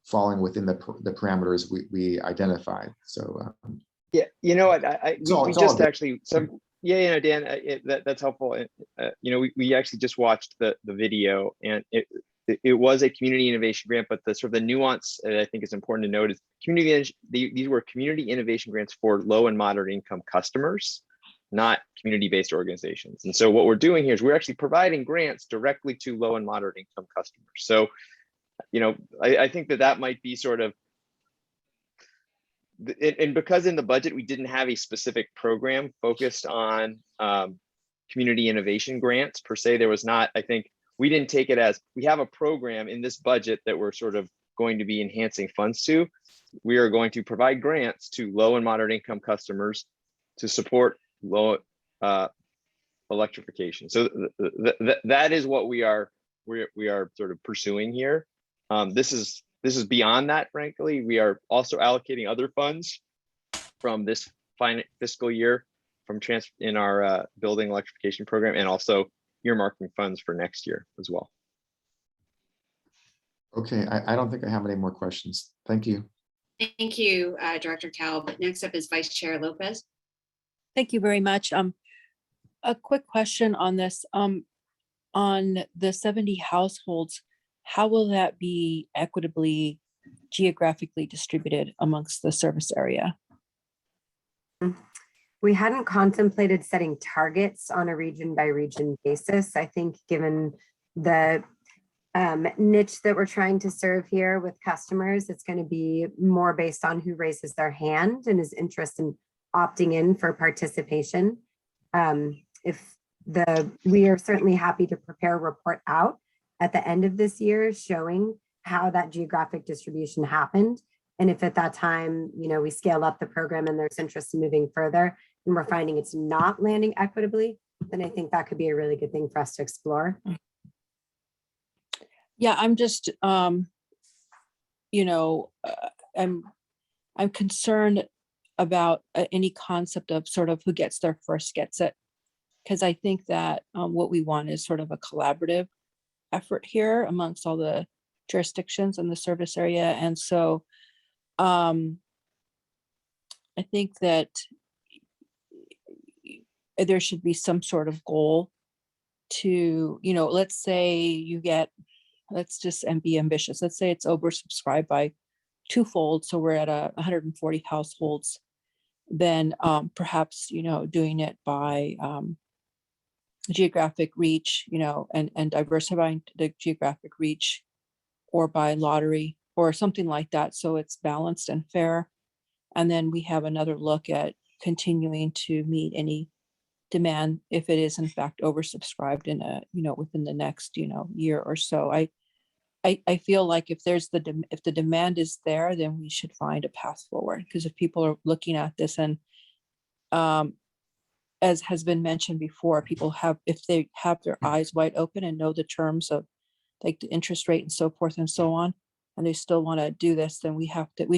falling within the parameters we identified. So yeah, you know what, Dan, that's helpful. We actually just watched the video, and it was a community innovation grant, but the sort of the nuance that I think is important to note is these were community innovation grants for low and moderate income customers, not community-based organizations. And so what we're doing here is we're actually providing grants directly to low and moderate income customers. So, I think that might be sort of, and because in the budget, we didn't have a specific program focused on community innovation grants per se, there was not, I think, we didn't take it as, we have a program in this budget that we're sort of going to be enhancing funds to. We are going to provide grants to low and moderate income customers to support low electrification. So that is what we are sort of pursuing here. This is beyond that, frankly. We are also allocating other funds from this fiscal year in our building electrification program, and also earmarking funds for next year as well. Okay, I don't think I have any more questions. Thank you. Thank you, Director Talbot. Next up is Vice Chair Lopez. Thank you very much. A quick question on this. On the 70 households, how will that be equitably geographically distributed amongst the service area? We hadn't contemplated setting targets on a region by region basis. I think given the niche that we're trying to serve here with customers, it's going to be more based on who raises their hand and is interested in opting in for participation. We are certainly happy to prepare a report out at the end of this year showing how that geographic distribution happened. And if at that time, we scale up the program and there's interest in moving further and we're finding it's not landing equitably, then I think that could be a really good thing for us to explore. Yeah, I'm just, I'm concerned about any concept of sort of who gets there first gets it. Because I think that what we want is sort of a collaborative effort here amongst all the jurisdictions in the service area. And so I think that there should be some sort of goal to, let's say you get, let's just be ambitious. Let's say it's oversubscribed by twofold. So we're at 140 households. Then perhaps, doing it by geographic reach, and diversifying the geographic reach or by lottery or something like that. So it's balanced and fair. And then we have another look at continuing to meet any demand if it is in fact oversubscribed in within the next, year or so. I feel like if the demand is there, then we should find a path forward. Because if people are looking at this and as has been mentioned before, if they have their eyes wide open and know the terms of like the interest rate and so forth and so on, and they still want to do this, then we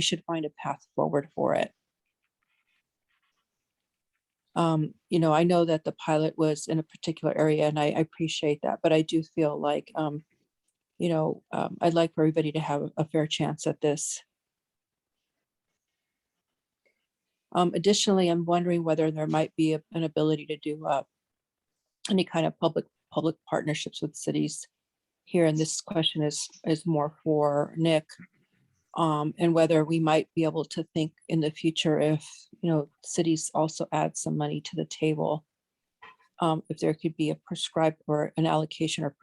should find a path forward for it. I know that the pilot was in a particular area and I appreciate that, but I do feel like, I'd like for everybody to have a fair chance at this. Additionally, I'm wondering whether there might be an ability to do any kind of public partnerships with cities here. And this question is more for Nick, and whether we might be able to think in the future if, cities also add some money to the table, if there could be a prescribed or an allocation or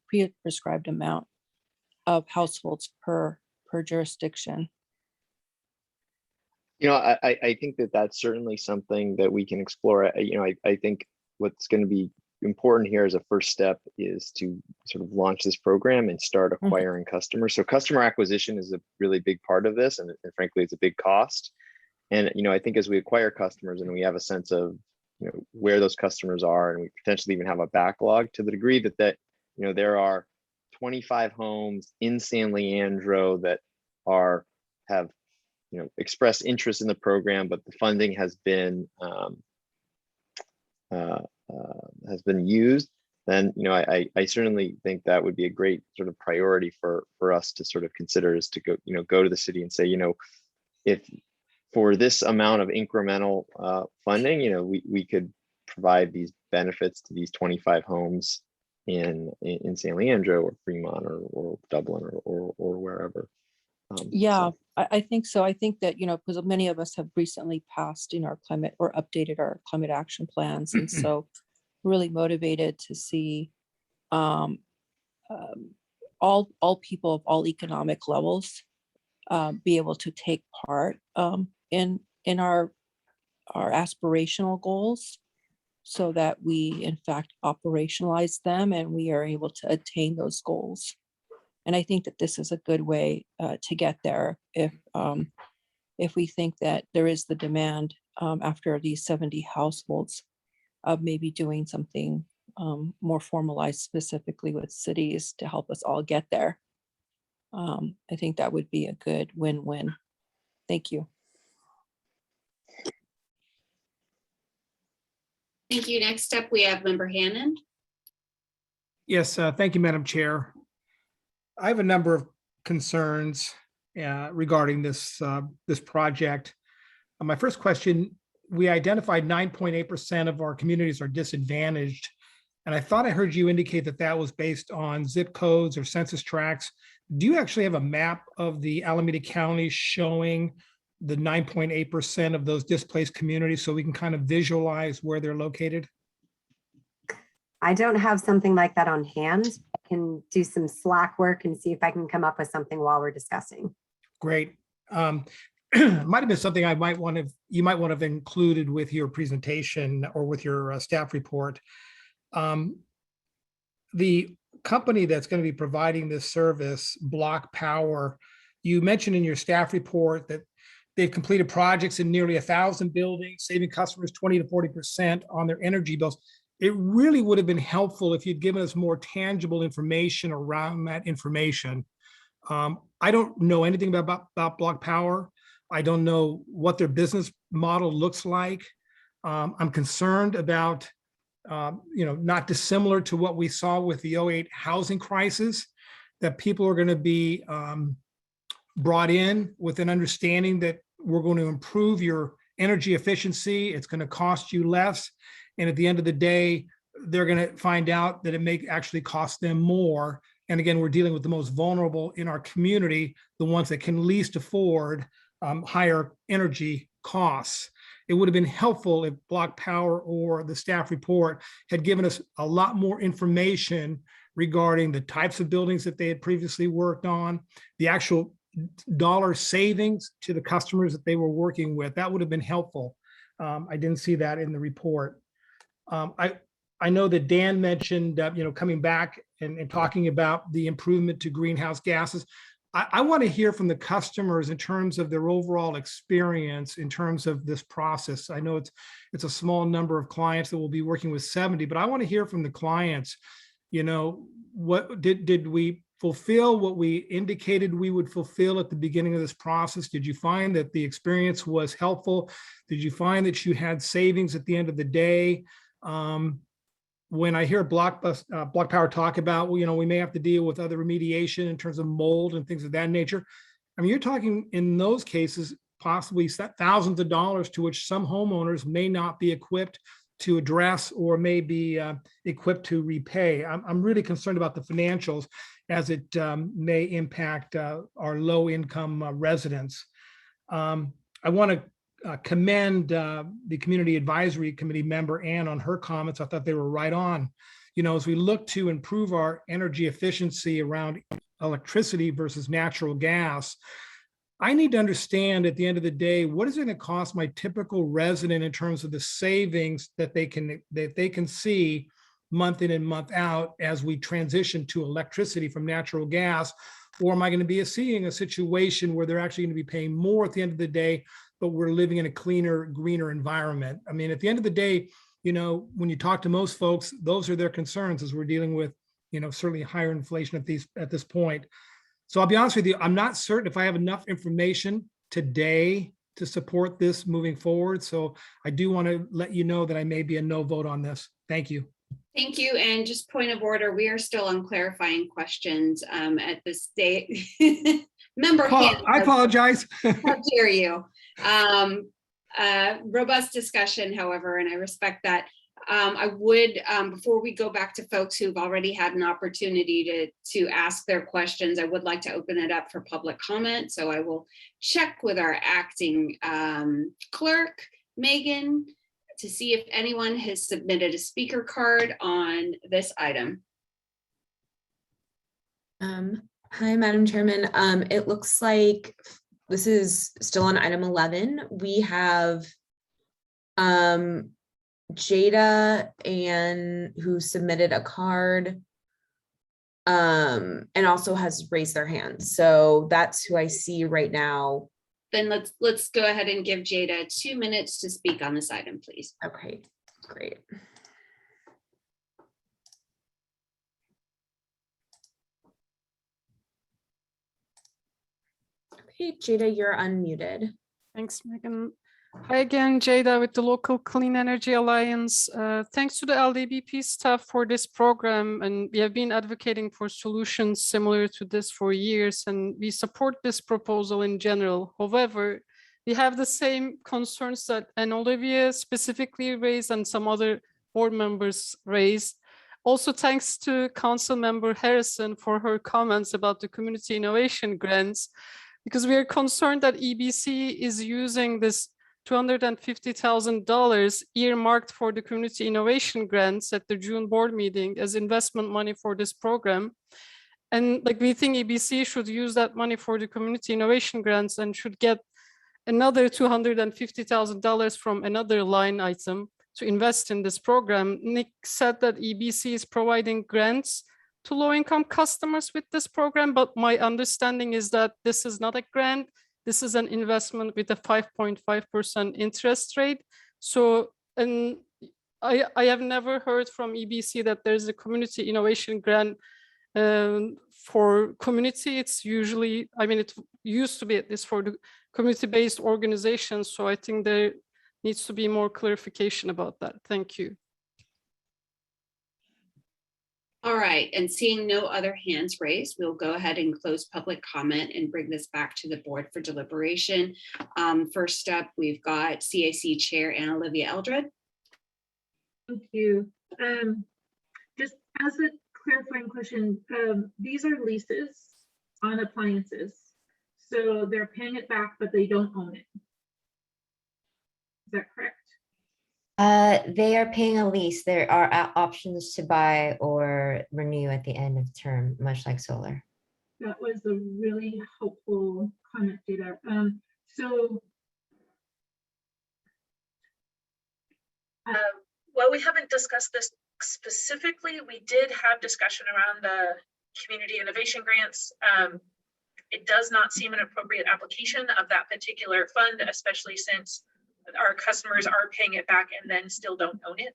pre-prescribed amount of households per jurisdiction. I think that that's certainly something that we can explore. I think what's going to be important here as a first step is to sort of launch this program and start acquiring customers. So customer acquisition is a really big part of this, and frankly, it's a big cost. And I think as we acquire customers and we have a sense of where those customers are, and we potentially even have a backlog to the degree that there are 25 homes in San Leandro that have expressed interest in the program, but the funding has been used, then I certainly think that would be a great sort of priority for us to sort of consider, is to go to the city and say, if for this amount of incremental funding, we could provide these benefits to these 25 homes in San Leandro or Fremont or Dublin or wherever. I think so. I think that, because many of us have recently passed our climate or updated our climate action plans. And so really motivated to see all people of all economic levels be able to take part in our aspirational goals, so that we in fact operationalize them and we are able to attain those goals. And I think that this is a good way to get there if we think that there is the demand after these 70 households of maybe doing something more formalized specifically with cities to help us all get there. I think that would be a good win-win. Thank you. Thank you. Next up, we have Member Hannon. Yes, thank you, Madam Chair. I have a number of concerns regarding this project. My first question, we identified 9.8% of our communities are disadvantaged. And I thought I heard you indicate that that was based on zip codes or census tracts. Do you actually have a map of the Alameda County showing the 9.8% of those displaced communities so we can kind of visualize where they're located? I don't have something like that on hand. I can do some Slack work and see if I can come up with something while we're discussing. Great. Might have been something you might want to have included with your presentation or with your staff report. The company that's going to be providing this service, Block Power, you mentioned in your staff report that they've completed projects in nearly 1,000 buildings, saving customers 20 to 40% on their energy bills. It really would have been helpful if you'd given us more tangible information around that information. I don't know anything about Block Power. I don't know what their business model looks like. I'm concerned about, not dissimilar to what we saw with the 2008 housing crisis, that people are going to be brought in with an understanding that we're going to improve your energy efficiency. It's going to cost you less. And at the end of the day, they're going to find out that it may actually cost them more. And again, we're dealing with the most vulnerable in our community, the ones that can least afford higher energy costs. It would have been helpful if Block Power or the staff report had given us a lot more information regarding the types of buildings that they had previously worked on, the actual dollar savings to the customers that they were working with. That would have been helpful. I didn't see that in the report. I know that Dan mentioned, coming back and talking about the improvement to greenhouse gases. I want to hear from the customers in terms of their overall experience in terms of this process. I know it's a small number of clients that will be working with 70, but I want to hear from the clients. What did we fulfill what we indicated we would fulfill at the beginning of this process? Did you find that the experience was helpful? Did you find that you had savings at the end of the day? When I hear Block Power talk about, we may have to deal with other remediation in terms of mold and things of that nature. I mean, you're talking in those cases, possibly thousands of dollars to which some homeowners may not be equipped to address or may be equipped to repay. I'm really concerned about the financials as it may impact our low income residents. I want to commend the Community Advisory Committee member Ann on her comments. I thought they were right on. As we look to improve our energy efficiency around electricity versus natural gas, I need to understand at the end of the day, what is it going to cost my typical resident in terms of the savings that they can see month in and month out as we transition to electricity from natural gas? Or am I going to be seeing a situation where they're actually going to be paying more at the end of the day, but we're living in a cleaner, greener environment? I mean, at the end of the day, when you talk to most folks, those are their concerns as we're dealing with, certainly higher inflation at this point. So I'll be honest with you, I'm not certain if I have enough information today to support this moving forward. So I do want to let you know that I may be a no vote on this. Thank you. Thank you. And just point of order, we are still on clarifying questions at this state. Member Hand. I apologize. How dare you? Robust discussion, however, and I respect that. I would, before we go back to folks who've already had an opportunity to ask their questions, I would like to open it up for public comment. So I will check with our acting clerk, Megan, to see if anyone has submitted a speaker card on this item. Hi, Madam Chairman. It looks like this is still on item 11. We have Jada who submitted a card and also has raised their hand. So that's who I see right now. Then let's go ahead and give Jada 2 minutes to speak on this item, please. Okay, great. Okay, Jada, you're unmuted. Thanks, Megan. Hi again, Jada with the Local Clean Energy Alliance. Thanks to the LDBP staff for this program, and we have been advocating for solutions similar to this for years, and we support this proposal in general. However, we have the same concerns that Olivia specifically raised and some other board members raised. Also, thanks to Council Member Harrison for her comments about the community innovation grants. because we are concerned that EBC is using this $250,000 earmarked for the community innovation grants at the June board meeting as investment money for this program. And like we think EBC should use that money for the community innovation grants and should get another $250,000 from another line item to invest in this program. Nick said that EBC is providing grants to low-income customers with this program, but my understanding is that this is not a grant. This is an investment with a 5.5% interest rate. So, and I have never heard from EBC that there's a community innovation grant for community. It's usually, I mean, it used to be at least for the community-based organizations. So I think there needs to be more clarification about that. Thank you. All right, and seeing no other hands raised, we'll go ahead and close public comment and bring this back to the board for deliberation. First up, we've got CAC Chair Anna Olivia Eldred. Thank you. Just as a clarifying question, these are leases on appliances. So they're paying it back, but they don't own it. Is that correct? They are paying a lease. There are options to buy or renew at the end of the term, much like solar. That was a really helpful comment, Jada. While we haven't discussed this specifically, we did have discussion around the community innovation grants. It does not seem an appropriate application of that particular fund, especially since our customers are paying it back and then still don't own it.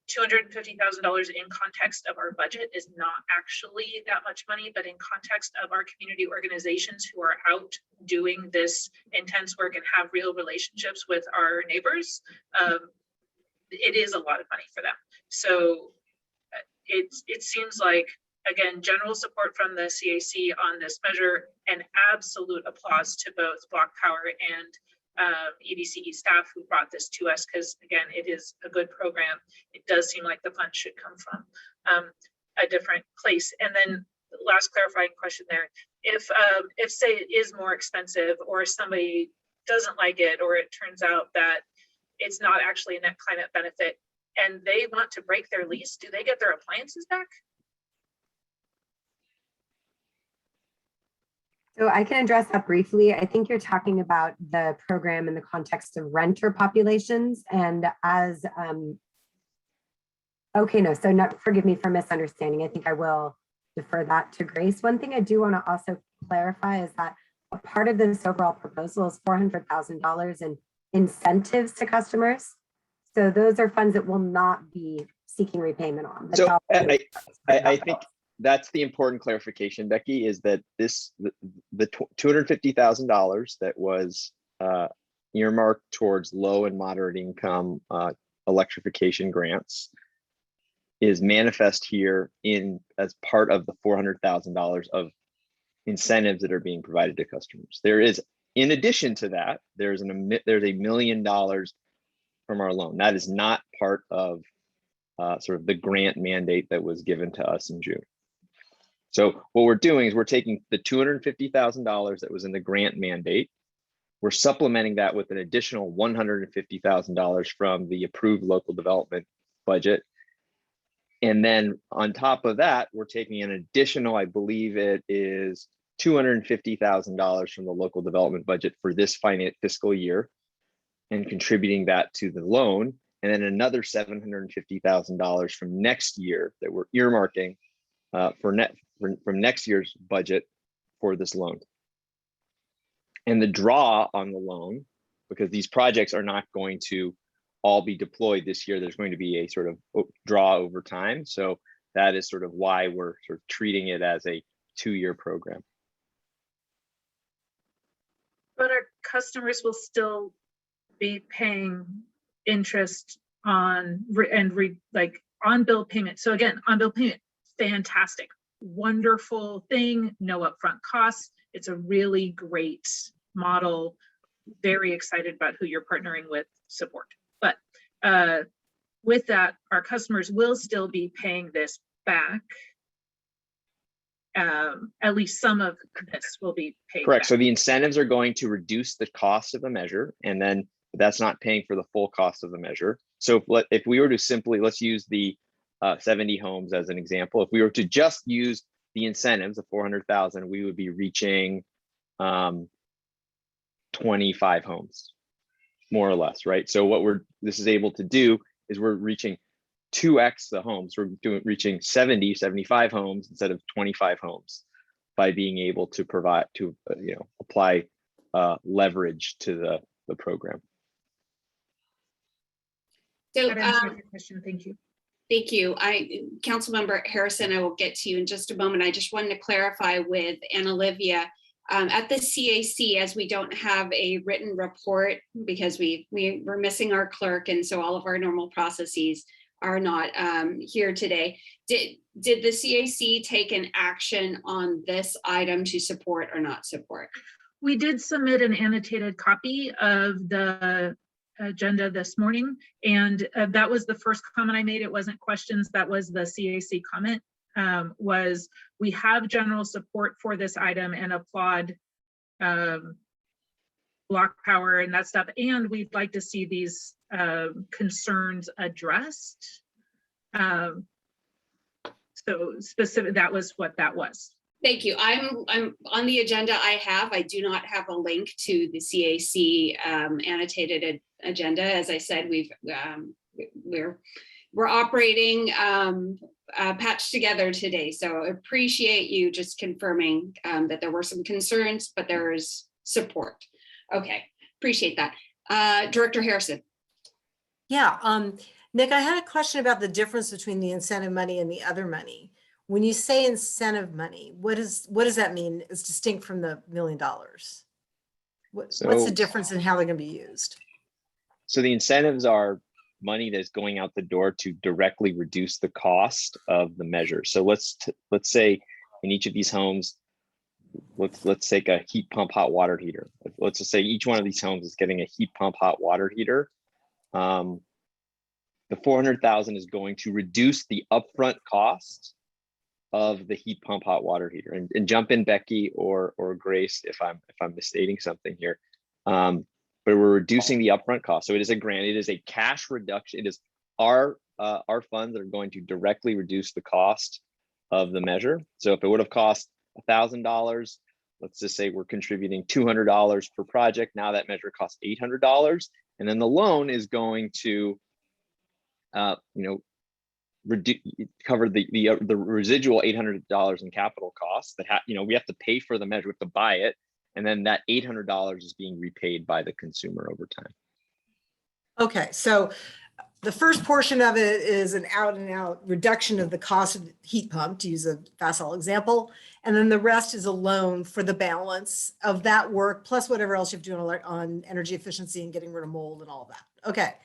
$250,000 in context of our budget is not actually that much money, but in context of our community organizations who are out doing this intense work and have real relationships with our neighbors, it is a lot of money for them. So it seems like, again, general support from the CAC on this measure, and absolute applause to both Block Power and EBCE staff who brought this to us, because again, it is a good program. It does seem like the fund should come from a different place. And then the last clarifying question there, if say it is more expensive, or somebody doesn't like it, or it turns out that it's not actually a net climate benefit and they want to break their lease, do they get their appliances back? So I can address that briefly. I think you're talking about the program in the context of renter populations, and as, okay, no, so not, forgive me for misunderstanding. I think I will defer that to Grace. One thing I do want to also clarify is that a part of this overall proposal is $400,000 in incentives to customers. So those are funds that will not be seeking repayment on. So I think that's the important clarification, Becky, is that the $250,000 that was earmarked towards low and moderate income electrification grants is manifest here as part of the $400,000 of incentives that are being provided to customers. There is, in addition to that, there's $1 million from our loan. That is not part of sort of the grant mandate that was given to us in June. So what we're doing is we're taking the $250,000 that was in the grant mandate. We're supplementing that with an additional $150,000 from the approved local development budget. And then on top of that, we're taking an additional, I believe it is $250,000 from the local development budget for this fiscal year and contributing that to the loan. And then another $750,000 from next year that we're earmarking from next year's budget for this loan. And the draw on the loan, because these projects are not going to all be deployed this year, there's going to be a sort of draw over time. So that is sort of why we're sort of treating it as a 2-year program. But our customers will still be paying interest on on-bill payment. So again, on-bill payment, fantastic, wonderful thing, no upfront costs. It's a really great model. Very excited about who you're partnering with support. But with that, our customers will still be paying this back. at least some of this will be paid. Correct. back. So the incentives are going to reduce the cost of the measure, and then that's not paying for the full cost of the measure. So if we were to simply, let's use the 70 homes as an example. If we were to just use the incentives of 400,000, we would be reaching 25 homes, more or less, right? So what this is able to do is we're reaching 2x the homes. We're reaching 75 homes instead of 25 homes by being able to provide apply leverage to the program. So, That answered your question. Thank you. thank you. Councilmember Harrison, I will get to you in just a moment. I just wanted to clarify with Anna Olivia. At the CAC, as we don't have a written report because we're missing our clerk, and so all of our normal processes are not here today. Did the CAC take an action on this item to support or not support? We did submit an annotated copy of the agenda this morning, and that was the first comment I made. It wasn't questions, that was the CAC comment. Was we have general support for this item and applaud Block Power and that stuff, and we'd like to see these concerns addressed. So specific, that was what that was. Thank you. I'm on the agenda. I do not have a link to the CAC annotated agenda. As I said, we're operating patched together today. So appreciate you just confirming that there were some concerns, but there is support. Okay, appreciate that. Director Harrison. Yeah, Nick, I had a question about the difference between the incentive money and the other money. When you say incentive money, what does that mean? It's distinct from the $1 million. What's the difference in how they're going to be used? So the incentives are money that's going out the door to directly reduce the cost of the measure. So let's say in each of these homes, let's take a heat pump hot water heater. Let's just say each one of these homes is getting a heat pump hot water heater. The 400,000 is going to reduce the upfront cost of the heat pump hot water heater. And jump in, Becky or Grace, if I'm misstating something here. But we're reducing the upfront cost. So it is a grant. It is a cash reduction. It is our funds that are going to directly reduce the cost of the measure. So if it would have cost $1,000, let's just say we're contributing $200 per project. Now that measure costs $800, and then the loan is going to, cover the residual $800 in capital costs that we have to pay for the measure, we have to buy it, and then that $800 is being repaid by the consumer over time. Okay, so the first portion of it is an out and out reduction of the cost of the heat pump, to use a facile example. And then the rest is a loan for the balance of that work, plus whatever else you have to do on energy efficiency and getting rid of mold and all that. Okay,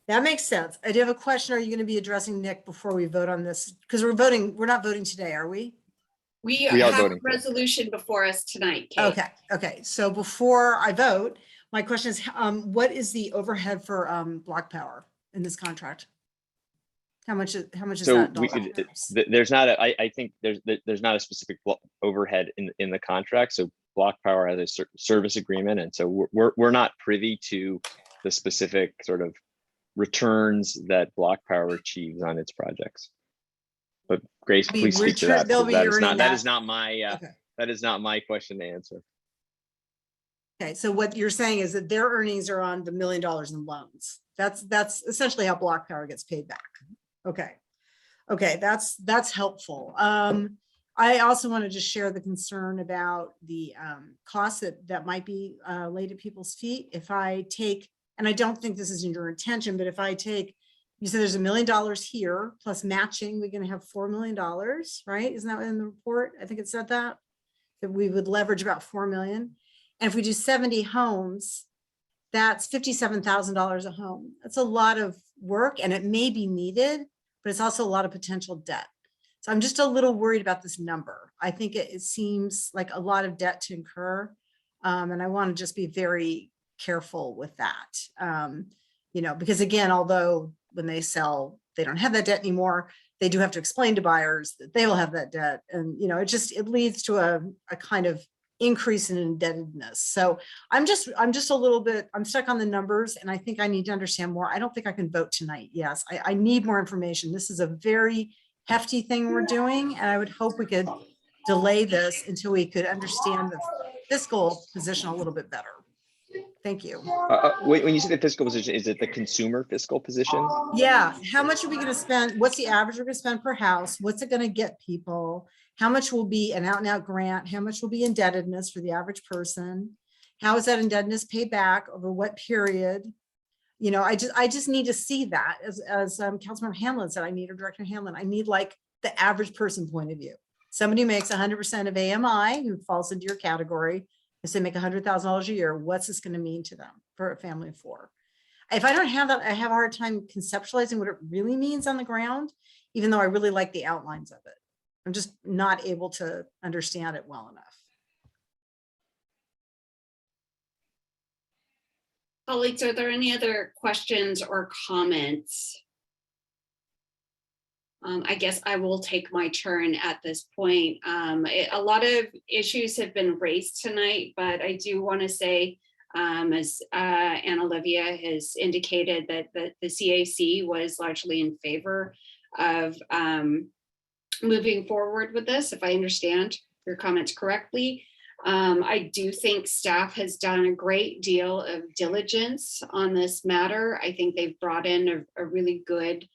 that makes sense. I do have a question. Are you going to be addressing Nick before we vote on this? Because we're not voting today, are we? We have a resolution before us tonight, Kate. Okay. So before I vote, my question is, what is the overhead for Block Power in this contract? How much is that? There's not I think there's not a specific overhead in the contract. So Block Power has a service agreement, and so we're not privy to the specific sort of returns that Block Power achieves on its projects. But Grace, please speak to that. That is not my question to answer. Okay, so what you're saying is that their earnings are on the $1 million in loans. That's essentially how Block Power gets paid back. Okay, that's helpful. I also want to just share the concern about the costs that might be laid at people's feet. If I take, and I don't think this is in your intention, but if I take, you said there's $1 million here plus matching, we're going to have $4 million, right? Isn't that in the report? I think it said that we would leverage about 4 million. And if we do 70 homes, that's $57,000 a home. That's a lot of work, and it may be needed, but it's also a lot of potential debt. So I'm just a little worried about this number. I think it seems like a lot of debt to incur. And I want to just be very careful with that. Because again, although when they sell, they don't have that debt anymore, they do have to explain to buyers that they will have that debt. And, you know, it leads to a kind of increase in indebtedness. So I'm just a little bit, I'm stuck on the numbers, and I think I need to understand more. I don't think I can vote tonight. Yes, I need more information. This is a very hefty thing we're doing, and I would hope we could delay this until we could understand the fiscal position a little bit better. Thank you. When you say the fiscal position, is it the consumer fiscal position? Yeah, how much are we going to spend? What's the average we're going to spend per house? What's it going to get people? How much will be an out and out grant? How much will be indebtedness for the average person? How is that indebtedness paid back over what period? You know, I just need to see that, as Councilmember Hamlin said, I need, or Director Hamlin, I need like the average person point of view. Somebody who makes 100% of AMI, who falls into your category, if they make $100,000 a year, what's this going to mean to them for a family of four? If I don't have that, I have a hard time conceptualizing what it really means on the ground, even though I really like the outlines of it. I'm just not able to understand it well enough. Colleagues, are there any other questions or comments? I guess I will take my turn at this point. A lot of issues have been raised tonight, but I do want to say, as Anna Olivia has indicated, that the CAC was largely in favor of moving forward with this, if I understand your comments correctly. I do think staff has done a great deal of diligence on this matter. I think they've brought in a really good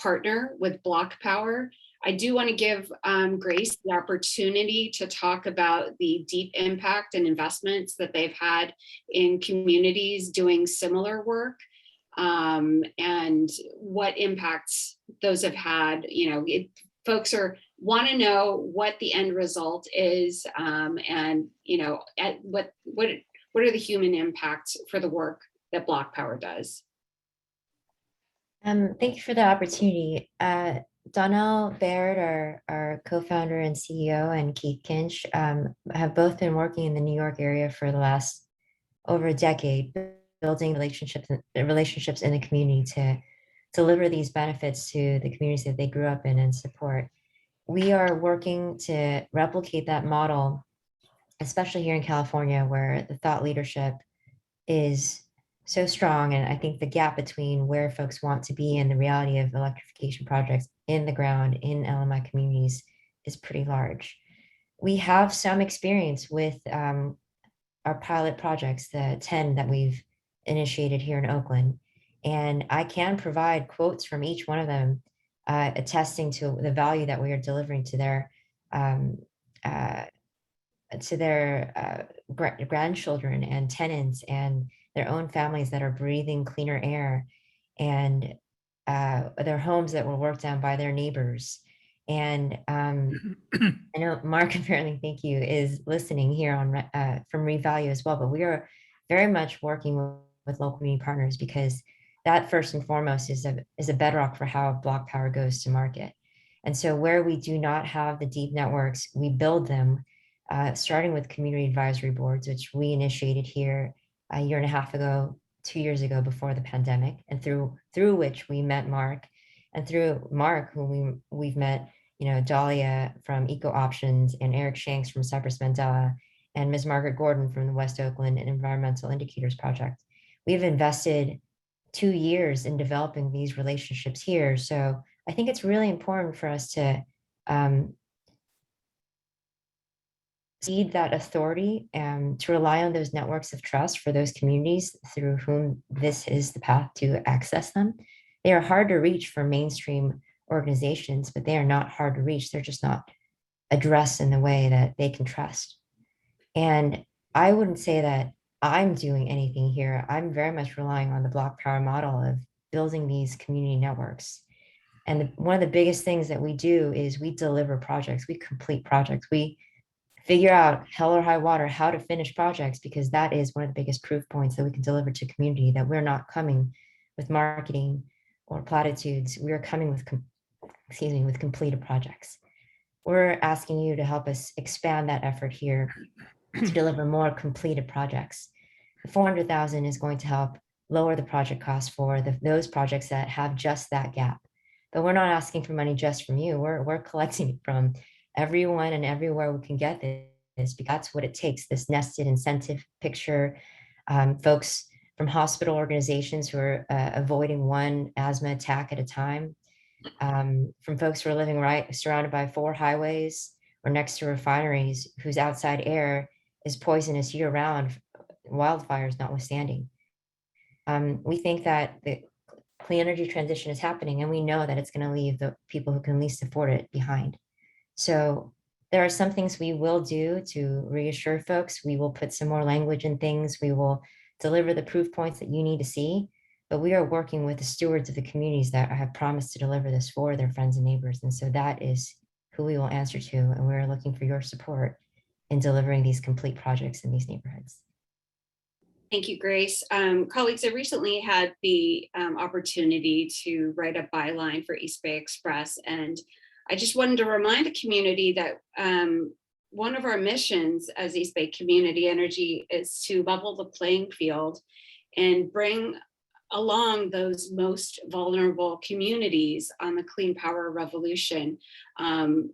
partner with Block Power. I do want to give Grace the opportunity to talk about the deep impact and investments that they've had in communities doing similar work, and what impacts those have had. You know, folks want to know what the end result is, and you know, what are the human impacts for the work that Block Power does. Thank you for the opportunity. Donnell Baird, our co-founder and CEO, and Keith Kinch have both been working in the New York area for the last over a decade, building relationships in the community to deliver these benefits to the communities that they grew up in and support. We are working to replicate that model, especially here in California, where the thought leadership is so strong. And I think the gap between where folks want to be and the reality of electrification projects in the ground in LMI communities is pretty large. We have some experience with our pilot projects, the 10 that we've initiated here in Oakland. And I can provide quotes from each one of them, attesting to the value that we are delivering to their grandchildren and tenants and their own families that are breathing cleaner air, and their homes that were worked on by their neighbors. And I know Mark, apparently, thank you, is listening here on from Revalue as well, but we are very much working with local community partners, because that first and foremost is a bedrock for how Block Power goes to market. And so where we do not have the deep networks, we build them, starting with community advisory boards, which we initiated here a year and a half ago, 2 years ago, before the pandemic, and through which we met Mark, and through Mark, who we've met, you know, Dahlia from Eco Options, and Eric Shanks from Cypress Mandela, and Ms. Margaret Gordon from the West Oakland Environmental Indicators Project. We've invested 2 years in developing these relationships here. So I think it's really important for us to cede that authority and to rely on those networks of trust for those communities through whom this is the path to access them. They are hard to reach for mainstream organizations, but they are not hard to reach. They're just not addressed in the way that they can trust. And I wouldn't say that I'm doing anything here. I'm very much relying on the Block Power model of building these community networks. And one of the biggest things that we do is we deliver projects, we complete projects, we figure out hell or high water how to finish projects, because that is one of the biggest proof points that we can deliver to community, that we're not coming with marketing or platitudes. We are coming with, with completed projects. We're asking you to help us expand that effort here to deliver more completed projects. The 400,000 is going to help lower the project cost for those projects that have just that gap. But we're not asking for money just from you. We're collecting it from everyone and everywhere we can get this, because that's what it takes, this nested incentive picture. Folks from hospital organizations who are avoiding one asthma attack at a time, from folks who are living surrounded by 4 highways or next to refineries whose outside air is poisonous year round, wildfires notwithstanding. We think that the clean energy transition is happening, and we know that it's going to leave the people who can least afford it behind. So there are some things we will do to reassure folks. We will put some more language in things. We will deliver the proof points that you need to see, but we are working with the stewards of the communities that have promised to deliver this for their friends and neighbors. And so that is who we will answer to. And we're looking for your support in delivering these complete projects in these neighborhoods. Thank you, Grace. Colleagues, I recently had the opportunity to write a byline for East Bay Express, and I just wanted to remind the community that one of our missions as East Bay Community Energy is to level the playing field and bring along those most vulnerable communities on the clean power revolution. The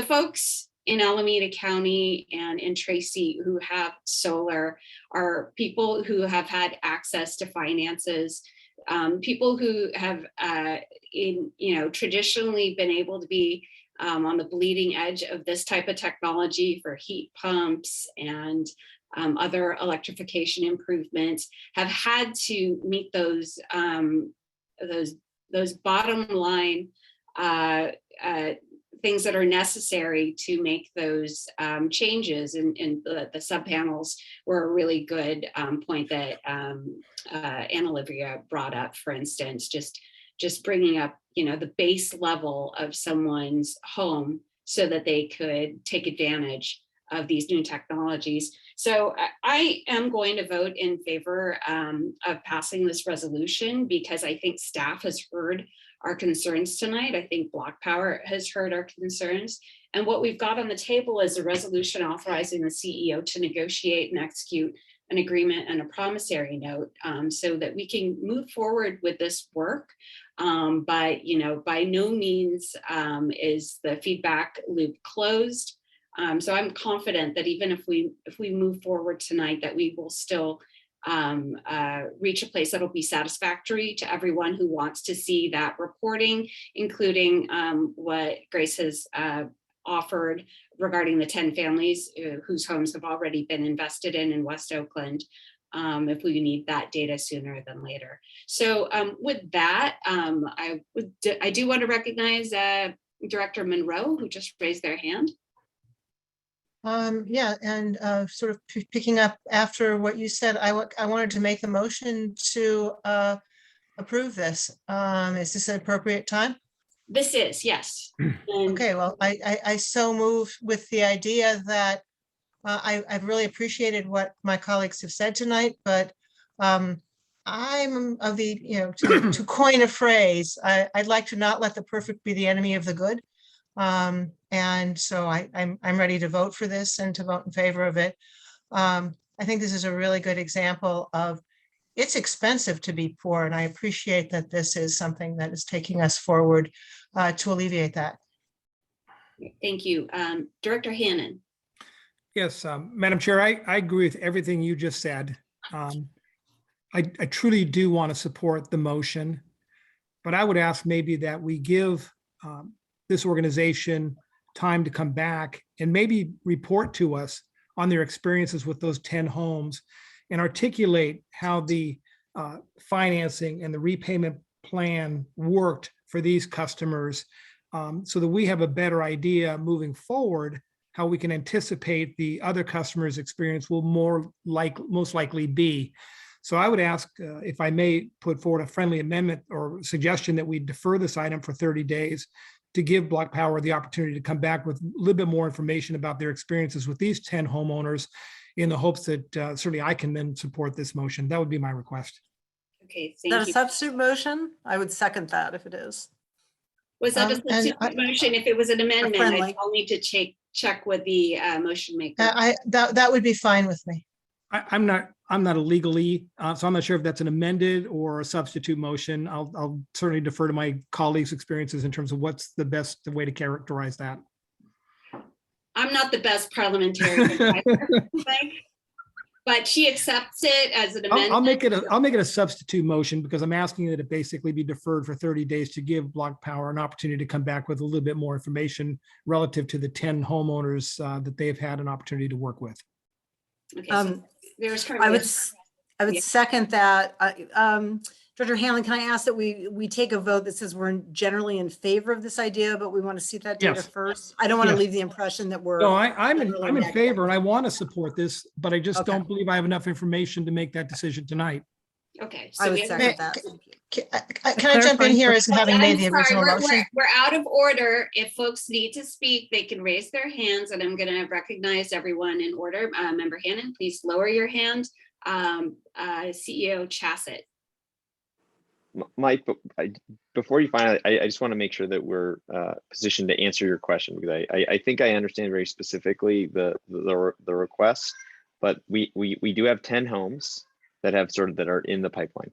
folks in Alameda County and in Tracy who have solar are people who have had access to finances, people who have traditionally been able to be on the bleeding edge of this type of technology for heat pumps and other electrification improvements, have had to meet those bottom line things that are necessary to make those changes. And the sub panels were a really good point that Anna Olivia brought up, for instance, just bringing up, the base level of someone's home so that they could take advantage of these new technologies. So I am going to vote in favor of passing this resolution because I think staff has heard our concerns tonight. I think Block Power has heard our concerns. And what we've got on the table is a resolution authorizing the CEO to negotiate and execute an agreement and a promissory note so that we can move forward with this work. But by no means is the feedback loop closed. So I'm confident that even if we move forward tonight, that we will still reach a place that'll be satisfactory to everyone who wants to see that reporting, including what Grace has offered regarding the 10 families whose homes have already been invested in West Oakland, if we need that data sooner than later. So with that, I do want to recognize Director Monroe, who just raised their hand. Yeah, and sort of picking up after what you said, I wanted to make the motion to approve this. Is this an appropriate time? This is, yes. Okay, well, I so move with the idea that I've really appreciated what my colleagues have said tonight, but I'm of the, to coin a phrase, I'd like to not let the perfect be the enemy of the good. And so I'm ready to vote for this and to vote in favor of it. I think this is a really good example of it's expensive to be poor, and I appreciate that this is something that is taking us forward to alleviate that. Thank you. Director Hannon. Yes, Madam Chair, I agree with everything you just said. I truly do want to support the motion, but I would ask maybe that we give this organization time to come back and maybe report to us on their experiences with those 10 homes and articulate how the financing and the repayment plan worked for these customers so that we have a better idea moving forward how we can anticipate the other customers' experience will most likely be. So I would ask if I may put forward a friendly amendment or suggestion that we defer this item for 30 days to give Block Power the opportunity to come back with a little bit more information about their experiences with these 10 homeowners in the hopes that certainly I can then support this motion. That would be my request. Okay, Is that a substitute motion? I would second that if it is. Was that a substitute motion? If it was an amendment, I'll need to check with the motion maker. That would be fine with me. I'm not I'm not a legalese, so I'm not sure if that's an amended or a substitute motion. I'll certainly defer to my colleagues' experiences in terms of what's the best way to characterize that. I'm not the best parliamentarian, I think, but she accepts it as an amendment. I'll make it a substitute motion because I'm asking that it basically be deferred for 30 days to give Block Power an opportunity to come back with a little bit more information relative to the 10 homeowners that they've had an opportunity to work with. Okay, so there's I would second that. Director Hanlon, can I ask that we take a vote that says we're generally in favor of this idea, but we want to see that data Yes. first? I don't want to Yes. leave the impression that we're. No, I'm in negative. favor and I want to support this, but I just don't believe I have enough information to make that decision tonight. Okay. I So would we have second that. Can I jump in here as having I'm made the sorry, original motion? we're out of order. If folks need to speak, they can raise their hands, and I'm going to recognize everyone in order. Member Hannon, please lower your hand. CEO Chassett. Mike, before you finally, I just want to make sure that we're positioned to answer your question, because I think I understand very specifically the request, but we do have 10 homes that have that are in the pipeline.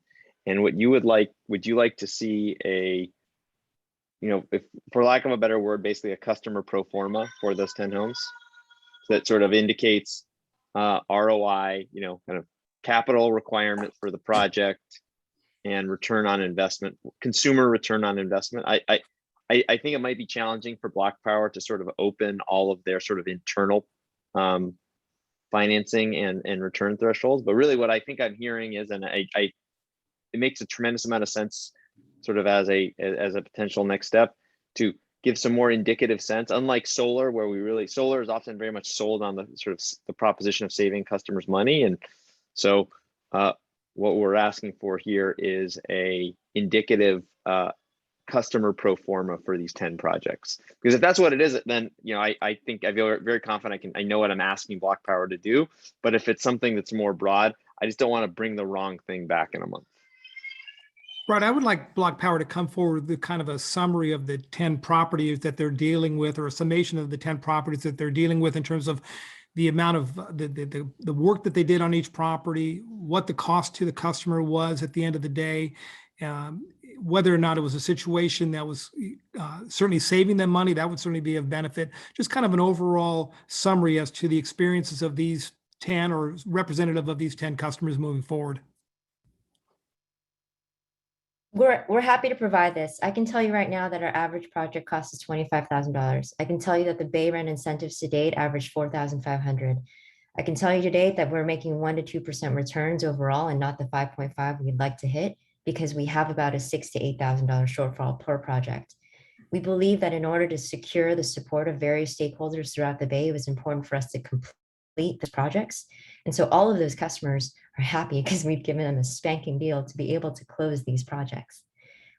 And would you like to see a, if for lack of a better word, basically a customer pro forma for those 10 homes that sort of indicates ROI, kind of capital requirement for the project and return on investment, consumer return on investment. I think it might be challenging for Block Power to sort of open all of their sort of internal financing and return thresholds. But really what I think I'm hearing is, and it makes a tremendous amount of sense sort of as a potential next step to give some more indicative sense, unlike solar, where solar is often very much sold on the sort of the proposition of saving customers money. And so what we're asking for here is a indicative customer pro forma for these 10 projects. Because if that's what it is, then I think I feel very confident I know what I'm asking Block Power to do. But if it's something that's more broad, I just don't want to bring the wrong thing back in a month. Right, I would like Block Power to come forward with kind of a summary of the 10 properties that they're dealing with, or a summation of the 10 properties that they're dealing with in terms of the amount of the work that they did on each property, what the cost to the customer was at the end of the day, whether or not it was a situation that was certainly saving them money, that would certainly be of benefit. Just kind of an overall summary as to the experiences of these 10 or representative of these 10 customers moving forward. We're happy to provide this. I can tell you right now that our average project cost is $25,000. I can tell you that the Bay rent incentives to date average $4,500. I can tell you to date that we're making 1 to 2% returns overall and not the 5.5 we'd like to hit, because we have about a $6,000 to $8,000 shortfall per project. We believe that in order to secure the support of various stakeholders throughout the Bay, it was important for us to complete the projects. And so all of those customers are happy because we've given them a spanking deal to be able to close these projects.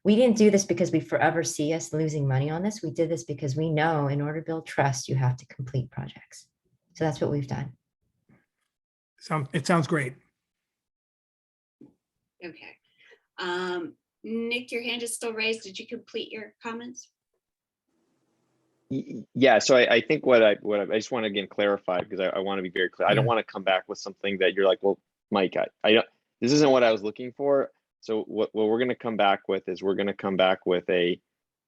We didn't do this because we forever see us losing money on this. We did this because we know in order to build trust, you have to complete projects. So that's what we've done. It sounds great. Okay. Nick, your hand is still raised. Did you complete your comments? Yeah, so I think what I just want to again clarify, because I want to be very clear. I don't want to come back with something that you're like, well, Mike, I don't, this isn't what I was looking for. So what we're going to come back with is we're going to come back with a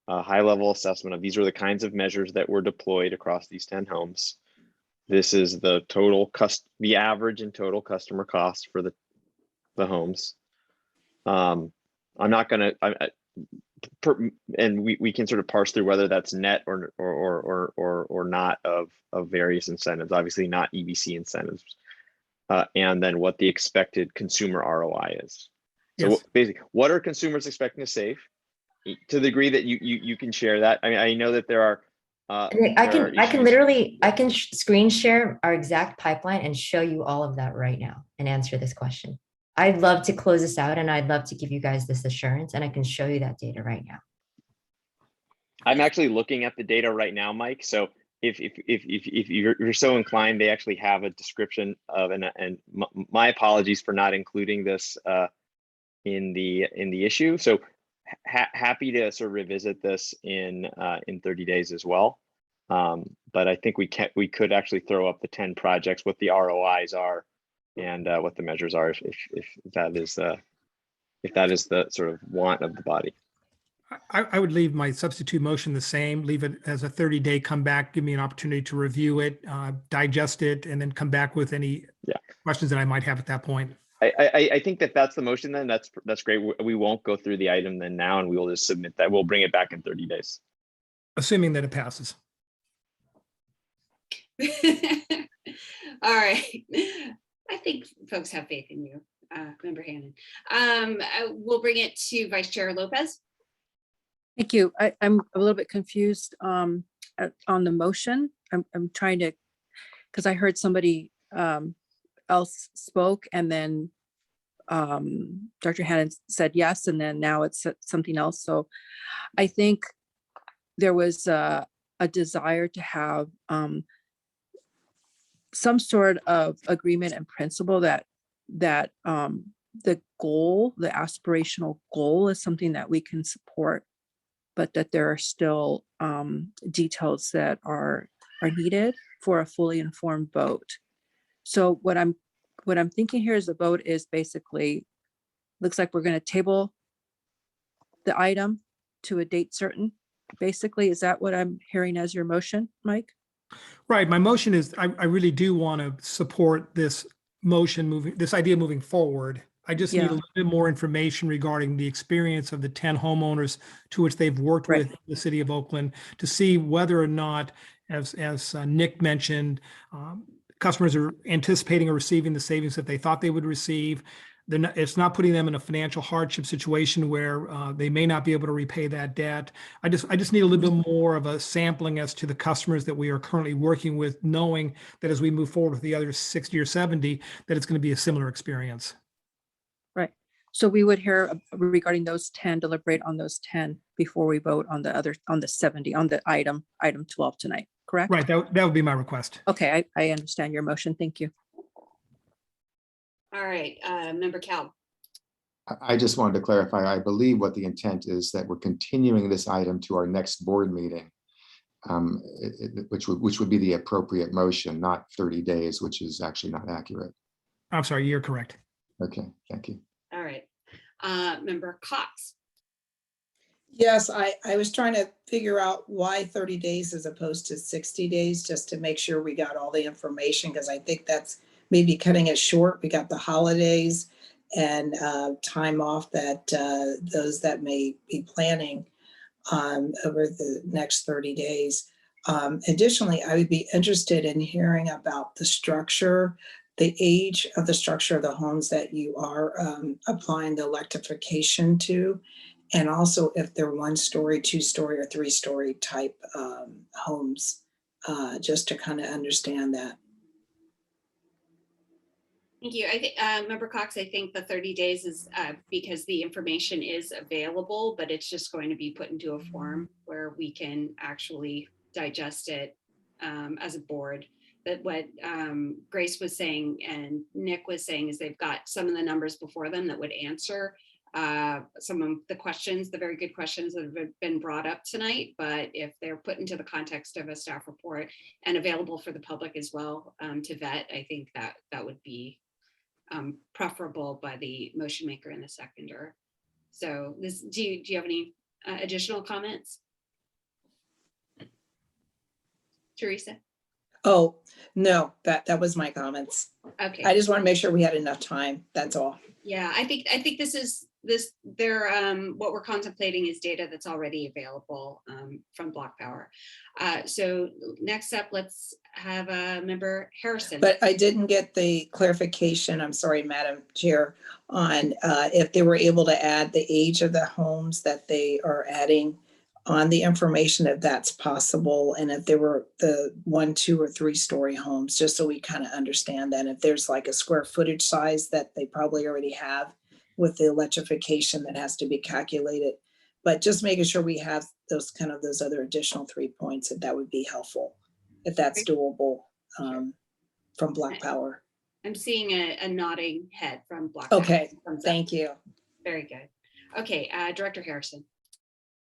high level assessment of these are the kinds of measures that were deployed across these 10 homes. This is the total the average and total customer cost for the homes. I'm not going to, and we can sort of parse through whether that's net or not of various incentives, obviously not EBC incentives, and then what the expected consumer ROI is. So Yes. basically, what are consumers expecting to save? To the degree that you can share that. I mean, I know that there are. I can screen share our exact pipeline and show you all of that right now and answer this question. I'd love to close this out and I'd love to give you guys this assurance, and I can show you that data right now. I'm actually looking at the data right now, Mike. So if you're so inclined, they actually have a description of, and my apologies for not including this in the issue. So happy to sort of revisit this in 30 days as well. But I think we could actually throw up the 10 projects, what the ROIs are and what the measures are if that is the sort of want of the body. I would leave my substitute motion the same, leave it as a 30-day, come back, give me an opportunity to review it, digest it, and then come back with any questions that I might have at that point. I think that's the motion then. That's great. We won't go through the item then now, and we will just submit that. We'll bring it back in 30 days. Assuming that it passes. All right. I think folks have faith in you, Member Hannon. We'll bring it to Vice Chair Lopez. Thank you. I'm a little bit confused on the motion. I'm trying to, because I heard somebody else spoke, and then Dr. Hannon said yes, and then now it's something else. So I think there was a desire to have some sort of agreement and principle that the goal, the aspirational goal, is something that we can support, but that there are still details that are needed for a fully informed vote. So what I'm thinking here is the vote is basically, looks like we're going to table the item to a date certain. Basically, is that what I'm hearing as your motion, Mike? Right. My motion is, I really do want to support this motion this idea moving forward. I just need a little bit more information regarding the experience of the 10 homeowners to which they've worked with the city of Oakland to see whether or not, as Nick mentioned, customers are anticipating or receiving the savings that they thought they would receive. It's not putting them in a financial hardship situation where they may not be able to repay that debt. I just need a little bit more of a sampling as to the customers that we are currently working with, knowing that as we move forward with the other 60 or 70, that it's going to be a similar experience. Right. So we would hear regarding those 10, deliberate on those 10 before we vote on the other, on the 70, on the item 12 tonight, correct? Right. That would be my request. Okay, I understand your motion. Thank you. All right, Member Cal. I just wanted to clarify, I believe what the intent is that we're continuing this item to our next board meeting, which would be the appropriate motion, not 30 days, which is actually not accurate. I'm sorry, you're correct. Okay, thank you. All right, Member Cox. Yes, I was trying to figure out why 30 days as opposed to 60 days, just to make sure we got all the information, because I think that's maybe cutting it short. We got the holidays and time off that those that may be planning over the next 30 days. Additionally, I would be interested in hearing about the structure, the age of the structure of the homes that you are applying the electrification to, and also if they're 1-story, 2-story, or 3-story type homes, just to kind of understand that. Thank you. I think, Member Cox, I think the 30 days is because the information is available, but it's just going to be put into a form where we can actually digest it as a board. That what Grace was saying and Nick was saying is they've got some of the numbers before them that would answer some of the questions, the very good questions that have been brought up tonight. But if they're put into the context of a staff report and available for the public as well to vet, I think that would be preferable by the motion maker and the seconder. So this, do you have any additional comments? Teresa? Oh, no, that was my comments. Okay. I just want to make sure we had enough time. That's all. Yeah, I think what we're contemplating is data that's already available from Block Power. So next up, let's have Member Harrison. But I didn't get the clarification, I'm sorry, Madam Chair, on if they were able to add the age of the homes that they are adding on the information, if that's possible, and if there were the 1, 2, or 3-story homes, just so we kind of understand that, if there's like a square footage size that they probably already have with the electrification that has to be calculated, but just making sure we have those other additional 3 points, if that would be helpful, if that's doable from Block Power. I'm seeing a nodding head from Block Okay, Power. thank you. Very good. Okay, Director Harrison.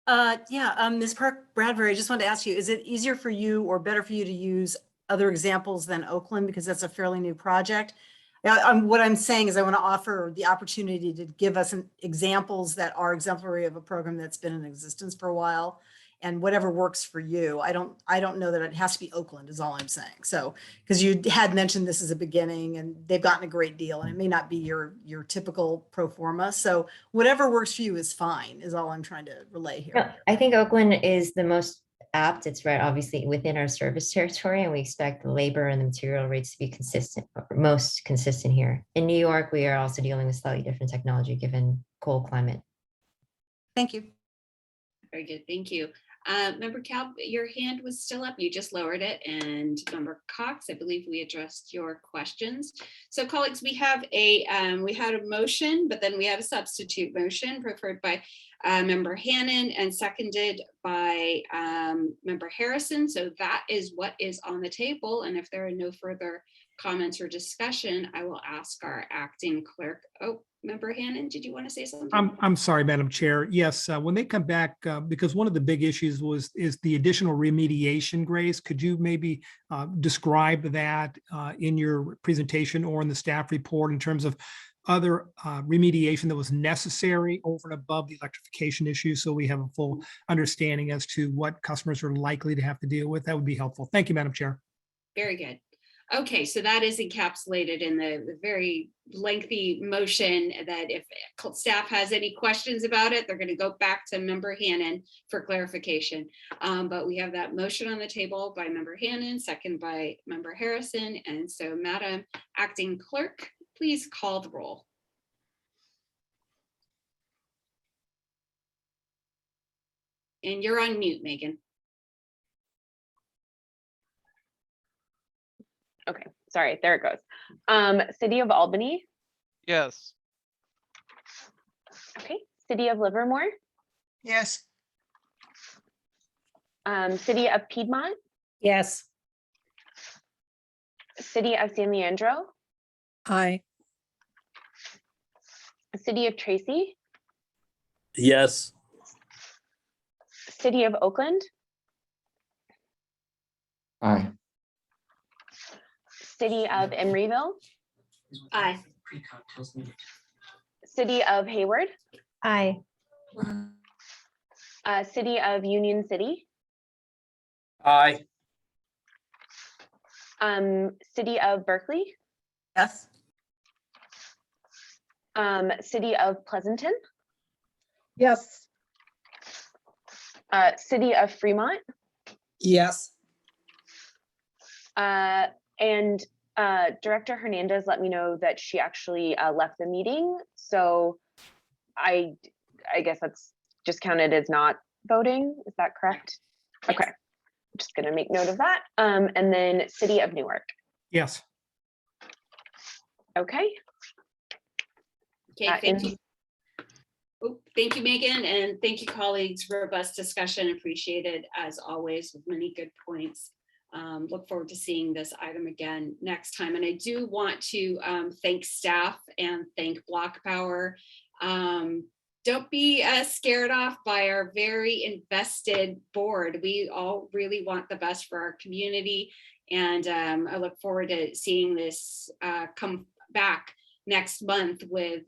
Ms. Bradbury, I just wanted to ask you, is it easier for you or better for you to use other examples than Oakland, because that's a fairly new project? What I'm saying is I want to offer the opportunity to give us examples that are exemplary of a program that's been in existence for a while, and whatever works for you. I don't know that it has to be Oakland is all I'm saying. So, because you had mentioned this as a beginning and they've gotten a great deal and it may not be your typical pro forma. So whatever works for you is fine, is all I'm trying to relay here. No, I think Oakland is the most apt. It's right, obviously within our service territory, and we expect the labor and the material rates to be consistent, most consistent here. In New York, we are also dealing with slightly different technology given cold climate. Thank you. Very good, thank you. Member Cal, your hand was still up. You just lowered it. And Member Cox, I believe we addressed your questions. So colleagues, we have we had a motion, but then we have a substitute motion preferred by Member Hannon and seconded by Member Harrison. So that is what is on the table. And if there are no further comments or discussion, I will ask our acting clerk. Oh, Member Hannon, did you want to say something? I'm sorry, Madam Chair. Yes, when they come back, because one of the big issues is the additional remediation, Grace. Could you maybe describe that in your presentation or in the staff report in terms of other remediation that was necessary over and above the electrification issue, so we have a full understanding as to what customers are likely to have to deal with? That would be helpful. Thank you, Madam Chair. Very good. Okay, so that is encapsulated in the very lengthy motion that if staff has any questions about it, they're going to go back to Member Hannon for clarification. But we have that motion on the table by Member Hannon, second by Member Harrison. And so Madam Acting Clerk, please call the roll. And you're on mute, Megan. Okay, sorry, there it goes. City of Albany. Yes. Okay, City of Livermore. Yes. City of Piedmont. Yes. City of San Leandro. Aye. City of Tracy. Yes. City of Oakland. Aye. City of Emeryville. Aye. City of Hayward. Aye. City of Union City. Aye. City of Berkeley. Yes. City of Pleasanton. Yes. City of Fremont. Yes. And Director Hernandez let me know that she actually left the meeting. So I guess that's just counted as not voting. Is that correct? Yes. Okay. I'm just going to make note of that. And then City of Newark. Yes. Okay. Okay, thank you. Oh, thank you, Megan, and thank you, colleagues. Robust discussion appreciated as always with many good points. Look forward to seeing this item again next time. And I do want to thank staff and thank Block Power. Don't be scared off by our very invested board. We all really want the best for our community. And I look forward to seeing this come back next month with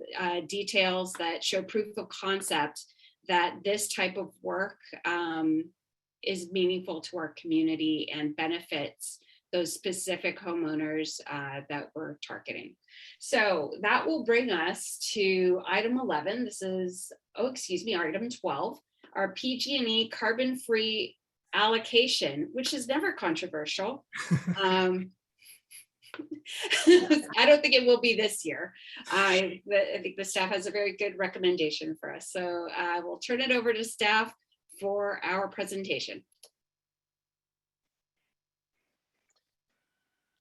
details that show proof of concept that this type of work is meaningful to our community and benefits those specific homeowners that we're targeting. So that will bring us to item 11. This is, item 12, our PG&E carbon-free allocation, which is never controversial. I don't think it will be this year. I think the staff has a very good recommendation for us. So I will turn it over to staff for our presentation.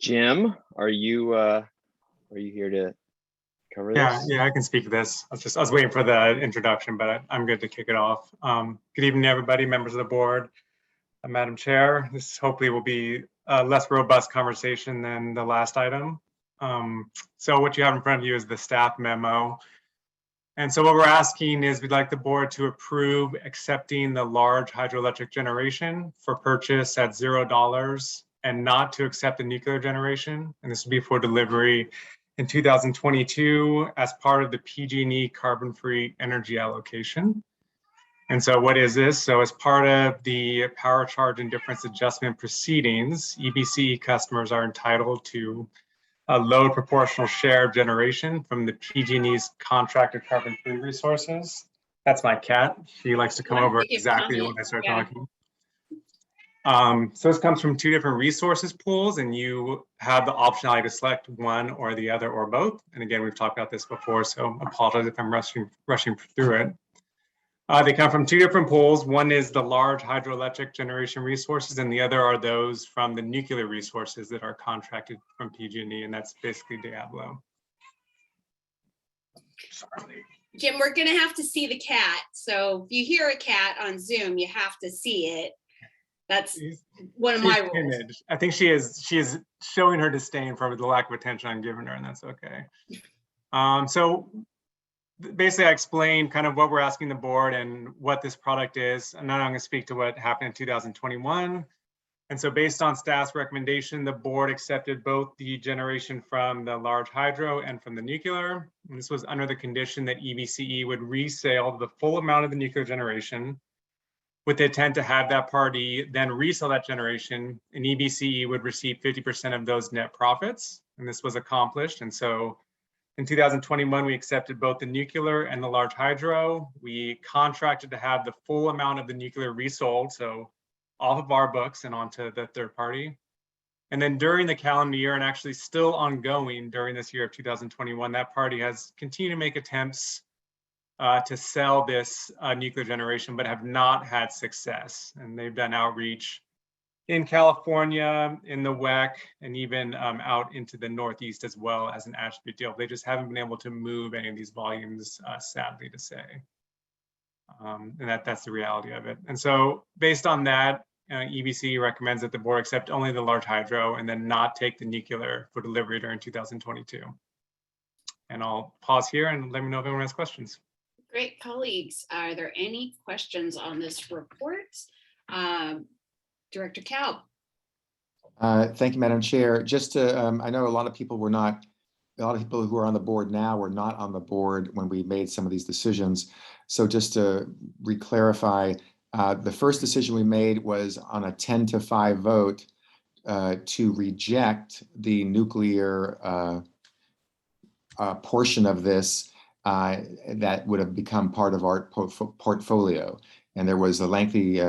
Jim, are you here to cover this? Yeah, I can speak to this. I was waiting for the introduction, but I'm good to kick it off. Good evening, everybody, members of the board, Madam Chair. This hopefully will be a less robust conversation than the last item. So what you have in front of you is the staff memo. And so what we're asking is we'd like the board to approve accepting the large hydroelectric generation for purchase at $0 and not to accept the nuclear generation. And this will be for delivery in 2022 as part of the PG&E carbon-free energy allocation. And so what is this? So as part of the power charge and difference adjustment proceedings, EBCE customers are entitled to a load proportional share of generation from the PG&E's contracted carbon-free resources. That's my cat. She likes to come over exactly when I start talking. So this comes from two different resources pools, and you have the optionality to select one or the other or both. And again, we've talked about this before, so apologize if I'm rushing through it. They come from two different pools. One is the large hydroelectric generation resources, and the other are those from the nuclear resources that are contracted from PG&E, and that's basically Diablo. Sorry. Jim, we're gonna have to see the cat. So if you hear a cat on Zoom, you have to see it. That's one of my rules. Timid. I think she is showing her disdain for the lack of attention I'm giving her, and that's okay. So basically, I explained kind of what we're asking the board and what this product is. And now I'm going to speak to what happened in 2021. And so based on staff's recommendation, the board accepted both the generation from the large hydro and from the nuclear. And this was under the condition that EBCE would resale the full amount of the nuclear generation with the intent to have that party then resell that generation, and EBCE would receive 50% of those net profits. And this was accomplished. And so in 2021, we accepted both the nuclear and the large hydro. We contracted to have the full amount of the nuclear resold, so off of our books and onto the third party. And then during the calendar year, and actually still ongoing during this year of 2021, that party has continued to make attempts to sell this nuclear generation, but have not had success. And they've done outreach in California, in the WEC, and even out into the Northeast as well as an attribute deal. They just haven't been able to move any of these volumes, sadly to say. And that's the reality of it. And so based on that, EBC recommends that the board accept only the large hydro and then not take the nuclear for delivery during 2022. And I'll pause here and let me know if anyone has questions. Great, colleagues. Are there any questions on this report? Director Kalb. Thank you, Madam Chair. Just to, I know a lot of people who are on the board now were not on the board when we made some of these decisions. So just to re-clarify, the first decision we made was on a 10-5 vote to reject the nuclear portion of this that would have become part of our portfolio. And there was a lengthy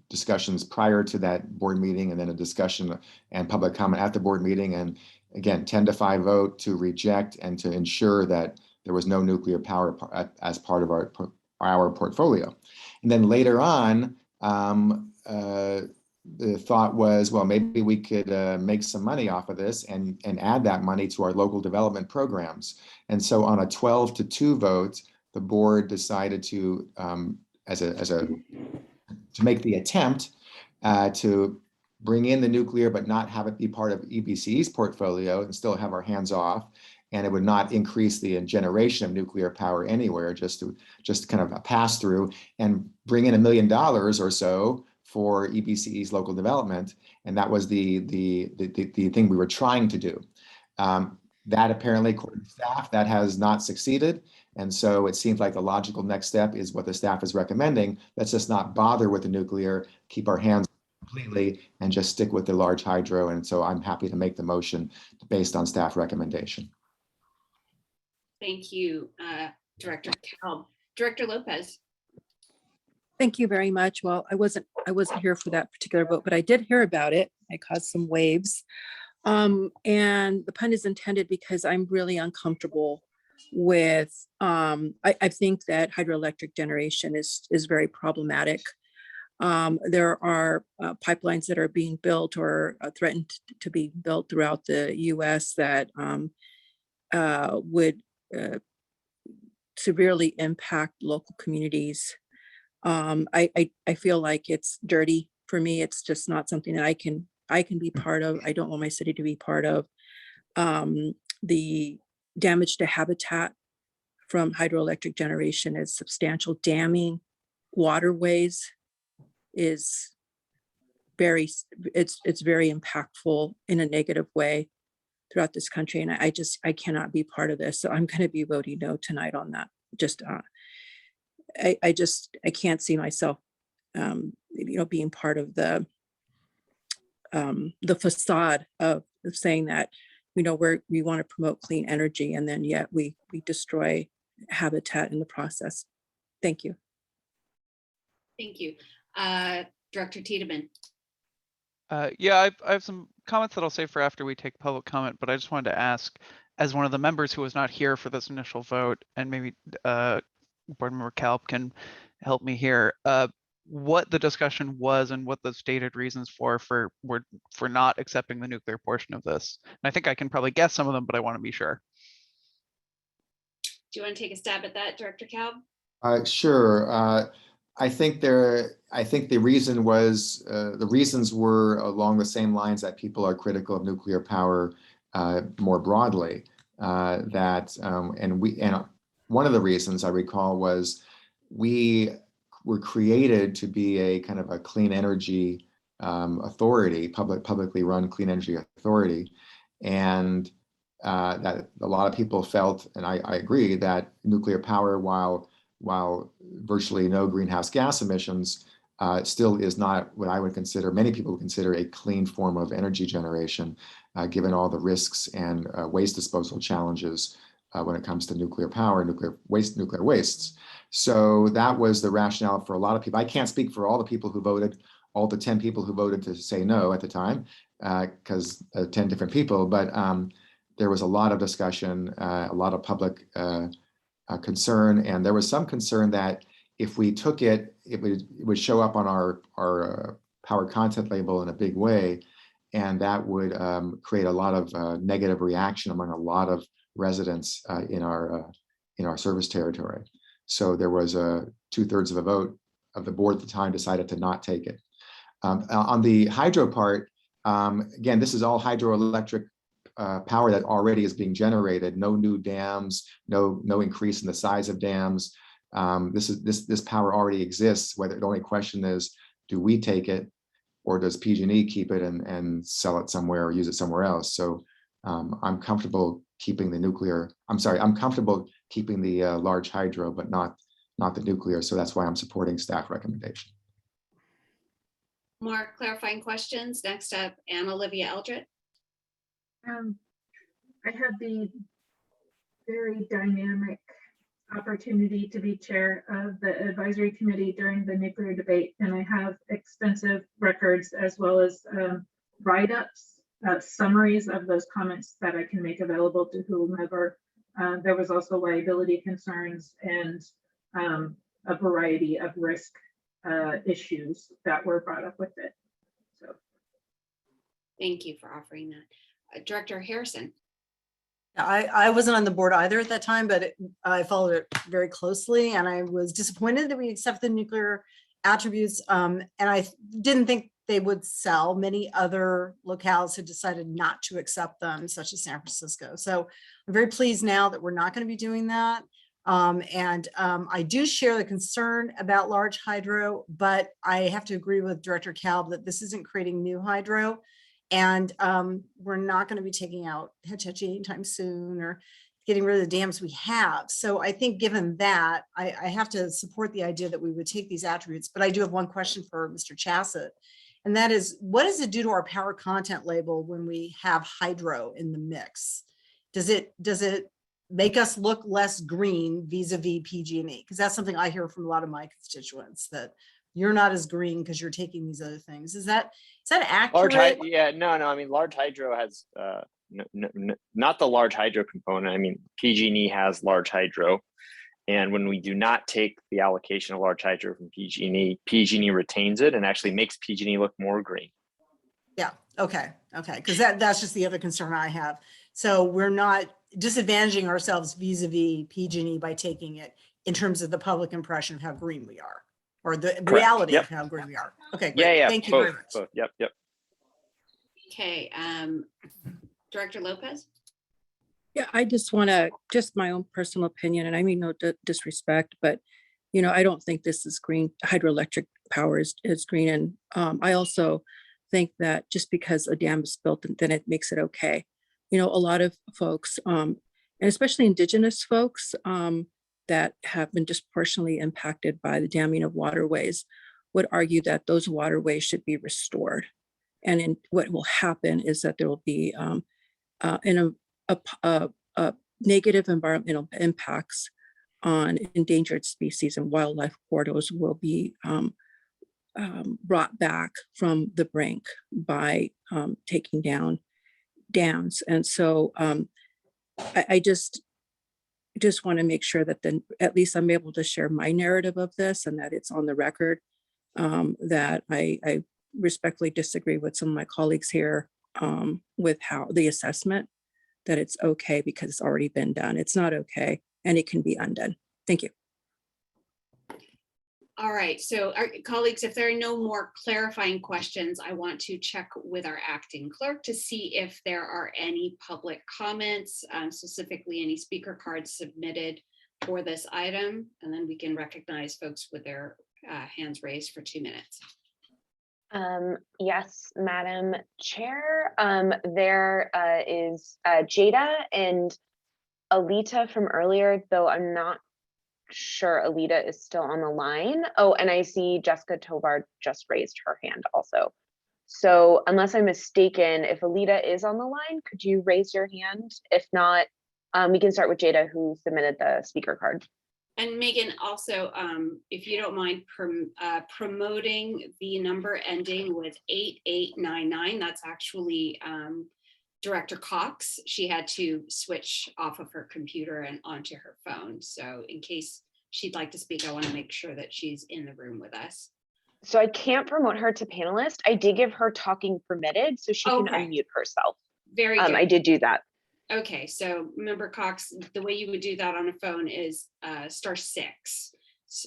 discussions prior to that board meeting, and then a discussion and public comment at the board meeting. And again, 10-5 vote to reject and to ensure that there was no nuclear power as part of our portfolio. And then later on, the thought was, well, maybe we could make some money off of this and add that money to our local development programs. And so on a 12-2 vote, the board decided to, to make the attempt to bring in the nuclear, but not have it be part of EBCE's portfolio and still have our hands off. And it would not increase the generation of nuclear power anywhere, just kind of a pass through, and bring in $1 million or so for EBCE's local development. And that was the thing we were trying to do. That apparently, according to staff, that has not succeeded. And so it seems like the logical next step is what the staff is recommending. Let's just not bother with the nuclear, keep our hands completely, and just stick with the large hydro. And so I'm happy to make the motion based on staff recommendation. Thank you, Director Kalb. Director Lopez. Thank you very much. Well, I wasn't here for that particular vote, but I did hear about it. I caused some waves. And the pun is intended because I'm really uncomfortable with, I think that hydroelectric generation is very problematic. There are pipelines that are being built or threatened to be built throughout the US that would severely impact local communities. I feel like it's dirty for me. It's just not something that I can be part of. I don't want my city to be part of. The damage to habitat from hydroelectric generation is substantial. Damming waterways is very impactful in a negative way. throughout this country. And I cannot be part of this. So I'm going to be voting no tonight on that. Just, I can't see myself, being part of the facade of saying that, we want to promote clean energy, and then yet we destroy habitat in the process. Thank you. Thank you. Director Tiedemann. Yeah, I have some comments that I'll say for after we take public comment, but I just wanted to ask, as one of the members who was not here for this initial vote, and maybe Board Member Kalb can help me here, what the discussion was and what the stated reasons for not accepting the nuclear portion of this. And I think I can probably guess some of them, but I want to be sure. Do you want to take a stab at that, Director Kalb? Sure. I think the reasons were along the same lines that people are critical of nuclear power more broadly. And one of the reasons I recall was we were created to be a kind of a clean energy authority, publicly run clean energy authority, and that a lot of people felt, and I agree, that nuclear power, while virtually no greenhouse gas emissions, still is not what I would consider, many people would consider, a clean form of energy generation, given all the risks and waste disposal challenges when it comes to nuclear power, nuclear wastes. So that was the rationale for a lot of people. I can't speak for all the people who voted, all the 10 people who voted to say no at the time, because 10 different people, but there was a lot of discussion, a lot of public concern, and there was some concern that if we took it, it would show up on our power content label in a big way, and that would create a lot of negative reaction among a lot of residents in our service territory. So there was 2/3 of the vote of the board at the time decided to not take it. On the hydro part, again, this is all hydroelectric power that already is being generated. No new dams, no increase in the size of dams. This power already exists. Whether the only question is, do we take it, or does PG&E keep it and sell it somewhere or use it somewhere else? So I'm comfortable keeping the nuclear. I'm comfortable keeping the large hydro, but not the nuclear. So that's why I'm supporting staff recommendation. More clarifying questions. Next up, Anna Olivia Eldred. I had the very dynamic opportunity to be chair of the advisory committee during the nuclear debate, and I have extensive records as well as write-ups, summaries of those comments that I can make available to whomever. There was also liability concerns and a variety of risk issues that were brought up with it. So, thank you for offering that. Director Harrison. I wasn't on the board either at that time, but I followed it very closely, and I was disappointed that we accept the nuclear attributes. And I didn't think they would sell. Many other locales had decided not to accept them, such as San Francisco. So I'm very pleased now that we're not going to be doing that. I do share the concern about large hydro, but I have to agree with Director Kalb that this isn't creating new hydro. And we're not going to be taking out Hetch Hetchy anytime soon or getting rid of the dams we have. So I think given that, I have to support the idea that we would take these attributes. But I do have one question for Mr. Chassett, and that is, what does it do to our power content label when we have hydro in the mix? Does it make us look less green vis-a-vis PG&E? Because that's something I hear from a lot of my constituents, that you're not as green because you're taking these other things. Is that accurate? I mean, large hydro has not the large hydro component. I mean, PG&E has large hydro, and when we do not take the allocation of large hydro from PG&E, PG&E retains it and actually makes PG&E look more green. Yeah. Okay. Because that's just the other concern I have. So we're not disadvantaging ourselves vis-a-vis PG&E by taking it in terms of the public impression of how green we are, or the Correct. reality Yep. of how green we are. Okay, great. Yeah. Thank you both, very much. Both. Yep. Okay, Director Lopez. Yeah, I just want to, just my own personal opinion, and I mean no disrespect, but I don't think this is green. Hydroelectric power is green, and I also think that just because a dam is built, then it makes it okay. a lot of folks, and especially indigenous folks, that have been disproportionately impacted by the damming of waterways would argue that those waterways should be restored. And what will happen is that there will be negative environmental impacts on endangered species, and wildlife corridors will be brought back from the brink by taking down dams. And so I just want to make sure that then at least I'm able to share my narrative of this and that it's on the record, that I respectfully disagree with some of my colleagues here with how the assessment that it's okay because it's already been done. It's not okay, and it can be undone. Thank you. All right, so our colleagues, if there are no more clarifying questions, I want to check with our acting clerk to see if there are any public comments, specifically any speaker cards submitted for this item, and then we can recognize folks with their hands raised for 2 minutes. Yes, Madam Chair. There is Jada and Alita from earlier, though I'm not sure Alita is still on the line. Oh, and I see Jessica Tovar just raised her hand also. So unless I'm mistaken, if Alita is on the line, could you raise your hand? If not, we can start with Jada, who submitted the speaker card. And Megan, also, if you don't mind promoting the number ending with 8899, that's actually Director Cox. She had to switch off of her computer and onto her phone. So in case she'd like to speak, I want to make sure that she's in the room with us. So I can't promote her to panelist. I did give her talking permitted, so she can unmute herself. Very good. I did do that. Okay, so Member Cox, the way you would do that on a phone is *6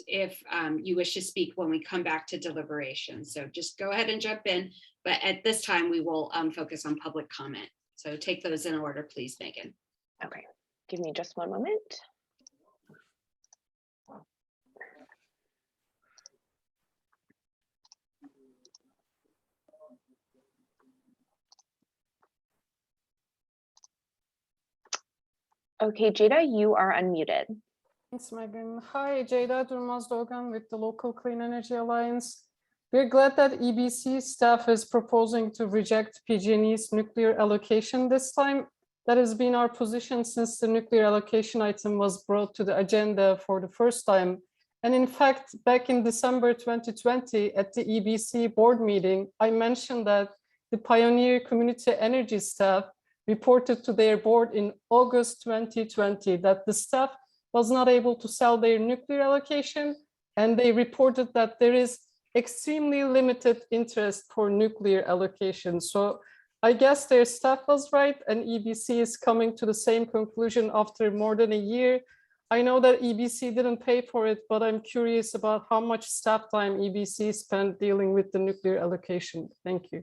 if you wish to speak when we come back to deliberation. So just go ahead and jump in, but at this time we will focus on public comment. So take those in order, please, Megan. Okay, give me just one moment. Okay, Jada, you are unmuted. Thanks, Megan. Hi, Jada Durmaz-Dogan with the Local Clean Energy Alliance. We're glad that EBC staff is proposing to reject PG&E's nuclear allocation this time. That has been our position since the nuclear allocation item was brought to the agenda for the first time. And in fact, back in December 2020 at the EBC board meeting, I mentioned that the Pioneer Community Energy staff reported to their board in August 2020 that the staff was not able to sell their nuclear allocation, and they reported that there is extremely limited interest for nuclear allocation. So I guess their staff was right, and EBC is coming to the same conclusion after more than a year. I know that EBC didn't pay for it, but I'm curious about how much staff time EBC spent dealing with the nuclear allocation. Thank you.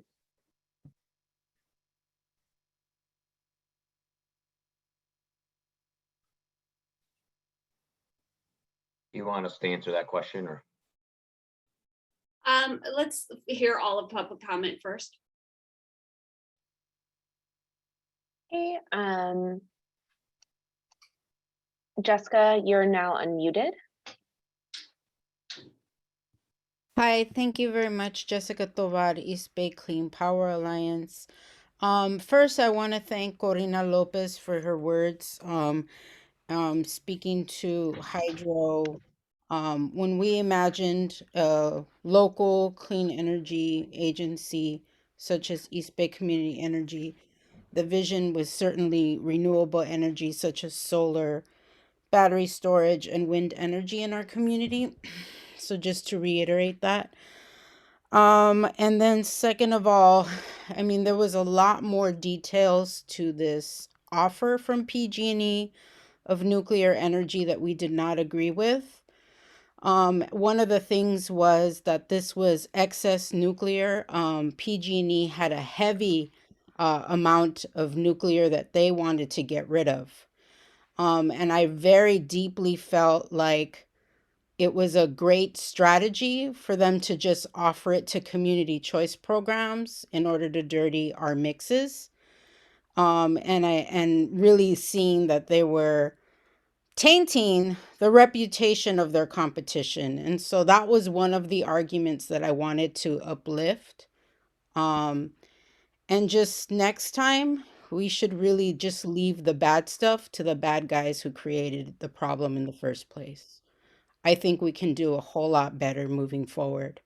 You want us to answer that question, or? Let's hear all of public comment first. Okay, Jessica, you're now unmuted. Hi, thank you very much, Jessica Tovar, East Bay Clean Power Alliance. First, I want to thank Corina Lopez for her words. Speaking to hydro, when we imagined a local clean energy agency such as East Bay Community Energy, the vision was certainly renewable energy such as solar, battery storage, and wind energy in our community. So just to reiterate that. And then second of all, I mean, there was a lot more details to this offer from PG&E of nuclear energy that we did not agree with. One of the things was that this was excess nuclear. PG&E had a heavy amount of nuclear that they wanted to get rid of. And I very deeply felt like it was a great strategy for them to just offer it to community choice programs in order to dirty our mixes. and really seeing that they were tainting the reputation of their competition. And so that was one of the arguments that I wanted to uplift. And just next time, we should really just leave the bad stuff to the bad guys who created the problem in the first place. I think we can do a whole lot better moving forward.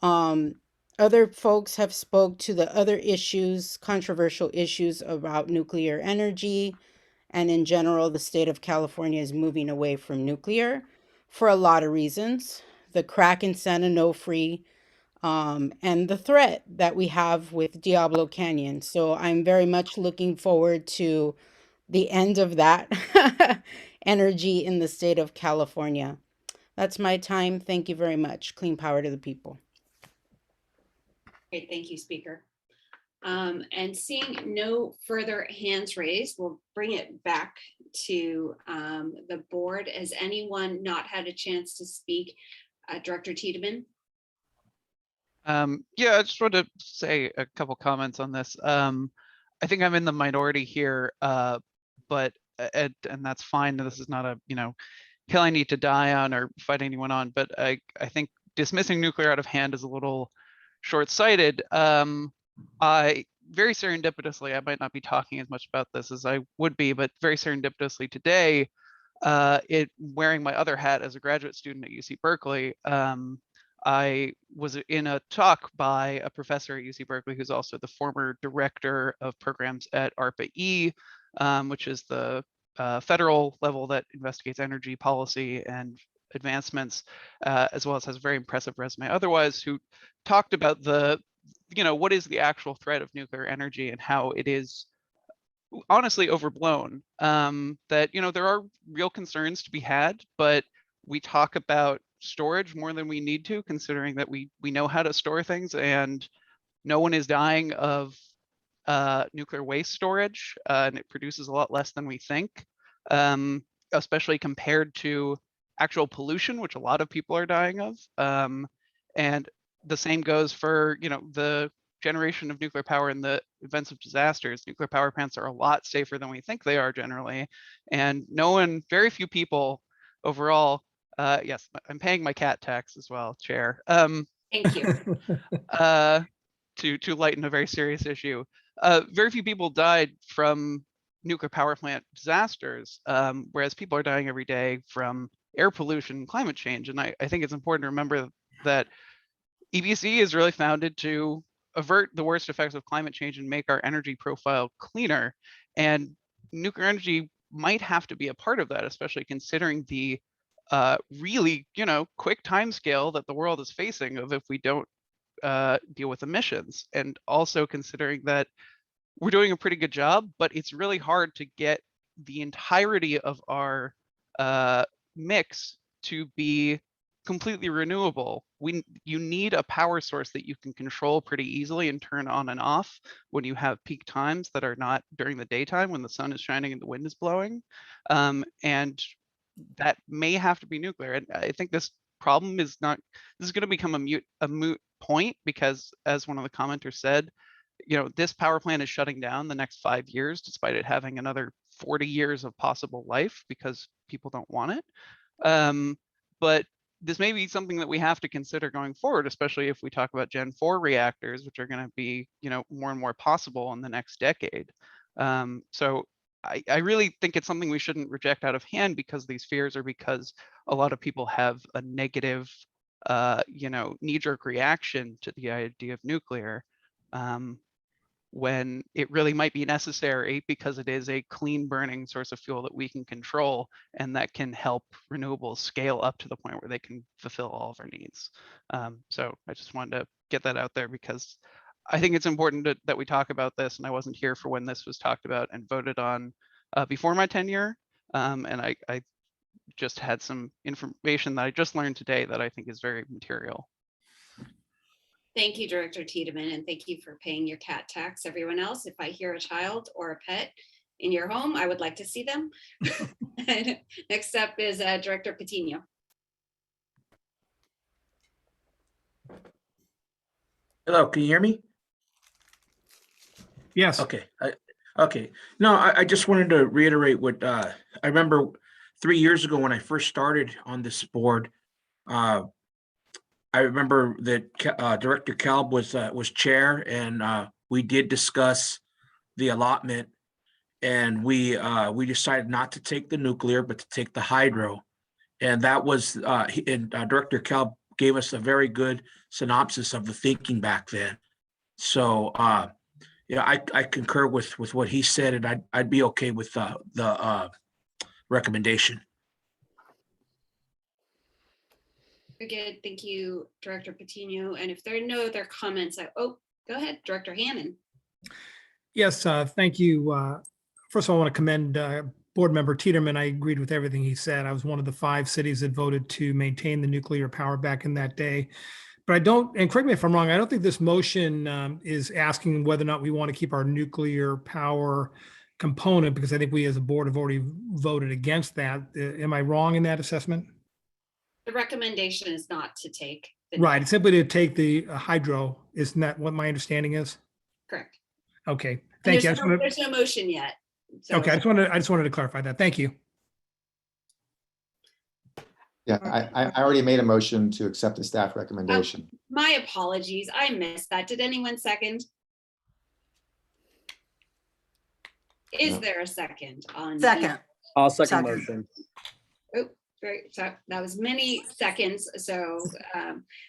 Um, Other folks have spoke to the other issues, controversial issues about nuclear energy. And in general, the state of California is moving away from nuclear for a lot of reasons. The crack in San Onofre, and the threat that we have with Diablo Canyon. So I'm very much looking forward to the end of that energy in the state of California. That's my time. Thank you very much. Clean power to the people. Great, thank you, Speaker. And seeing no further hands raised, we'll bring it back to the board. Has anyone not had a chance to speak? Director Tiedemann? Yeah, I just wanted to say a couple comments on this. I think I'm in the minority here, but and that's fine. This is not a hill I need to die on or fight anyone on. But I think dismissing nuclear out of hand is a little short-sighted. I very serendipitously, I might not be talking as much about this as I would be, but very serendipitously today, wearing my other hat as a graduate student at UC Berkeley, I was in a talk by a professor at UC Berkeley who's also the former director of programs at ARPA-E, which is the federal level that investigates energy policy and advancements, as well as has a very impressive resume otherwise, who talked about what is the actual threat of nuclear energy and how it is honestly overblown. That there are real concerns to be had, but we talk about storage more than we need to, considering that we know how to store things, and no one is dying of nuclear waste storage, and it produces a lot less than we think, especially compared to actual pollution, which a lot of people are dying of. And the same goes for the generation of nuclear power in the events of disasters. Nuclear power plants are a lot safer than we think they are generally, and very few people overall. Yes, I'm paying my cat tax as well, Chair. Thank you. To lighten a very serious issue. Very few people died from nuclear power plant disasters, whereas people are dying every day from air pollution and climate change. And I think it's important to remember that EBC is really founded to avert the worst effects of climate change and make our energy profile cleaner. And nuclear energy might have to be a part of that, especially considering the really, quick timescale that the world is facing of if we don't deal with emissions, and also considering that we're doing a pretty good job, but it's really hard to get the entirety of our mix to be completely renewable. You need a power source that you can control pretty easily and turn on and off when you have peak times that are not during the daytime when the sun is shining and the wind is blowing. And that may have to be nuclear. And I think this problem is going to become a moot point, because as one of the commenters said, this power plant is shutting down the next 5 years, despite it having another 40 years of possible life because people don't want it. But this may be something that we have to consider going forward, especially if we talk about Gen 4 reactors, which are going to be, more and more possible in the next decade. So I really think it's something we shouldn't reject out of hand because these fears, or because a lot of people have a negative, knee-jerk reaction to the idea of nuclear, when it really might be necessary because it is a clean burning source of fuel that we can control, and that can help renewables scale up to the point where they can fulfill all of our needs. So I just wanted to get that out there because I think it's important that we talk about this, and I wasn't here for when this was talked about and voted on before my tenure. And I just had some information that I just learned today that I think is very material. Thank you, Director Tiedemann, and thank you for paying your cat tax. Everyone else, if I hear a child or a pet in your home, I would like to see them. Next up is Director Patino. Hello, can you hear me? Yes. Okay. Okay, no, I just wanted to reiterate what I remember 3 years ago when I first started on this board. I remember that Director Kalb was chair, and we did discuss the allotment, and we decided not to take the nuclear, but to take the hydro, and that was Director Kalb gave us a very good synopsis of the thinking back then. So. Yeah, I concur with what he said, and I'd be okay with the recommendation. Very good. Thank you, Director Patino. And if there are no other comments, go ahead, Director Hannon. Yes, thank you. First of all, I want to commend Board Member Tiedemann. I agreed with everything he said. I was one of the 5 cities that voted to maintain the nuclear power back in that day. But I don't, and correct me if I'm wrong, I don't think this motion is asking whether or not we want to keep our nuclear power component, because I think we as a board have already voted against that. Am I wrong in that assessment? The recommendation is not to take. Right, it's simply to take the hydro. Isn't that what my understanding is? Correct. Okay, thank you. There's no motion yet. So. Okay, I just wanted to clarify that. Thank you. Yeah, I already made a motion to accept the staff recommendation. My apologies. I missed that. Did anyone second? Is there a second on? Second. I'll second motion. Oh, great. So that was many seconds. So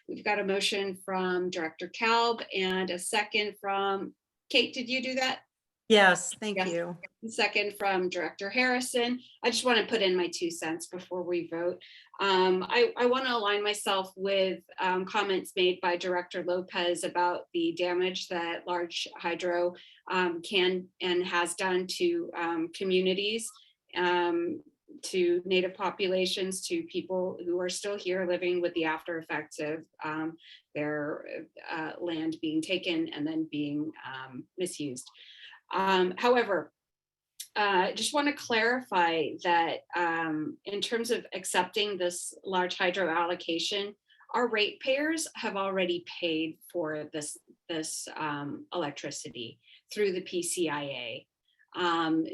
we've got a motion from Director Kalb and a second from Kate. Did you do that? Yes, thank you. Second from Director Harrison. I just want to put in my 2 cents before we vote. I want to align myself with comments made by Director Lopez about the damage that large hydro can and has done to communities, to Native populations, to people who are still here living with the after effects of their land being taken and then being misused. However, I just want to clarify that in terms of accepting this large hydro allocation, our ratepayers have already paid for this electricity through the PCIA.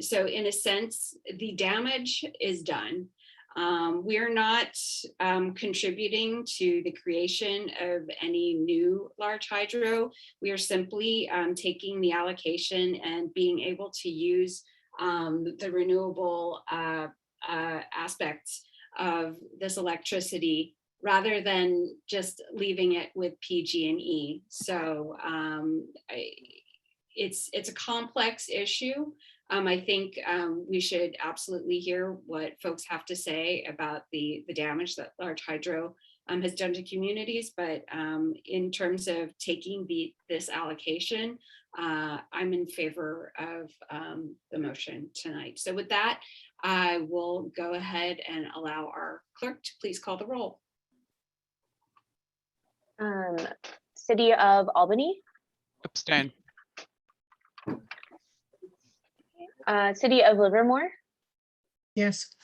So in a sense, the damage is done. We are not contributing to the creation of any new large hydro. We are simply taking the allocation and being able to use the renewable aspects of this electricity rather than just leaving it with PG&E. So it's a complex issue. I think we should absolutely hear what folks have to say about the damage that large hydro has done to communities. But in terms of taking this allocation, I'm in favor of the motion tonight. So with that, I will go ahead and allow our clerk to please call the roll. City of Albany. Abstain. City of Livermore. Yes.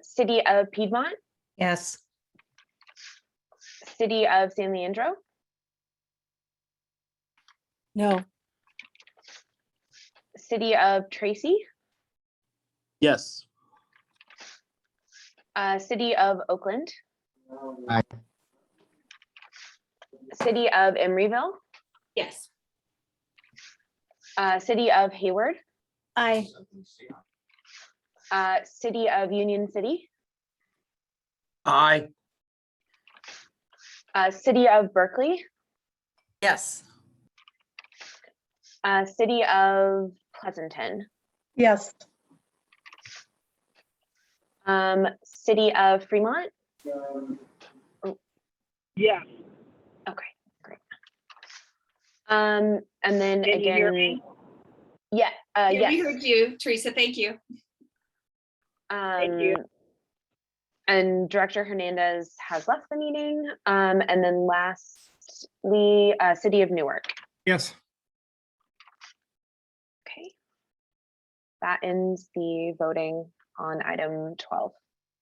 City of Piedmont. Yes. City of San Leandro. No. City of Tracy. Yes. City of Oakland. Aye. City of Emeryville. Yes. City of Hayward. Aye. City of Union City. Aye. City of Berkeley. Yes. City of Pleasanton. Yes. City of Fremont. Yes. Okay, great. And then Can you hear again, me? yeah, Yeah, yes. we heard you, Teresa. Thank you. Thank you. And Director Hernandez has left the meeting. And then lastly, City of Newark. Yes. Okay. That ends the voting on item 12.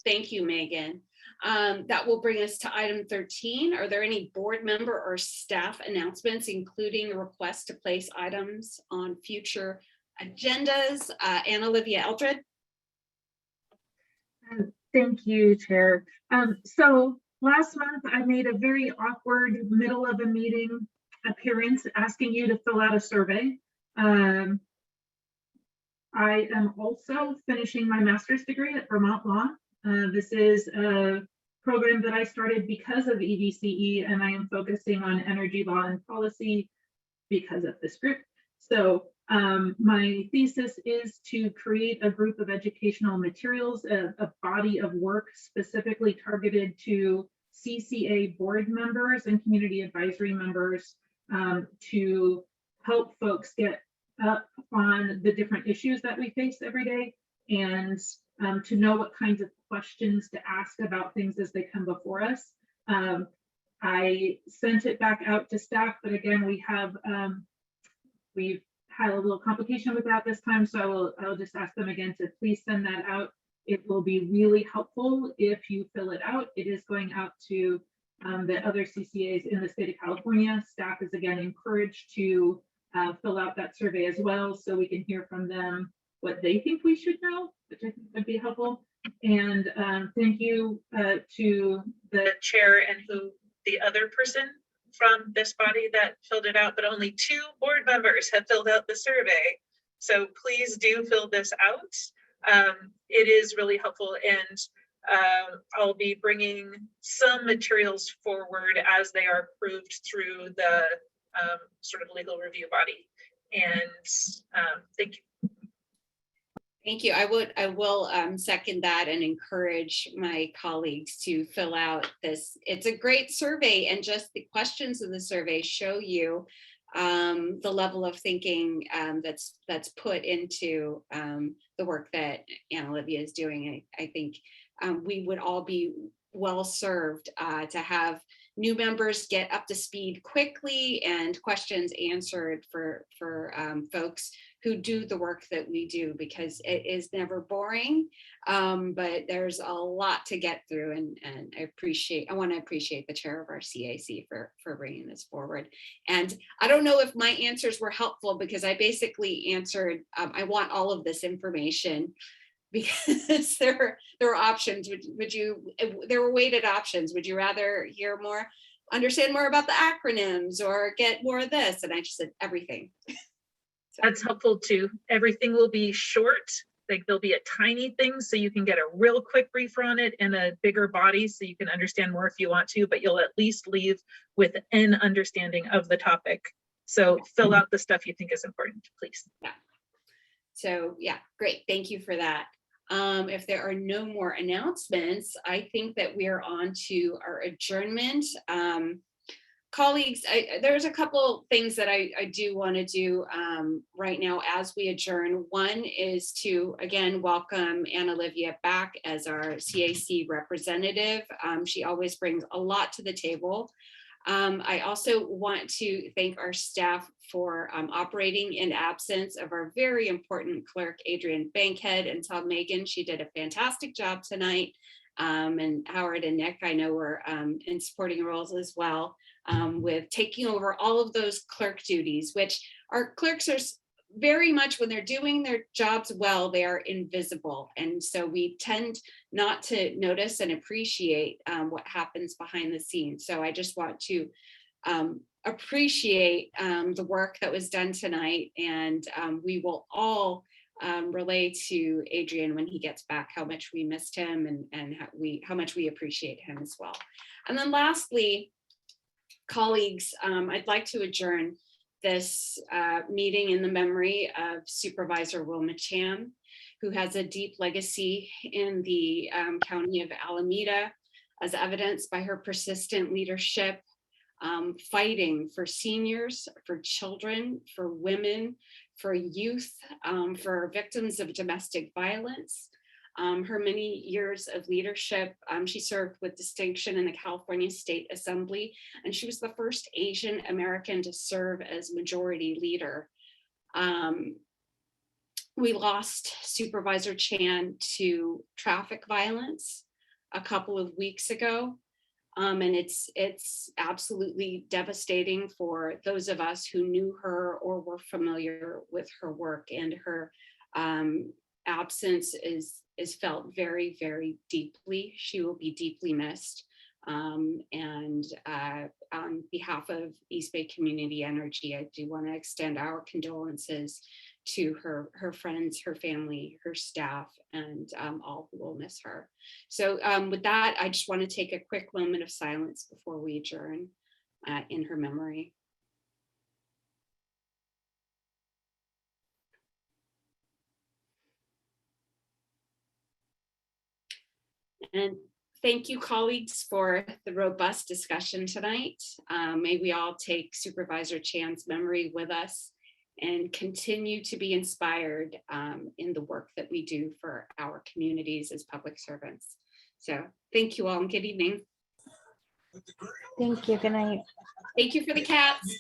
Thank you, Megan. That will bring us to item 13. Are there any board member or staff announcements, including a request to place items on future agendas? Anna Olivia Eldred. Thank you, Chair. So last month I made a very awkward middle of a meeting appearance asking you to fill out a survey. I am also finishing my master's degree at Vermont Law. This is a program that I started because of EBCE, and I am focusing on energy law and policy because of this group. So my thesis is to create a group of educational materials, a body of work specifically targeted to CCA board members and community advisory members to help folks get up on the different issues that we face every day, and to know what kinds of questions to ask about things as they come before us. I sent it back out to staff, but again, we've had a little complication with that this time, so I'll just ask them again to please send that out. It will be really helpful if you fill it out. It is going out to the other CCAs in the state of California. Staff is again encouraged to fill out that survey as well, so we can hear from them what they think we should know, which I think would be helpful. And thank you to the chair and the other person from this body that filled it out, but only 2 board members have filled out the survey. So please do fill this out. It is really helpful, and I'll be bringing some materials forward as they are approved through the sort of legal review body. And thank you. Thank you. I will second that and encourage my colleagues to fill out this. It's a great survey, and just the questions of the survey show you the level of thinking that's put into the work that Anna Olivia is doing. I think we would all be well served to have new members get up to speed quickly and questions answered for folks who do the work that we do, because it is never boring, but there's a lot to get through, and I want to appreciate the chair of our CAC for bringing this forward. And I don't know if my answers were helpful, because I basically answered, I want all of this information, because there are options. There were weighted options. Would you rather hear more, understand more about the acronyms, or get more of this? And I just said everything. That's helpful too. Everything will be short. Like there'll be a tiny thing so you can get a real quick briefer on it, and a bigger body so you can understand more if you want to, but you'll at least leave with an understanding of the topic. So fill out the stuff you think is important, please. Yeah. So yeah, great. Thank you for that. If there are no more announcements, I think that we are on to our adjournment. Colleagues, there's a couple things that I do want to do right now as we adjourn. One is to, again, welcome Anna Olivia back as our CAC representative. She always brings a lot to the table. I also want to thank our staff for operating in absence of our very important clerk, Adrian Bankhead, and tell Megan she did a fantastic job tonight. And Howard and Nick, I know, were in supporting roles as well, with taking over all of those clerk duties, which our clerks are very much, when they're doing their jobs well, they are invisible. And so we tend not to notice and appreciate what happens behind the scenes. So I just want to appreciate the work that was done tonight. And we will all relay to Adrian when he gets back how much we missed him, and how much we appreciate him as well. And then lastly, colleagues, I'd like to adjourn this meeting in the memory of Supervisor Wilma Chan, who has a deep legacy in the county of Alameda, as evidenced by her persistent leadership, fighting for seniors, for children, for women, for youth, for victims of domestic violence. Her many years of leadership, she served with distinction in the California State Assembly, and she was the first Asian American to serve as majority leader. We lost Supervisor Chan to traffic violence a couple of weeks ago. And it's absolutely devastating for those of us who knew her or were familiar with her work, and her absence is felt very, very deeply. She will be deeply missed. And on behalf of East Bay Community Energy, I do want to extend our condolences to her friends, her family, her staff, and all who will miss her. So with that, I just want to take a quick moment of silence before we adjourn in her memory. And thank you, colleagues, for the robust discussion tonight. May we all take Supervisor Chan's memory with us and continue to be inspired in the work that we do for our communities as public servants. So thank you all and good evening. Thank you. Good night. Thank you for the cats.